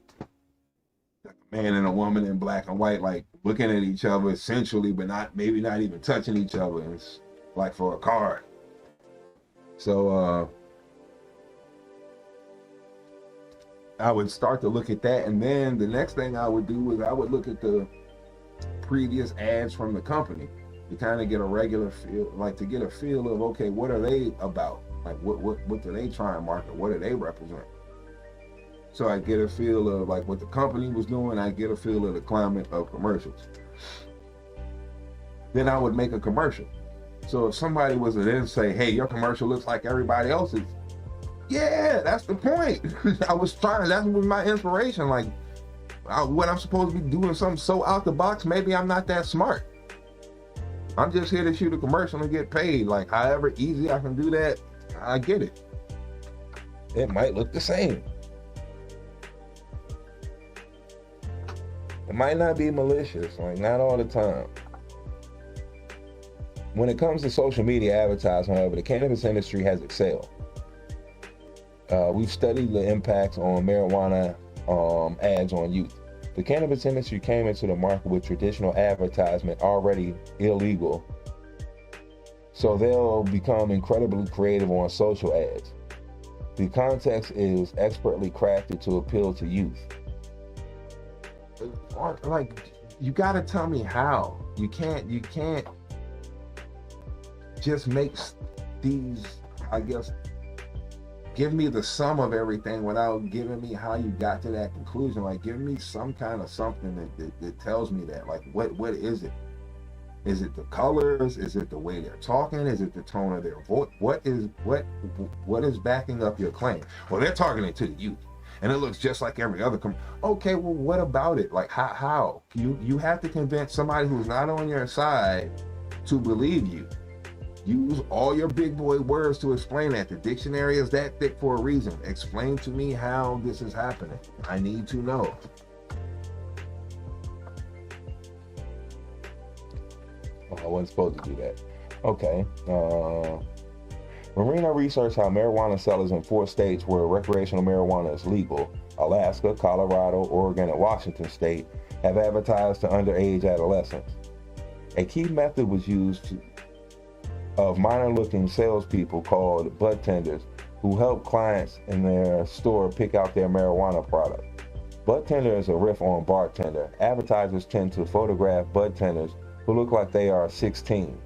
Like a man and a woman in black and white, like looking at each other essentially, but maybe not even touching each other. And it's like for a card. So I would start to look at that, and then the next thing I would do is I would look at the previous ads from the company to kind of get a regular feel, like to get a feel of, okay, what are they about? Like what do they try and market? What do they represent? So I get a feel of like what the company was doing. I get a feel of the climate of commercials. Then I would make a commercial. So if somebody was to then say, hey, your commercial looks like everybody else's, yeah, that's the point. That was my inspiration. Like, what I'm supposed to be doing something so out the box, maybe I'm not that smart. I'm just here to shoot a commercial and get paid. Like, however easy I can do that, I get it. It might look the same. It might not be malicious, like not all the time. When it comes to social media advertising, however, the cannabis industry has excelled. We've studied the impacts on marijuana ads on youth. The cannabis industry came into the market with traditional advertisement already illegal, so they'll become incredibly creative on social ads. The context is expertly crafted to appeal to youth. Like, you gotta tell me how. You can't just make these, I guess, give me the sum of everything without giving me how you got to that conclusion. Like, give me some kind of something that tells me that. Like, what is it? Is it the colors? Is it the way they're talking? Is it the tone of their voice? What is backing up your claim? Well, they're targeting to the youth, and it looks just like every other okay, well, what about it? Like, how? You have to convince somebody who's not on your side to believe you. Use all your big boy words to explain that. The dictionary is that thick for a reason. Explain to me how this is happening. I need to know. Oh, I wasn't supposed to do that. Okay. Marina researched how marijuana sellers in 4 states where recreational marijuana is legal, Alaska, Colorado, Oregon, and Washington state, have advertised to underage adolescents. A key method was used of minor-looking salespeople called bud tenders who help clients in their store pick out their marijuana product. Bud tender is a riff on bartender. Advertisers tend to photograph bud tenders who look like they are 16.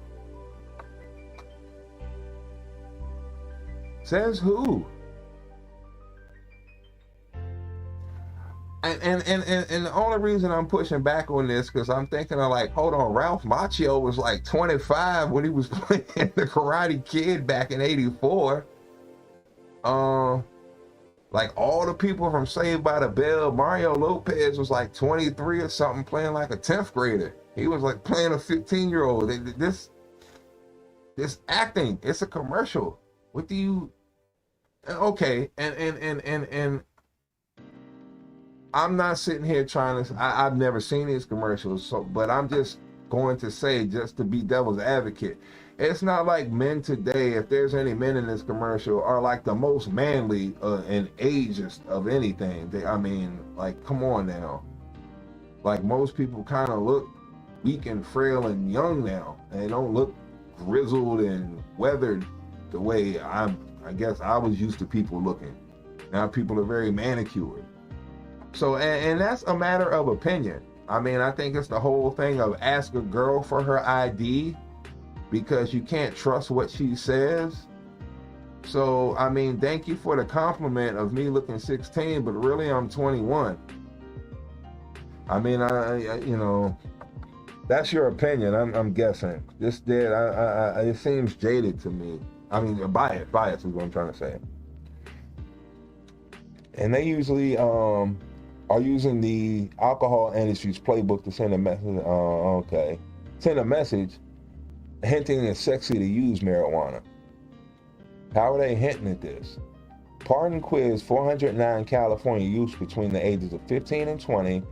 Says who? And the only reason I'm pushing back on this because I'm thinking of like, hold on, Ralph Macchio was like 25 when he was playing the Karate Kid back in '84. Like all the people from Saved by the Bell, Mario Lopez was like 23 or something playing like a 10th grader. He was like playing a 15-year-old. This acting, it's a commercial. What do you, okay, and I'm not sitting here trying to, I've never seen these commercials, so, but I'm just going to say, just to be devil's advocate, it's not like men today, if there's any men in this commercial, are like the most manly and ageist of anything. I mean, like, come on now. Like, most people kind of look weak and frail and young now. They don't look grizzled and weathered the way I guess I was used to people looking. Now people are very manicured. So, and that's a matter of opinion. I mean, I think it's the whole thing of ask a girl for her ID because you can't trust what she says. So, I mean, thank you for the compliment of me looking 16, but really I'm 21. I mean, I you know, that's your opinion. I'm guessing. This did. It seems jaded to me. I mean, bias is what I'm trying to say. And they usually are using the alcohol industry's playbook to send a message. Send a message hinting it's sexy to use marijuana. How are they hinting at this? Pardon quiz 409 California youths between the ages of 15 and 20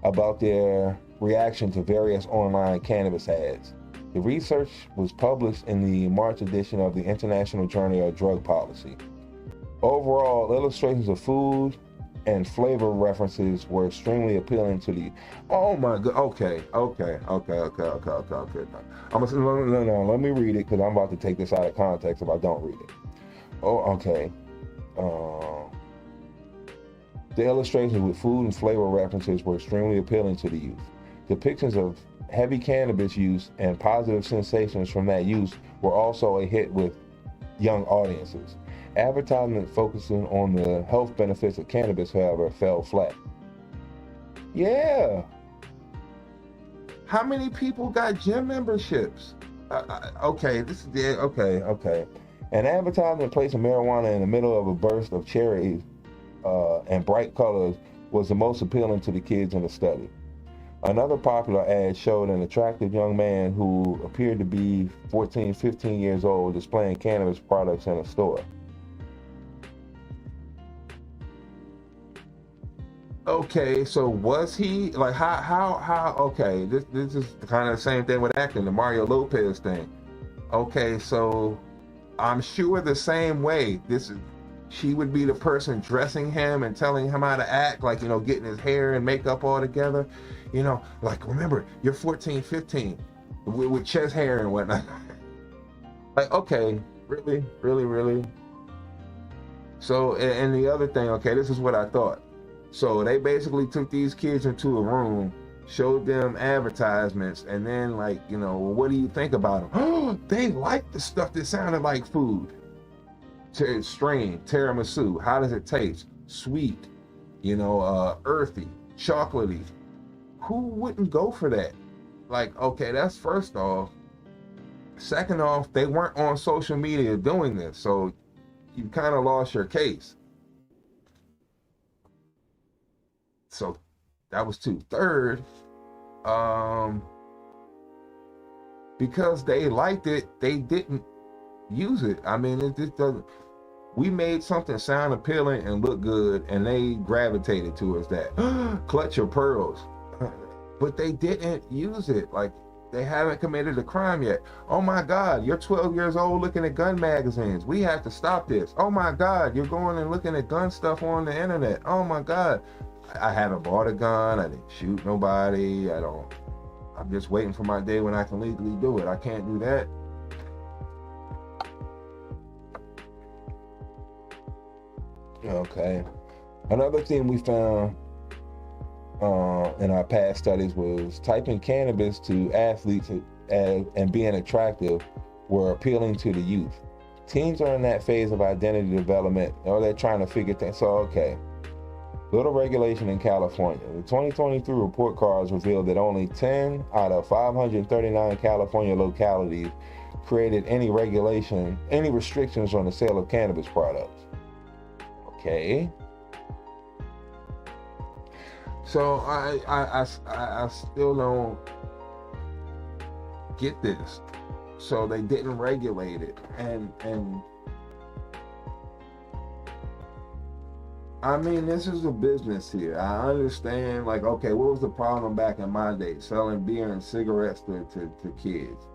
about their reaction to various online cannabis ads. The research was published in the March edition of the International Journal of Drug Policy. Overall, illustrations of food and flavor references were extremely appealing to the. Oh my God! Okay. No, let me read it because I'm about to take this out of context if I don't read it. Oh, okay. The illustrations with food and flavor references were extremely appealing to the youth. Depictions of heavy cannabis use and positive sensations from that use were also a hit with young audiences. Advertisement focusing on the health benefits of cannabis, however, fell flat. Yeah. How many people got gym memberships? Okay, this is it. Okay. An advertisement placing marijuana in the middle of a burst of cherries and bright colors was the most appealing to the kids in the study. Another popular ad showed an attractive young man who appeared to be 14, 15 years old displaying cannabis products in a store. Okay, so was he like how okay, this is kind of the same thing with acting, the Mario Lopez thing. Okay, so I'm sure the same way she would be the person dressing him and telling him how to act, like, you know, getting his hair and makeup all together, you know, like, remember, you're 14, 15 with chest hair and whatnot. Like, okay, really. So, and the other thing, okay, this is what I thought. So they basically took these kids into a room, showed them advertisements, and then, like, you know, well, what do you think about them? Oh, they like the stuff that sounded like food. Strain, tiramisu, how does it taste? Sweet, you know, earthy, chocolatey. Who wouldn't go for that? Like, okay, that's first off. Second off, they weren't on social media doing this, so you kind of lost your case. So that was 2. Third, because they liked it, they didn't use it. I mean, it just doesn't. We made something sound appealing and look good, and they gravitated towards that. Clutch your pearls. But they didn't use it. Like, They haven't committed a crime yet. Oh my God, you're 12 years old looking at gun magazines. We have to stop this. Oh my God, you're going and looking at gun stuff on the internet. Oh my God. I haven't bought a gun. I didn't shoot nobody. I'm just waiting for my day when I can legally do it. I can't do that. Okay. Another thing we found in our past studies was typing cannabis to athletes and being attractive were appealing to the youth. Teens are in that phase of identity development, or they're trying to figure things. So, okay. Little regulation in California. The 2023 report cards revealed that only 10 out of 539 California localities created any restrictions on the sale of cannabis products. Okay. So I still don't get this. So they didn't regulate it, and I mean, this is a business here. I understand, like, okay, what was the problem back in my day, selling beer and cigarettes to kids?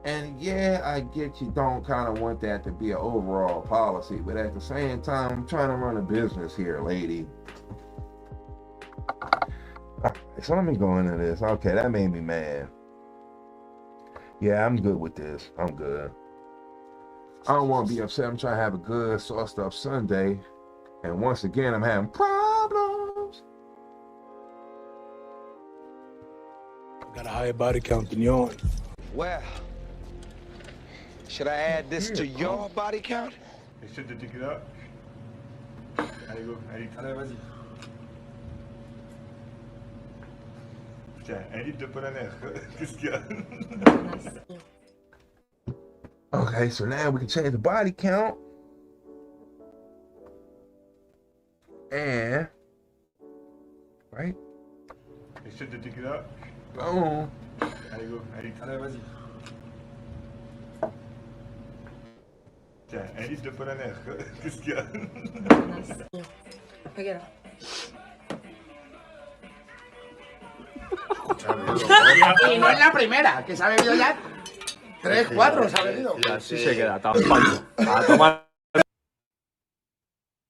And yeah, I get you don't kind of want that to be an overall policy, but at the same time, I'm trying to run a business here, lady. So let me go into this. Okay, that made me mad. Yeah, I'm good with this. I'm good. I don't want to be upset. I'm trying to have a good sauced up Sunday. And once again, I'm having problems. Got a higher body count than yours. Well, should I add this to your body count? Essaie de tes là. Allez, go. Allez, vas-y. Putain, 1 litre de polonais. Qu'est-ce qu'il y a? Okay, so now we can change the body count. And, right? Essaie de tes là. Boom. Allez, go. Allez, vas-y. Tiens, 1 litre de polonais. Qu'est-ce qu'il y a? Regarde. Y no es la primera, que se ha bebido ya 3, 4, se ha bebido. Y así se queda, tan falso. A tomar.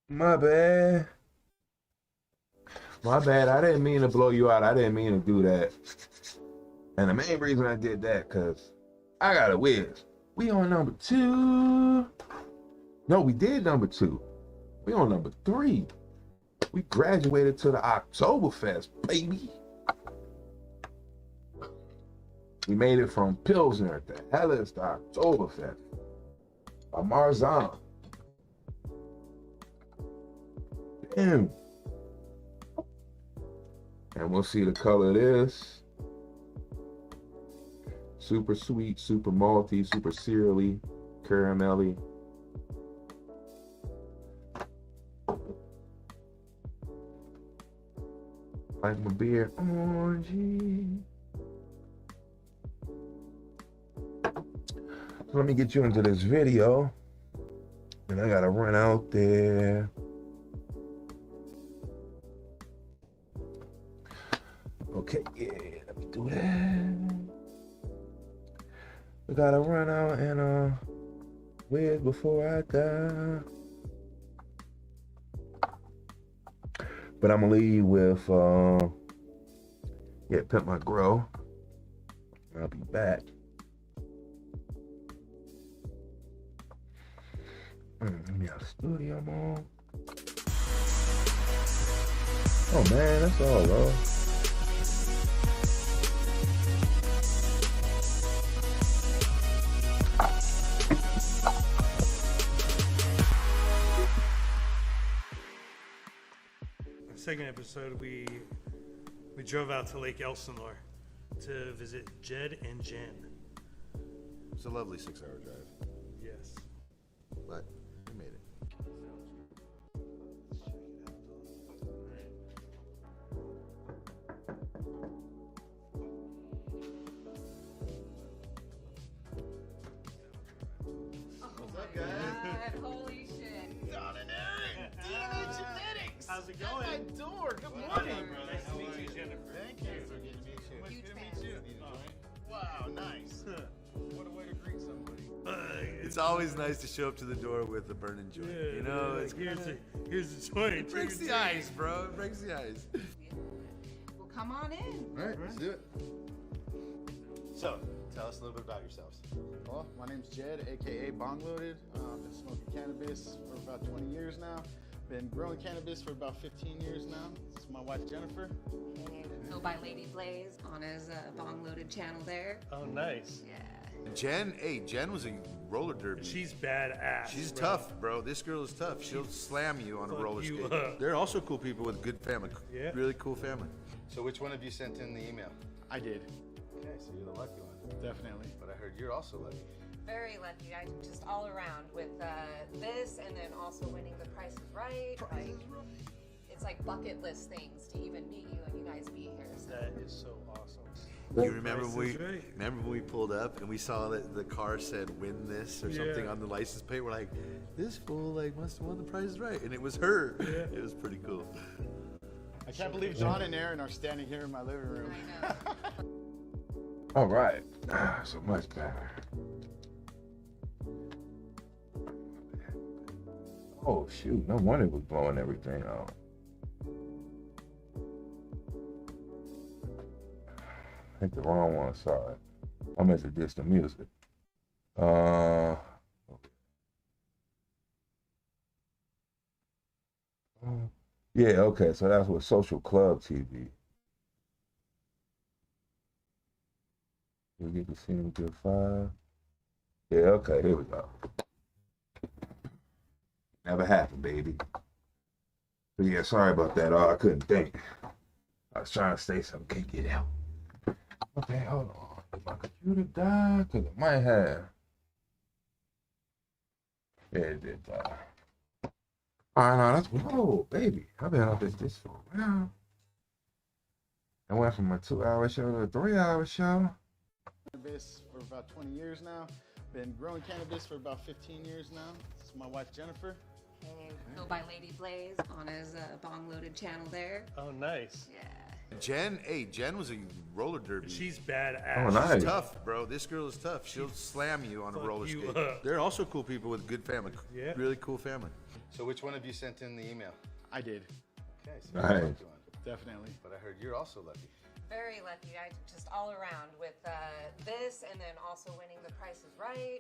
My bad. My bad. I didn't mean to blow you out. I didn't mean to do that. And the main reason I did that, because I got a whiz. We on number 2. No, we did number 2. We on number 3. We graduated to the Oktoberfest, baby. We made it from Pilsner to Helles to Oktoberfest by Marzahn. Damn. And we'll see the color of this. Super sweet, super malty, super cereally, caramelly. Like my beer, orangey. So let me get you into this video. And I gotta run out there. Okay, yeah, let me do that. We gotta run out and whiz before I die. But I'm gonna leave with Pimp My Grow. I'll be back. Let me out of studio mode. Oh man, that's all, bro. Second episode, we drove out to Lake Elsinore to visit Jed and Jen. It's a lovely 6-hour drive. Yes. But we made it. What's up, guys? Holy shit. Don and Aaron, DNA Genetics. How's it going? At my door. Good morning. Nice to meet you, Jennifer. Thank you. Good to meet you. Huge Good to fans. meet you. Need a joint? Wow, nice. What a way to greet somebody. It's always nice to show up to the door with a burning joint. Yeah, you know, like, here's the joint. It breaks the ice, bro. It breaks the ice. Well, come on in. All right, let's do it. So, tell us a little bit about yourselves. Well, my name's Jed, aka Bong Loaded. Been smoking cannabis for about 20 years now. Been growing cannabis for about 15 years now. This is my wife Jennifer. Go by Lady Blaze on his Bong Loaded channel there. Oh, nice. Yeah. Jen was a roller derby. She's badass. She's bro. tough, bro. This girl is tough. She'll slam you on a roller you skate. up. They're also cool people with good family. Yeah. Really cool family. So which one of you sent in the email? I did. Okay, so you're the lucky one. Definitely. But I heard you're also lucky. Very lucky. I just all around with this, and then also winning the Price is Right. It's like bucket list things to even meet you and you guys be here. So. That is so awesome. You remember when we pulled up and we saw that the car said "win this" or something on the license plate? We're like, this fool must have won the Price is Right, and it was her. Yeah. It was pretty cool. I can't believe John and Aaron are standing here in my living room. I know. All right. So much better. Oh, shoot. No wonder it was blowing everything out. I hit the wrong one. Sorry. I meant to diss the music. Yeah, okay. So that's what Social Club TV. You get to see him till 5. Yeah, okay, here we go. Never happened, baby. But yeah, sorry about that. I couldn't think. I was trying to say something, can't get out. Okay, hold on. Did my computer die? Because it might have. Yeah, it did die. Alright, now that's, whoa, baby. I've been on this for a while. I went from a 2-hour show to a 3-hour show. Cannabis for about 20 years now. Been growing cannabis for about 15 years now. This is my wife Jennifer. Go by Lady Blaze on his Bong Loaded channel there. Oh, nice. Yeah. Jen was a roller derby. She's badass. Oh, nice. She's tough, bro. This girl is tough. She'll slam you on a roller skate. They're also cool people with good family. Yeah. Really cool family. So which one of you sent in the email? I did. Okay, so you're the lucky one. Definitely. But I heard you're also lucky. Very lucky. I just all around with this, and then also winning the Price is Right.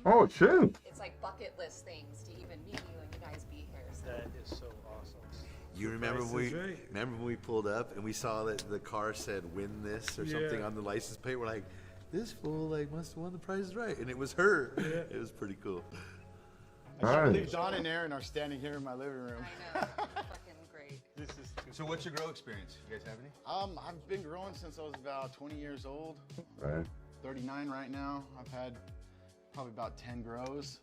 Oh, shoot. It's like bucket list things to even meet you and you guys be here. So. That is so awesome. You remember when we pulled up and we saw that the car said "win this" or something on the license plate? We're like, this fool must have won the Price is Right, and it was her. Yeah. It was pretty cool. I can't believe John and Aaron are standing here in my living room. I know. Fucking great. So what's your grow experience? You guys have any? I've been growing since I was about 20 years old. Right. 39 right now. I've had probably about 10 grows,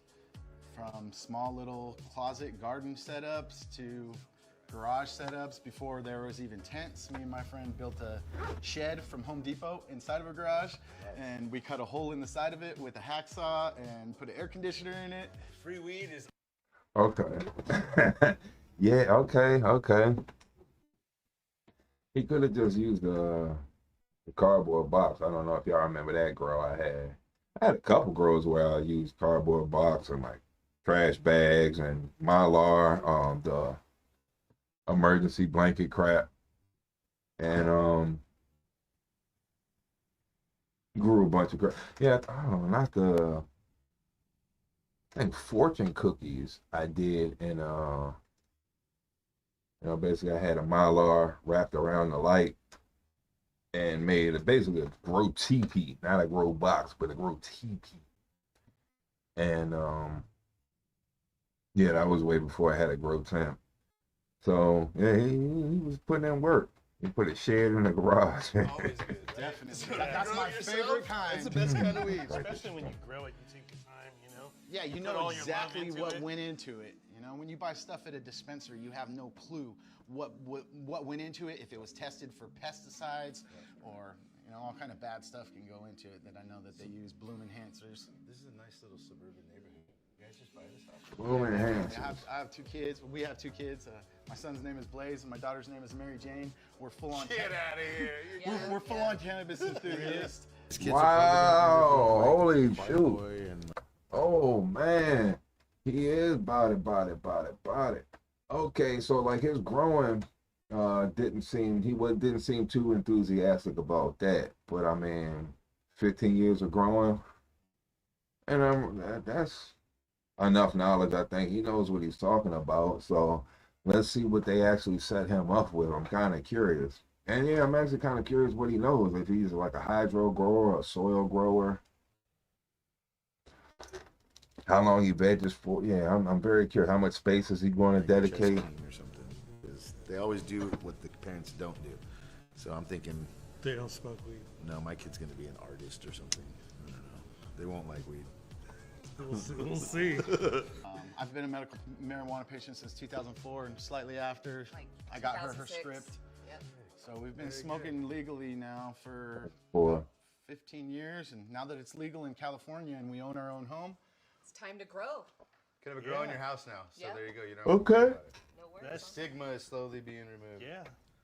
from small little closet garden setups to garage setups. Before there was even tents, me and my friend built a shed from Home Depot inside of a garage, and we cut a hole in the side of it with a hacksaw and put an air conditioner in it. Free weed is Okay. Yeah, okay. He could have just used the cardboard box. I don't know if y'all remember that grow I had. I had a couple grows where I used cardboard box and like trash bags and Mylar, the emergency blanket crap, and grew a bunch of crap. Yeah, I don't know, I think fortune cookies I did in basically I had a Mylar wrapped around the light and made basically a grow teepee, not a grow box, but a grow teepee. And yeah, that was way before I had a grow tent. So yeah, he was putting in work. He put a shed in the garage. Always good. Definitely. That's my favorite kind. That's the best kind of weed. Especially when you grow it, you take your time, you know? Yeah, you know exactly what went into it. You know, when you buy stuff at a dispensary, you have no clue what went into it, if it was tested for pesticides or, all kind of bad stuff can go into it that I know that they use bloom enhancers. This is a nice little suburban neighborhood. Bloom enhances. I have 2 kids. We have 2 kids. My son's name is Blaze, and my daughter's name is Mary Jane. We're full on. Get out of here! We're full on cannabis enthusiasts. Wow! Holy shoot! Oh man, he is about it. Okay, so like his growing didn't seem too enthusiastic about that. But I mean, 15 years of growing, and that's enough knowledge. I think he knows what he's talking about. So let's see what they actually set him up with. I'm kind of curious. And yeah, I'm actually kind of curious what he knows. If he's like a hydro grower, a soil grower, how long he veggies for. Yeah, I'm very curious. How much space is he going to dedicate? Or something. Because they always do what the parents don't do. So I'm thinking. They don't smoke weed. No, my kid's going to be an artist or something. I don't know. They won't like weed. We'll see. I've been a medical marijuana patient since 2004, and slightly after, I got her script. Yep. So we've been smoking legally now for 15 years, and now that it's legal in California and we own our own home, it's time to grow. Can have a grow in your house now. So there you go. You know. Okay. That stigma is slowly being removed. Yeah.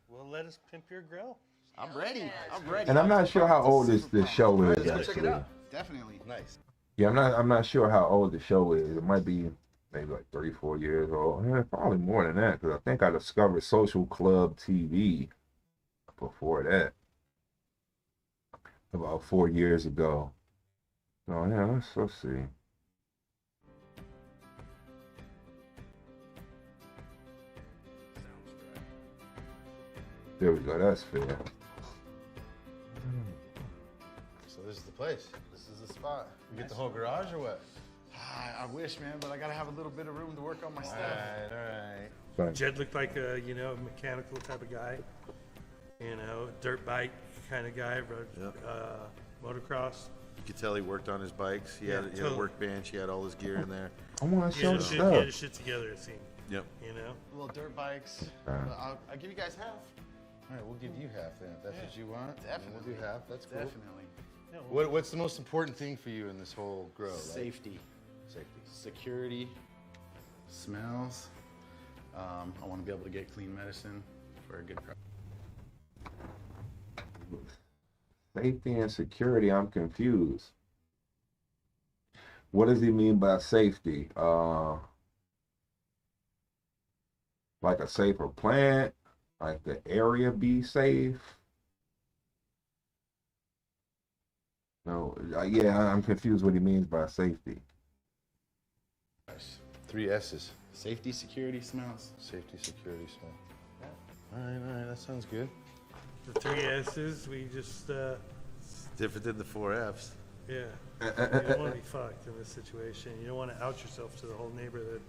Well, let us pimp your grow. I'm ready. I'm ready. And I'm not sure how old this show is. Let's go check it actually. out. Definitely. Nice. Yeah, I'm not sure how old the show is. It might be maybe like 34 years old. Yeah, probably more than that, because I think I discovered Social Club TV before that, about 4 years ago. So yeah, let's see. There we go. That's fair. So this is the place. This is the spot. You get the whole garage or what? I wish, man, but I gotta have a little bit of room to work on my stuff. All right. Jed looked like a mechanical type of guy. Dirt bike kind of guy. Rode motocross. You could tell he worked on his bikes. He had a workbench. He had all his gear in there. I want to show the He stuff. had his shit together, it seemed. Yep. Little dirt bikes. I'll give you guys half. All right, we'll give you half then. If that's what you want. Definitely. We'll do half. That's cool. Definitely. What's the most important thing for you in this whole grow? Safety. Security. Smells. I want to be able to get clean medicine for a good price. Safety and security, I'm confused. What does he mean by safety? Like a safer plant? Like the area be safe? No, yeah, I'm confused what he means by safety. 3 S's. Safety, security, smells. Safety, security, smell. All right, that sounds good. The 3 S's, we just... Different than the 4 F's. Yeah. You don't want to be fucked in this situation. You don't want to out yourself to the whole neighborhood.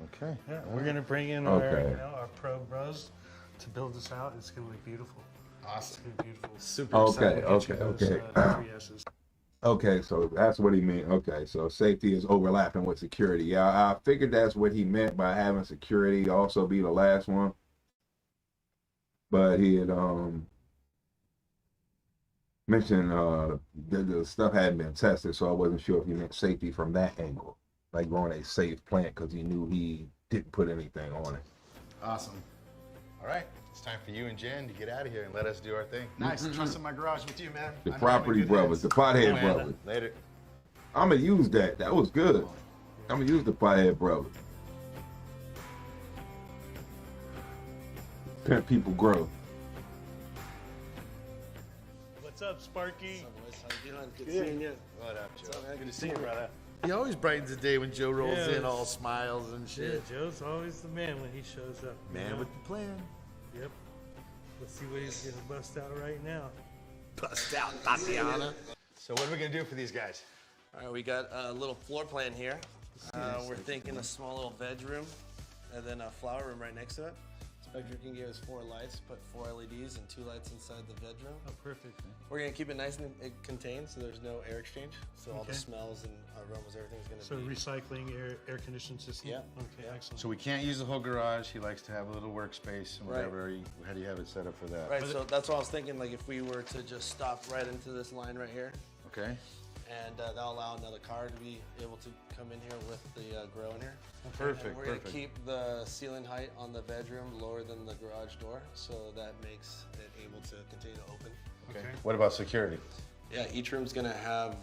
Okay. Yeah, we're going to bring in our pro bros to build this out. It's going to be beautiful. Awesome. It's going to be beautiful. Super excited. Okay. 3 S's. Okay, so that's what he meant. Okay, so safety is overlapping with security. Yeah, I figured that's what he meant by having security also be the last one. But he had mentioned the stuff hadn't been tested, so I wasn't sure if he meant safety from that angle, like growing a safe plant, because he knew he didn't put anything on it. Awesome. All right, it's time for you and Jen to get out of here and let us do our thing. Nice. Trust in my garage with you, man. The property brothers, the pothead brothers. Later. I'm gonna use that. That was good. I'm gonna use the pothead brothers. Pimp people grow. What's up, Sparky? How you doing? Good Good. seeing you. What up, Joe? Good to see you, brother. He always brightens the day when Joe rolls Yeah, in all smiles and shit. Yeah, Joe's always the man when he shows up. Man with the plan. Yep. Let's see what he's gonna bust out right now. Bust out, Tatiana. So what are we gonna do for these guys? All right, we got a little floor plan here. We're thinking a small little veg room and then a flower room right next to it. Spectre can give us 4 lights, put 4 LEDs and 2 lights inside the veg room. Oh, perfect. We're gonna keep it nice and contained so there's no air exchange. So all the smells and aromas, everything's gonna So be... recycling, air conditioned system? Yeah. Okay, excellent. So we can't use the whole garage. He likes to have a little workspace and whatever. How do you have it set up for that? Right, so that's what I was thinking, like if we were to just stop right into this line right here. Okay. and that'll allow another car to be able to come in here with the grow in here. Perfect, And we're going to keep the ceiling height on the bedroom lower than the garage door, so that makes it able to continue to open. Okay. What about security? Yeah, each room's going to have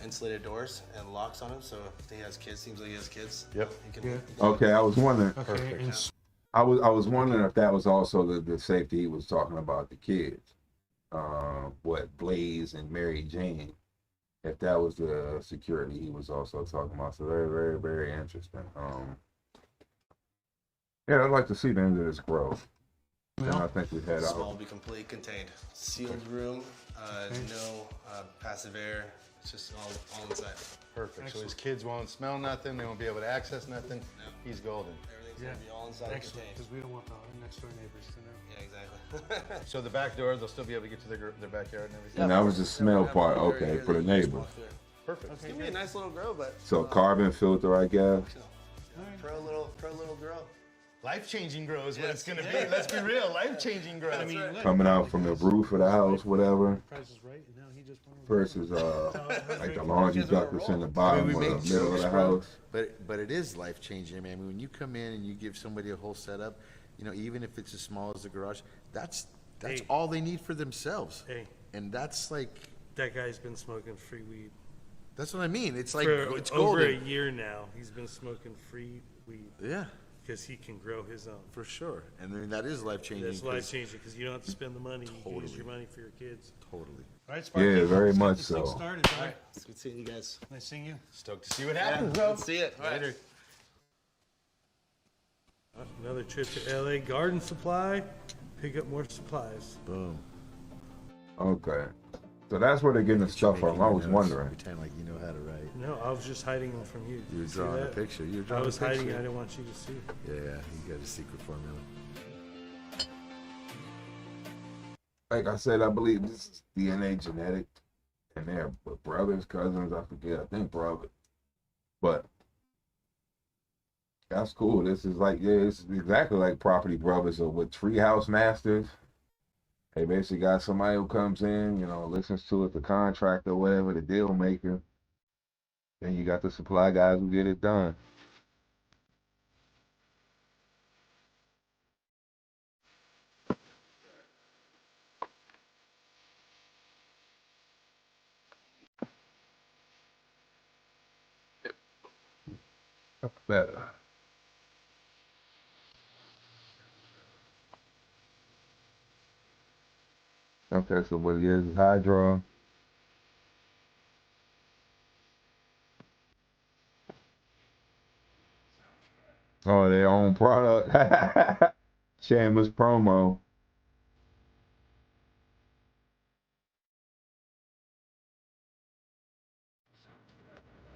insulated doors and locks on them, so if he has kids, seems like he has kids. Yep. He can, Okay, I was wondering. Perfect. I was wondering if that was also the safety he was talking about, the kids. What Blaze and Mary Jane, if that was the security he was also talking about. So very, very, very interesting. Yeah, I'd like to see the end of this growth. And I think we've had this will be completely contained. Sealed room, no passive air. It's just all inside. Perfect. So his kids won't smell nothing. They won't be able to access nothing. He's golden. Everything's going to be all inside and contained. Because we don't want the next door neighbors to know. Yeah, exactly. So the back door, they'll still be able to get to their backyard and everything? And that was the smell part, okay, for the neighbors. Perfect. It's going to be a nice little grow, but... So carbon filter, I guess. Pro little grow. Life-changing grow is what it's going to be. Let's be real. Life-changing grow. Coming out from the roof of the house, whatever. Price is right, and now he just Versus like the laundry duct that's in the bottom or the middle of the house. But it is life-changing, man. I mean, when you come in and you give somebody a whole setup, you know, even if it's as small as the garage, that's all they need for themselves. And that's like... That guy's been smoking free weed. That's what I mean. It's like, it's over golden. a year now. He's been smoking free weed. Yeah. Because he can grow his own. For sure. And I mean, that is life-changing. That's life-changing because you don't have to spend the money. You can use your money for your kids. Totally. All right, Sparky. Yeah, very let's get much this thing so. started, All right. It's good seeing you guys. Nice seeing you. Stoked to see what happens, bro. Let's see it. Later. Another trip to LA Garden Supply. Pick up more supplies. Boom. Okay. So that's where they're getting the stuff from. I was wondering. Pretend like you know how to write. No, I was just hiding them from you. You were See drawing a that? picture. You were I drawing was a picture. hiding. I didn't want you to see. Yeah, you got a secret formula. Like I said, I believe this is DNA genetic. And they're brothers, cousins, I forget. I think brothers. But that's cool. This is like, yeah, it's exactly like Property Brothers or with Treehouse Masters. They basically got somebody who comes in, you know, listens to it, the contractor, whatever, the deal maker. Then you got the supply guys who get it done. Better. Okay, so what it is hydro. Oh, their own product. Shameless promo.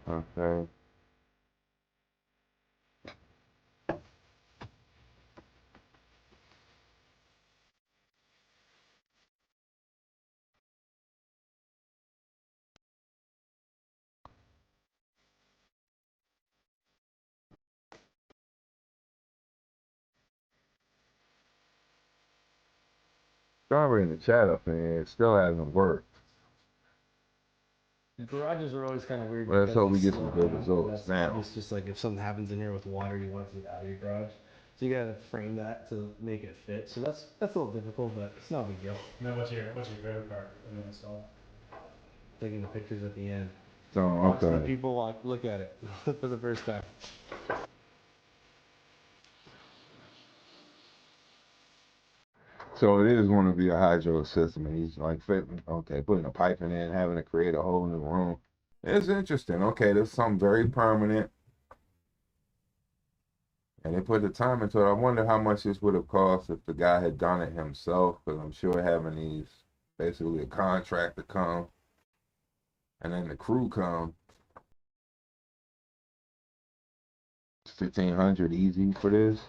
Okay. Strawberry in the chat up in here, it still hasn't worked. The garages are always kind of weird. Let's hope we because get some good results now. It's just like if something happens in here with water, you want it out of your garage. So you gotta frame that to make it fit. So that's a little difficult, but it's not a big deal. And then what's your go card when you install? Taking the pictures at the end. So, Watch the okay. people look at it for the first time. So it is going to be a hydro system, and he's like fitting, okay, putting a pipe in there and having to create a whole new room. It's interesting. Okay, there's something very permanent. And they put the time into it. I wonder how much this would have cost if the guy had done it himself, because I'm sure having these, basically a contractor come, and then the crew come. It's $1,500 easy for this.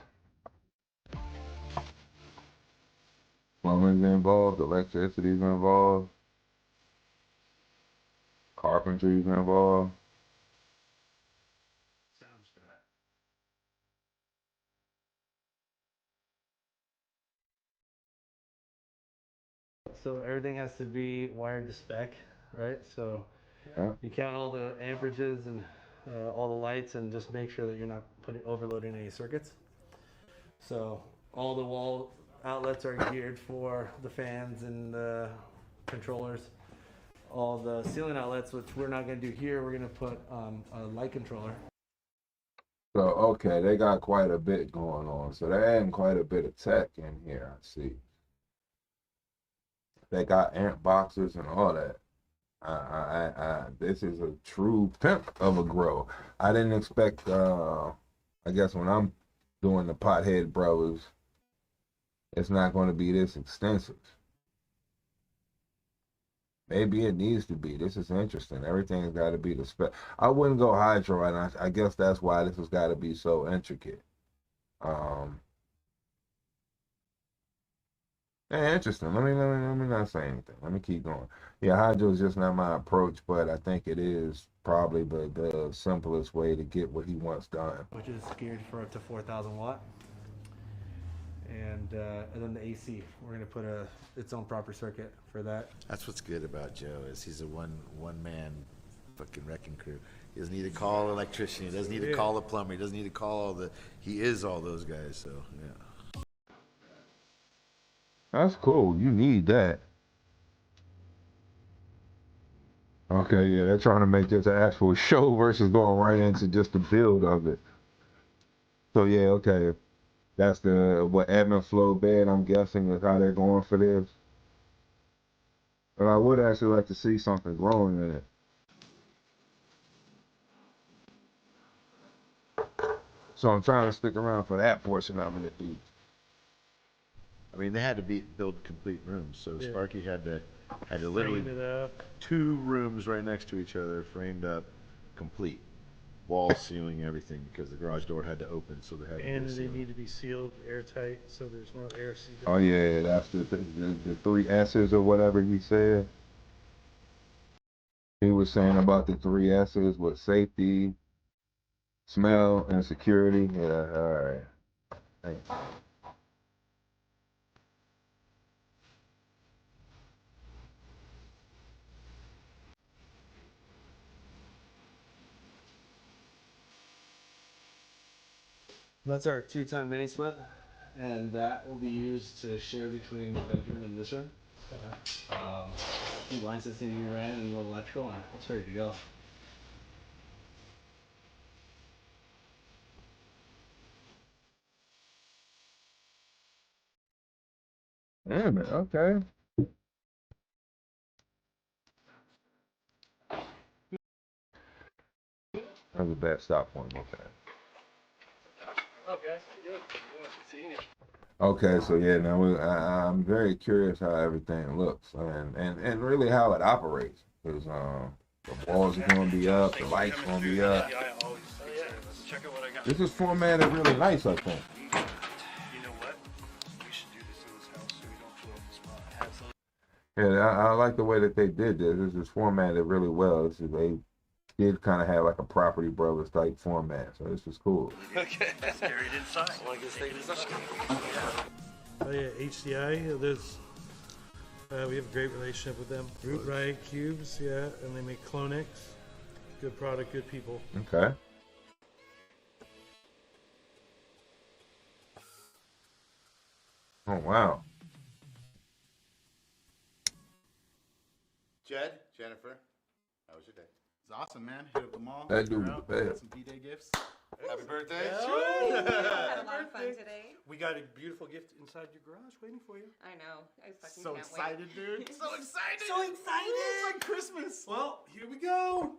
Plumbing's involved, electricity's involved, carpentry's involved. So everything has to be wired to spec, right? So Yeah. You count all the amperages and all the lights, and just make sure that you're not overloading any circuits. So all the wall outlets are geared for the fans and the controllers. All the ceiling outlets, which we're not going to do here, we're going to put a light controller. So, okay, they got quite a bit going on. So they're adding quite a bit of tech in here, I see. They got amp boxes and all that. This is a true pimp of a grow. I didn't expect, I guess when I'm doing the Pothead Brothers, it's not going to be this extensive. Maybe it needs to be. This is interesting. Everything's got to be the spec. I wouldn't go hydro, and I guess that's why this has got to be so intricate. Yeah, interesting. Let me not say anything. Let me keep going. Yeah, hydro is just not my approach, but I think it is probably the simplest way to get what he wants done. Which is geared for up to 4,000 watt. And then the AC, we're gonna put its own proper circuit for that. That's what's good about Joe, is he's a one man fucking wrecking crew. He doesn't need to call an electrician. He doesn't need to call a plumber. He doesn't need to call he is all those guys. So yeah. That's cool. You need that. Okay, yeah, they're trying to make this an actual show versus going right into just the build of it. So yeah, okay. That's what ebb and flow bed, I'm guessing, is how they're going for this. But I would actually like to see something growing in it. So I'm trying to stick around for that portion of it. I mean, they had to build complete rooms, so Yeah. Sparky had to literally Frame it up. 2 rooms right next to each other, framed up, complete, wall, ceiling, everything, because the garage door had to open, so they had to. And they need to be sealed airtight, so there's no air seeping. Oh yeah, that's the 3 S's or whatever he said. He was saying about the 3 S's with safety, smell, and security. Yeah, all right. Thanks. That's our 2-ton mini split, and that will be used to share between the bedroom and this room. Line system ran and a little electrical, and it's ready to go. Damn it, okay. That's a bad stop point, okay. Okay, Okay, so yeah, now I'm very curious how everything looks and really how it operates. Because the walls are going to be up, the lights going to be up. This is formatted really nice, I think. Yeah, I like the way that they did this. This is formatted really well. They did kind of have like a Property Brothers type format, so this is cool. Okay. Carried inside. Oh yeah, HDI. We have a great relationship with them. Root Right Cubes, yeah, and they make Clonex. Good product, good people. Okay. Oh wow. Jed, Jennifer, how was your day? It's awesome, man. Hit up the mall. That dude's got the best. some B-Day gifts. Happy birthday. Had a lot of fun today. We got a beautiful gift inside your garage waiting for you. I know. I fucking So can't excited, wait. dude. So excited. So excited. It's like Christmas. Well, here we go.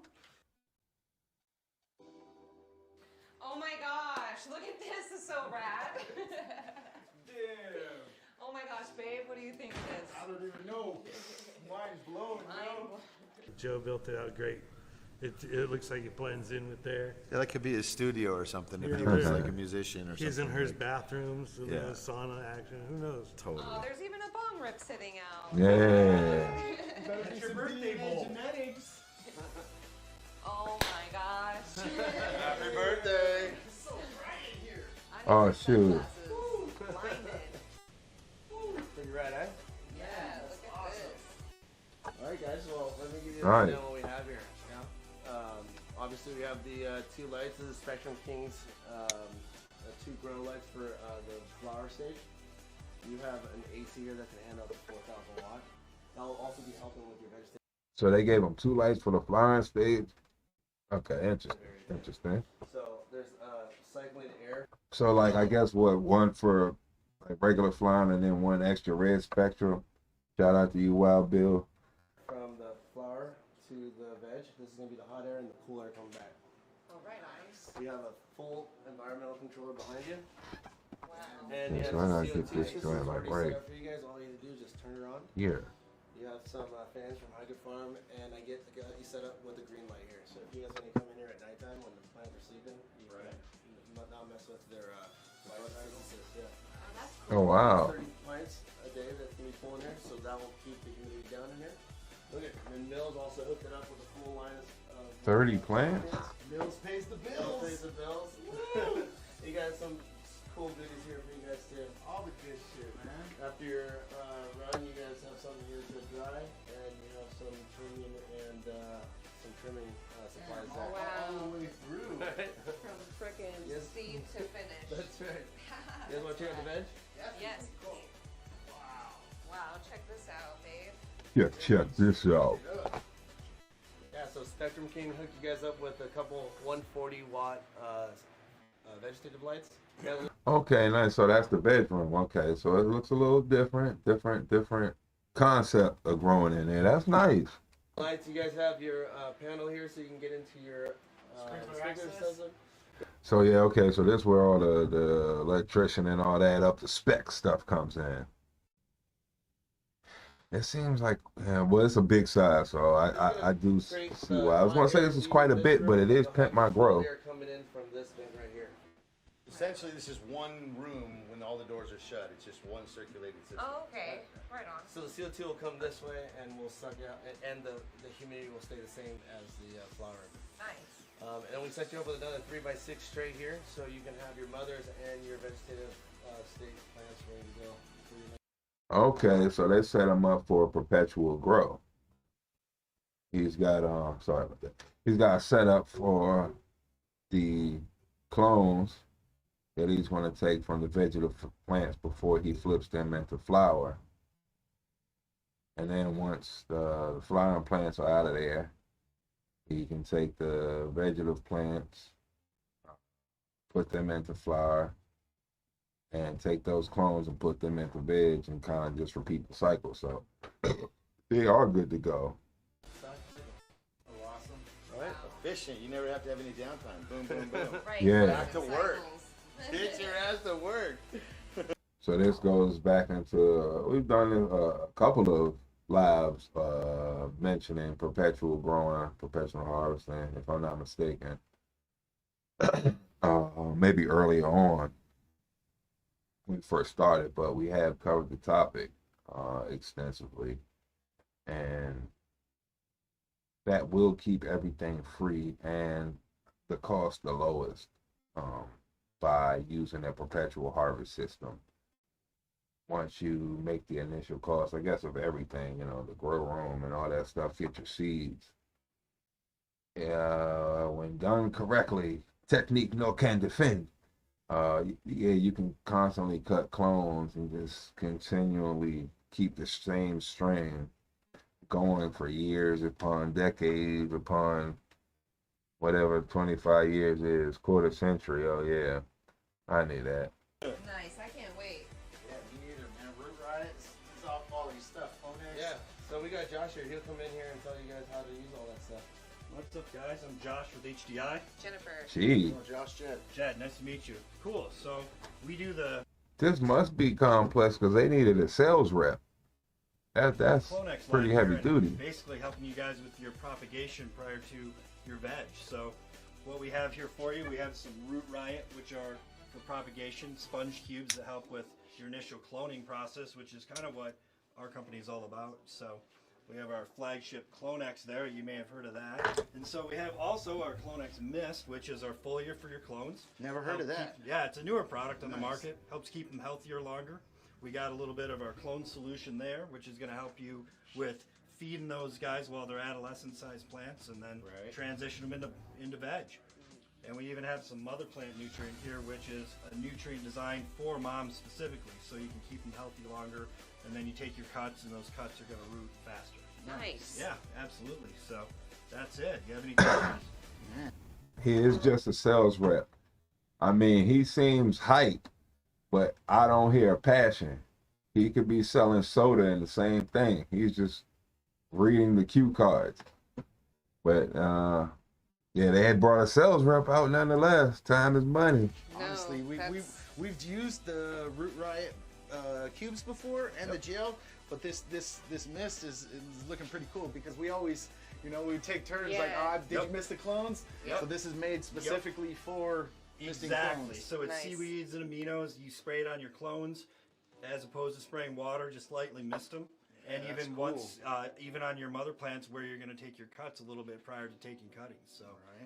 Oh my gosh, look at this. It's so rad. Damn. Oh my gosh, babe, what do you think of this? I don't even know. Mine's blowing, bro. Joe built it out great. It looks like it blends in with there. Yeah, that could be a studio or something. If Yeah, he was there- like a musician or His something. and hers like- bathrooms, a Yeah. little sauna action. Who knows? Totally. Oh, there's even a bong rip sitting out. Yeah. That's your birthday bowl. Genetics. Oh my gosh. Happy birthday. It's so bright in here. Oh shoot. Blinded. Pretty rad, eh? Yeah, look at this. Alright guys, well let me give you Alright. what we have here. obviously we have the 2 lights. This is Spectrum King's 2 grow lights for the flower stage. You have an AC here that can handle up to 4,000 watts. That will also be helping with your vegetation. So they gave them 2 lights for the flowering stage. Okay, interesting. So there's cycling air. So like I guess what, one for like regular flowering and then one extra red spectrum. Shout out to you, Wild Bill. From the flower to the veg, this is going to be the hot air and the cool air coming back. Oh, right, nice. We have a full environmental controller behind you. Wow. And you have So I gotta CO2. get this joint like right. Set up for you guys. All you have to do is just turn it on. Yeah. You have some fans from Hydro Farm, and I got you set up with a green light here. So if you guys want to come in here at nighttime when the plants are sleeping, you can not mess with their photosynthesis. Yeah. Oh wow. 30 plants a day that's gonna be full in here, so that will keep the humidity down in here. Look at, and Mills also hooked it up with a full line of 30 plants? Mills pays the bills. Mills pays the bills. You got some cool goodies here for you guys too. All the good shit, man. After your run, you guys have something here to dry, and you have some trimming and some trimming supplies there. Wow. All the way through. From frickin' seed to finish. That's right. You guys want to check out the veg? Yes. Cool. Wow, check this out, babe. Yeah, check this out. Yeah, so Spectrum King hooked you guys up with a couple 140 watt vegetative lights. Okay, nice. So that's the bedroom. Okay, so it looks a little different concept of growing in there. That's nice. Lights, you guys have your panel here so you can get into your sprinkler system. So yeah, okay, so this is where all the electrician and all that up to spec stuff comes in. It seems like, yeah, well, it's a big size, so I do see why. I was gonna say this is quite a bit, but it is Pimp My Grow. They're coming in from this vent right here. Essentially, this is one room when all the doors are shut. It's just one circulating system. Oh, okay. Right on. So the CO2 will come this way and will suck out, and the humidity will stay the same as the flower. Nice. And we set you up with another 3x6 tray here, so you can have your mothers and your vegetative state plants ready to go. Okay, so they set him up for a perpetual grow. He's got sorry about that. He's got set up for the clones that he's going to take from the vegetative plants before he flips them into flower. And then once the flowering plants are out of there, he can take the vegetative plants, put them into flower, and take those clones and put them into veg and kind of just repeat the cycle. So they are good to go. Oh, awesome. All right. Efficient. You never have to have any downtime. Boom, boom, boom. Right. Yeah. Back to work. Get your ass to work. So this goes back into, we've done a couple of lives mentioning perpetual growing, perpetual harvesting, if I'm not mistaken. Maybe earlier on when we first started, but we have covered the topic extensively, and that will keep everything free and the cost the lowest by using a perpetual harvest system. Once you make the initial cost, I guess, of everything, you know, the grow room and all that stuff, get your seeds. When done correctly, technique no can defend. Yeah, you can constantly cut clones and just continually keep the same strain going for years upon decades upon whatever 25 years is, quarter century. Oh yeah, I need that. Nice. I can't wait. Yeah, me either, man. Root riots. It's all quality stuff. Clonex. Yeah. So we got Josh here. He'll come in here and tell you guys how to use all that stuff. What's up, guys? I'm Josh with HDI. Jennifer. Gee. Oh, Josh, Jed. Jed, nice to meet you. Cool. So we do the This must be complex because they needed a sales rep. That's Clonex pretty line heavy here, and duty. basically helping you guys with your propagation prior to your veg. So what we have here for you, we have some Root Riot, which are for propagation, sponge cubes that help with your initial cloning process, which is kind of what our company is all about. So we have our flagship Clonex there. You may have heard of that. And so we have also our Clonex Mist, which is our foliar for your clones. Never heard of that. Yeah, it's a newer product on the Nice. market. Helps keep them healthier longer. We got a little bit of our clone solution there, which is going to help you with feeding those guys while they're adolescent-sized plants, and then transition them into veg. And we even have some mother plant nutrient here, which is a nutrient designed for moms specifically, so you can keep them healthy longer, and then you take your cuts, and those cuts are going to root faster. Nice. Yeah, absolutely. So that's it. You have any questions? He is just a sales rep. I mean, he seems hype, but I don't hear passion. He could be selling soda and the same thing. He's just reading the cue cards. But yeah, they had brought a sales rep out nonetheless. Time is money. Honestly, we've used the Root Riot cubes before and the gel, but this mist is looking pretty cool because we always, you know, we take turns like, did you miss the clones? So this is made specifically for misting clones. So it's seaweeds and aminos. You spray it on your clones as opposed to spraying water. Just lightly mist them. And even once, even on your mother plants where you're going to take your cuts a little bit prior to taking cuttings. So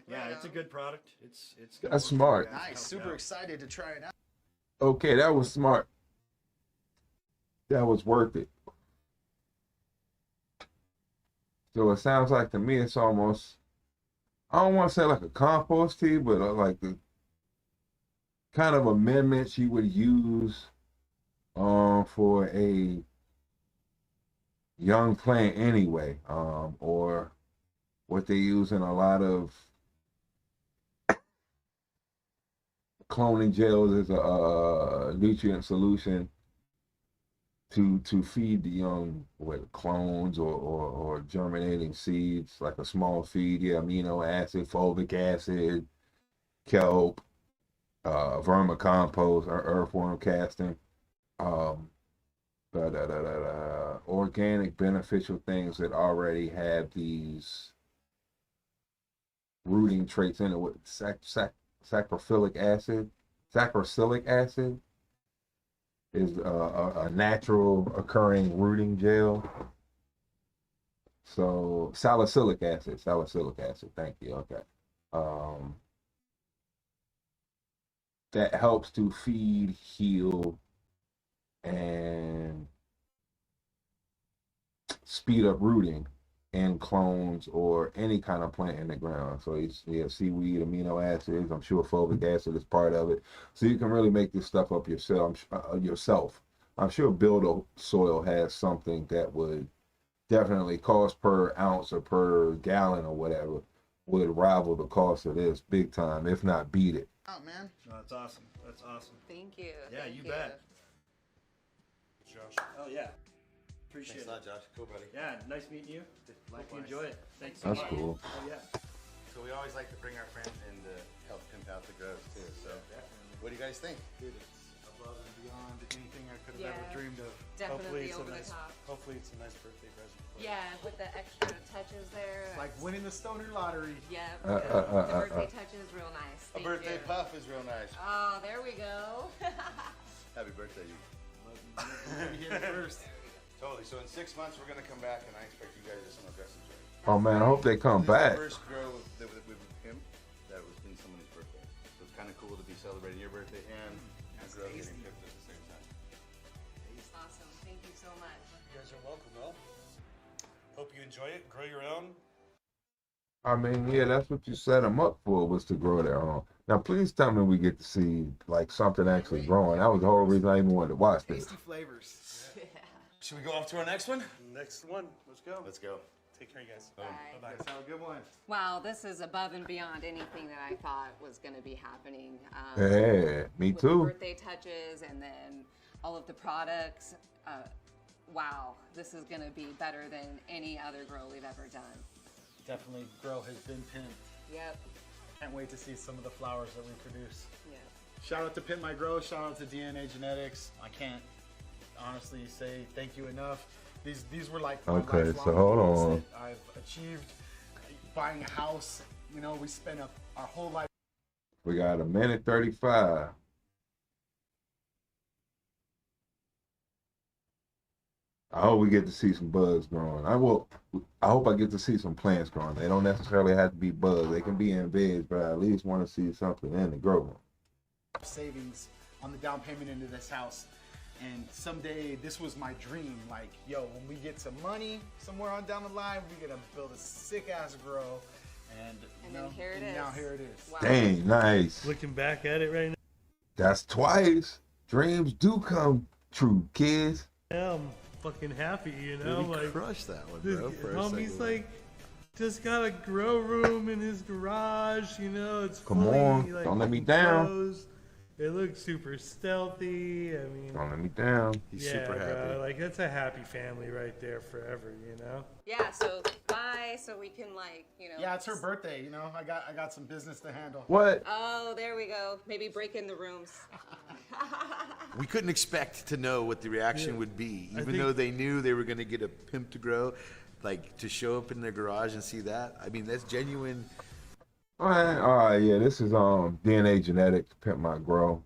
yeah, it's a good product. It's That's smart. Nice. Super excited to try it out. Okay, that was smart. That was worth it. So it sounds like to me it's almost, I don't want to say like a compost tea, but like the kind of amendments you would use for a young plant anyway, or what they use in a lot of cloning gels is a nutrient solution to feed the young with clones or germinating seeds, like a small feed, amino acid, fulvic acid, kelp, vermicompost or earthworm casting, organic beneficial things that already have these rooting traits in it with sacrophilic acid. Sacrocylic acid is a natural occurring rooting gel. So salicylic acid, thank you, okay. That helps to feed, heal, and speed up rooting in clones or any kind of plant in the ground. So you have seaweed, amino acids. I'm sure fulvic acid is part of it. So you can really make this stuff up yourself. I'm sure Builder Soil has something that would definitely cost per ounce or per gallon or whatever would rival the cost of this big time, if not beat it. Oh man, no, that's awesome. That's awesome. Thank you. Yeah, Thank you you bet. Josh. Oh yeah. Appreciate Thanks a lot, Josh. Cool, buddy. Yeah, nice meeting you. Hope you enjoy it. Thanks so That's much. cool. Oh yeah. So we always like to bring our friends in to help pimp out the grows too. So what do you guys think? Dude, it's above and beyond anything I could have ever Yeah, dreamed of. definitely over the top. Hopefully it's a nice birthday present. Yeah, with the extra touches there. It's like winning the stoner lottery. Yeah, the birthday touch is real nice. A Thank birthday you. puff is real nice. Oh, there we go. Happy birthday, you. Here first. Totally. So in 6 months we're gonna come back, and I expect you guys to some aggressive trade. Oh man, I hope they come This is back. the first grow that with him that was in somebody's birthday. So it's kind of cool to be celebrating your birthday and a grow getting picked at the same time. Awesome. Thank you so much. You guys are welcome, Will. Hope you enjoy it. Grow your own. I mean, yeah, that's what you set them up for, was to grow their own. Now, please tell me we get to see like something actually growing. That was the whole reason I even wanted to watch this. Tasty flavors. Should we go off to our next one? Next one. Let's go. Let's go. Take care, you guys. Bye. Let's have a good one. Wow, this is above and beyond anything that I thought was going to be happening. Yeah, me with the too. birthday touches and then all of the products. Wow, this is going to be better than any other grow we've ever done. Definitely, grow has been pimped. Yep. Can't wait to see some of the flowers that we produce. Yep. Shout out to Pimp My Grow. Shout out to DNA Genetics. I can't honestly say thank you enough. These were like my Okay, lifelong so hold goals on. that I've achieved. Buying a house, you know, we spent our whole life. We got 1:35. I hope we get to see some buds growing. I hope I get to see some plants growing. They don't necessarily have to be buds. They can be in beds, but I at least want to see something in the grow room. Savings on the down payment into this house. And someday, this was my dream. Like, yo, when we get some money somewhere on down the line, we're gonna build a sick ass grow. And then here it is. Now here it is. Wow. Dang, nice. Looking back at it right now. That's twice. Dreams do come true, kids. Yeah, I'm fucking happy, you know. Dude, he like crushed that one, this bro. For a homie's second. like just got a grow room in his garage, you know. It's Come fully, on, like, don't let me down. enclosed. It looks super stealthy. I mean, Don't let me down. He's yeah, super happy. bro, like that's a happy family right there forever, you know. Yeah, so bye, so we can like, you know. Yeah, it's her birthday. You know, I got some business to handle. What? Oh, there we go. Maybe break in the rooms. We couldn't expect to know what the reaction would be, even though they knew they were going to get a pimp to grow. Like, to show up in their garage and see that, I mean, that's genuine. All right, yeah, this is DNA Genetics, Pimp My Grow.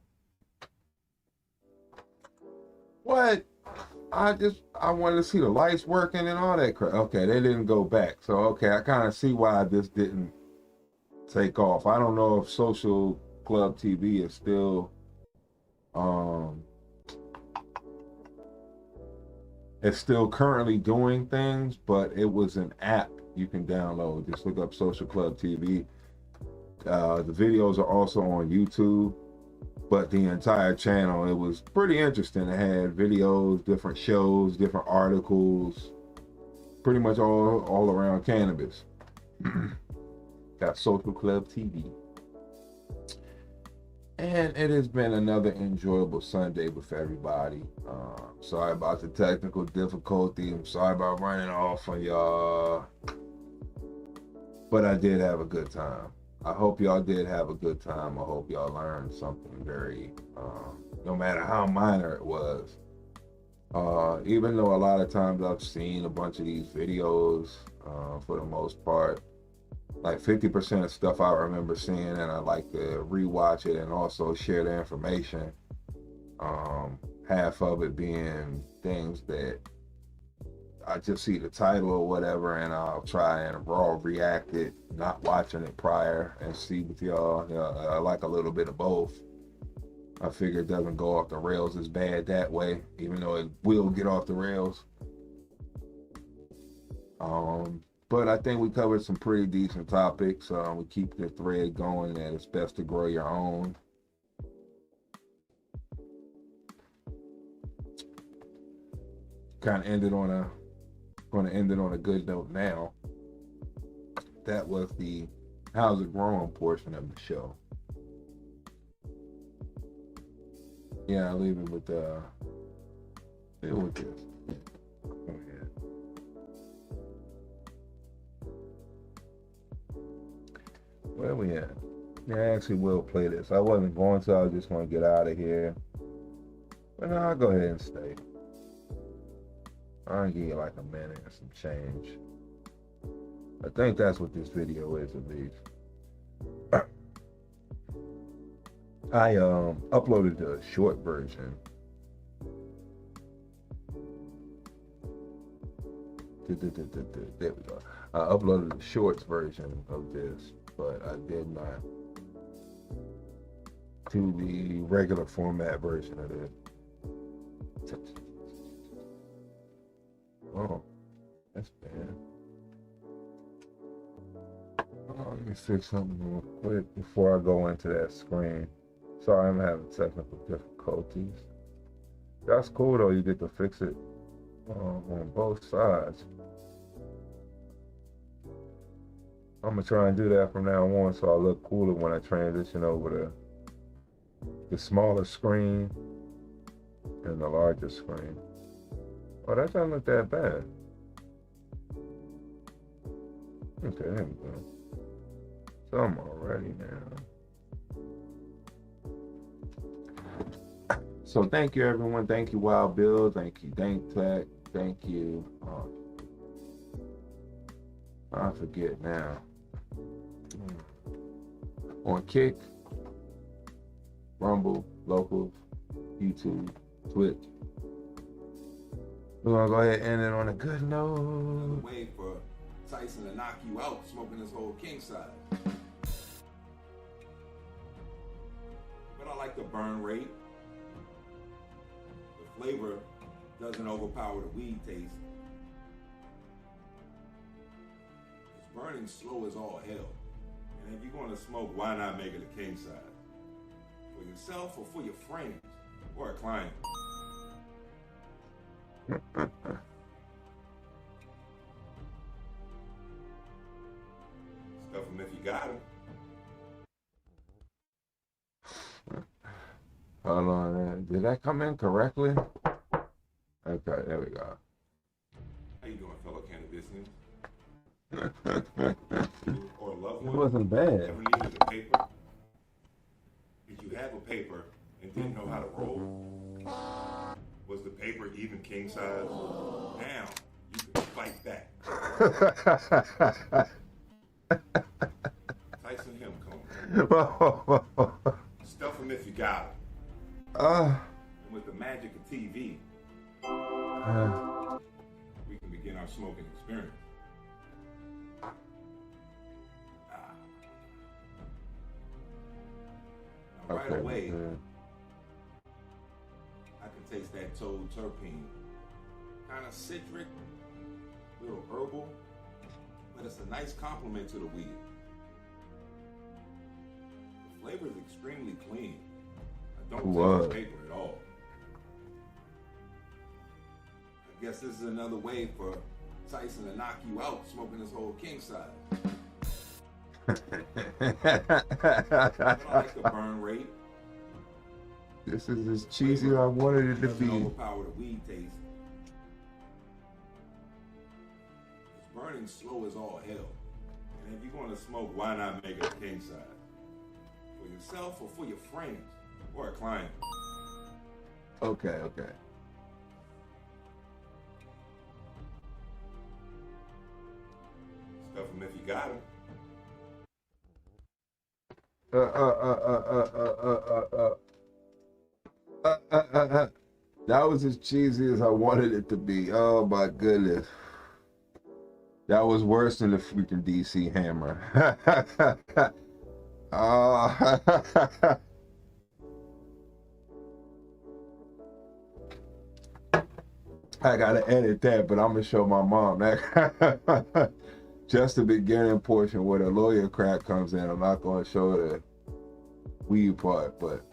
What? I wanted to see the lights working and all that crap. Okay, they didn't go back. So, okay, I kind of see why this didn't take off. I don't know if Social Club TV is still, it's still currently doing things, but it was an app you can download. Just look up Social Club TV. The videos are also on YouTube, but the entire channel, it was pretty interesting. It had videos, different shows, different articles, pretty much all around cannabis. Got Social Club TV. And it has been another enjoyable Sunday with everybody. Sorry about the technical difficulty. I'm sorry about running off on y'all. But I did have a good time. I hope y'all did have a good time. I hope y'all learned something very, no matter how minor it was. Even though a lot of times I've seen a bunch of these videos, for the most part, like 50% of stuff I remember seeing, and I like to rewatch it and also share the information. Half of it being things that I just see the title or whatever, and I'll try and raw react it, not watching it prior, and see with y'all. I like a little bit of both. I figure it doesn't go off the rails as bad that way, even though it will get off the rails. But I think we covered some pretty decent topics. We keep the thread going that it's best to grow your own. Kind of ended on a, going to end it on a good note now. That was the how's it growing portion of the show. Yeah, I'll leave it with this. Go ahead. Where we at? Yeah, I actually will play this. I wasn't going to, I was just going to get out of here. But no, I'll go ahead and stay. I'll give you like a minute and some change. I think that's what this video is, at least. I uploaded the short version. There we go. I uploaded the shorts version of this, but I did not do the regular format version of this. Oh, that's bad. Let me fix something real quick before I go into that screen. Sorry, I'm having technical difficulties. That's cool though, you get to fix it on both sides. I'm gonna try and do that from now on so I look cooler when I transition over to the smaller screen and the larger screen. Oh, that doesn't look that bad. Okay, there we go. So I'm already now. So thank you everyone. Thank you Wild Bill. Thank you Dank Tech. Thank you. I forget now. On Kick, Rumble, Locals, YouTube, Twitch. We're gonna go ahead and end it on a good note. Wait for Tyson to knock you out smoking this whole king side. But I like the burn rate. The flavor doesn't overpower the weed taste. It's burning slow as all hell. And if you're gonna smoke, why not make it a king size? For yourself or for your friends or a client. Stuff them if you got them. Hold on, did that come in correctly? Okay, there we go. How you doing, fellow cannabisians? Or a loved one? It wasn't bad. Ever needed a paper? Did you have a paper and didn't know how to roll? Was the paper even king size? Now you can fight back. Tyson him, stuff them if you got them. And with the magic of TV, we can begin our smoking experience. Now, right away, I can taste that toad terpene. Kind of citric, little herbal, but it's a nice complement to the weed. The flavor is extremely clean. I don't taste the paper at all. I guess this is another way for Tyson to knock you out smoking this whole king size. I don't like the burn rate. This is as cheesy as I wanted it to be. Overpower the weed taste. It's burning slow as all hell. And if you're gonna smoke, why not make it a king size? For yourself or for your friends or a client. Okay. Stuff them if you got them. That was as cheesy as I wanted it to be. Oh my goodness. That was worse than the freaking DC hammer. I gotta edit that, but I'm gonna show my mom that. Just the beginning portion where the lawyer crap comes in. I'm not gonna show the weed part, but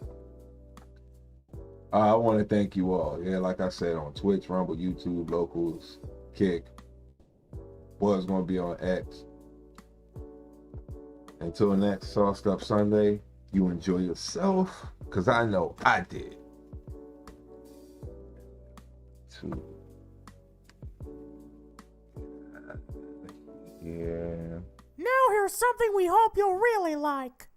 I want to thank you all. Yeah, like I said, on Twitch, Rumble, YouTube, Locals, Kick. Was gonna be on X. Until next Sauced Up Sunday, you enjoy yourself, cause I know I did. Yeah. Now here's something we hope you'll really like.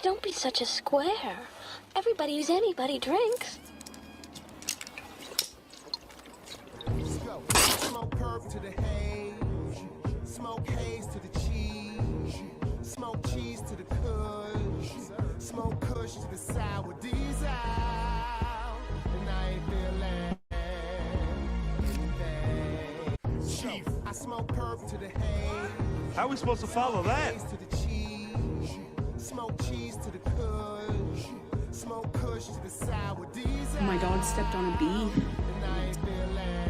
Don't be such a square. Everybody who's anybody drinks. Smoke herb to the haze, smoke haze to the cheese, smoke cheese to the kush, smoke kush to the sour diesel, and I ain't feeling anything. Chief, I smoke herb to the haze. How are we supposed to follow that? To the cheese, smoke cheese to the kush, smoke kush to the sour diesel. Oh, my dog stepped on a bee. And I ain't feeling anything.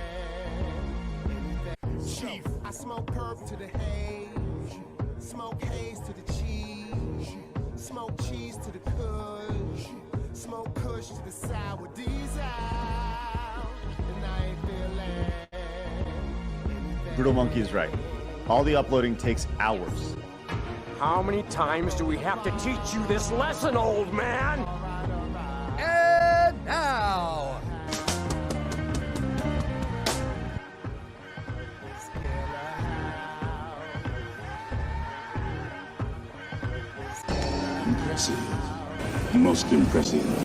Chief, I smoke herb to the haze, smoke haze to the cheese, smoke cheese to the kush, smoke kush to the sour diesel, and I ain't feeling anything. Brutal Monkey is right. All the uploading takes hours. How many times do we have to teach you this lesson, old man? And now, Impressive. Most impressive.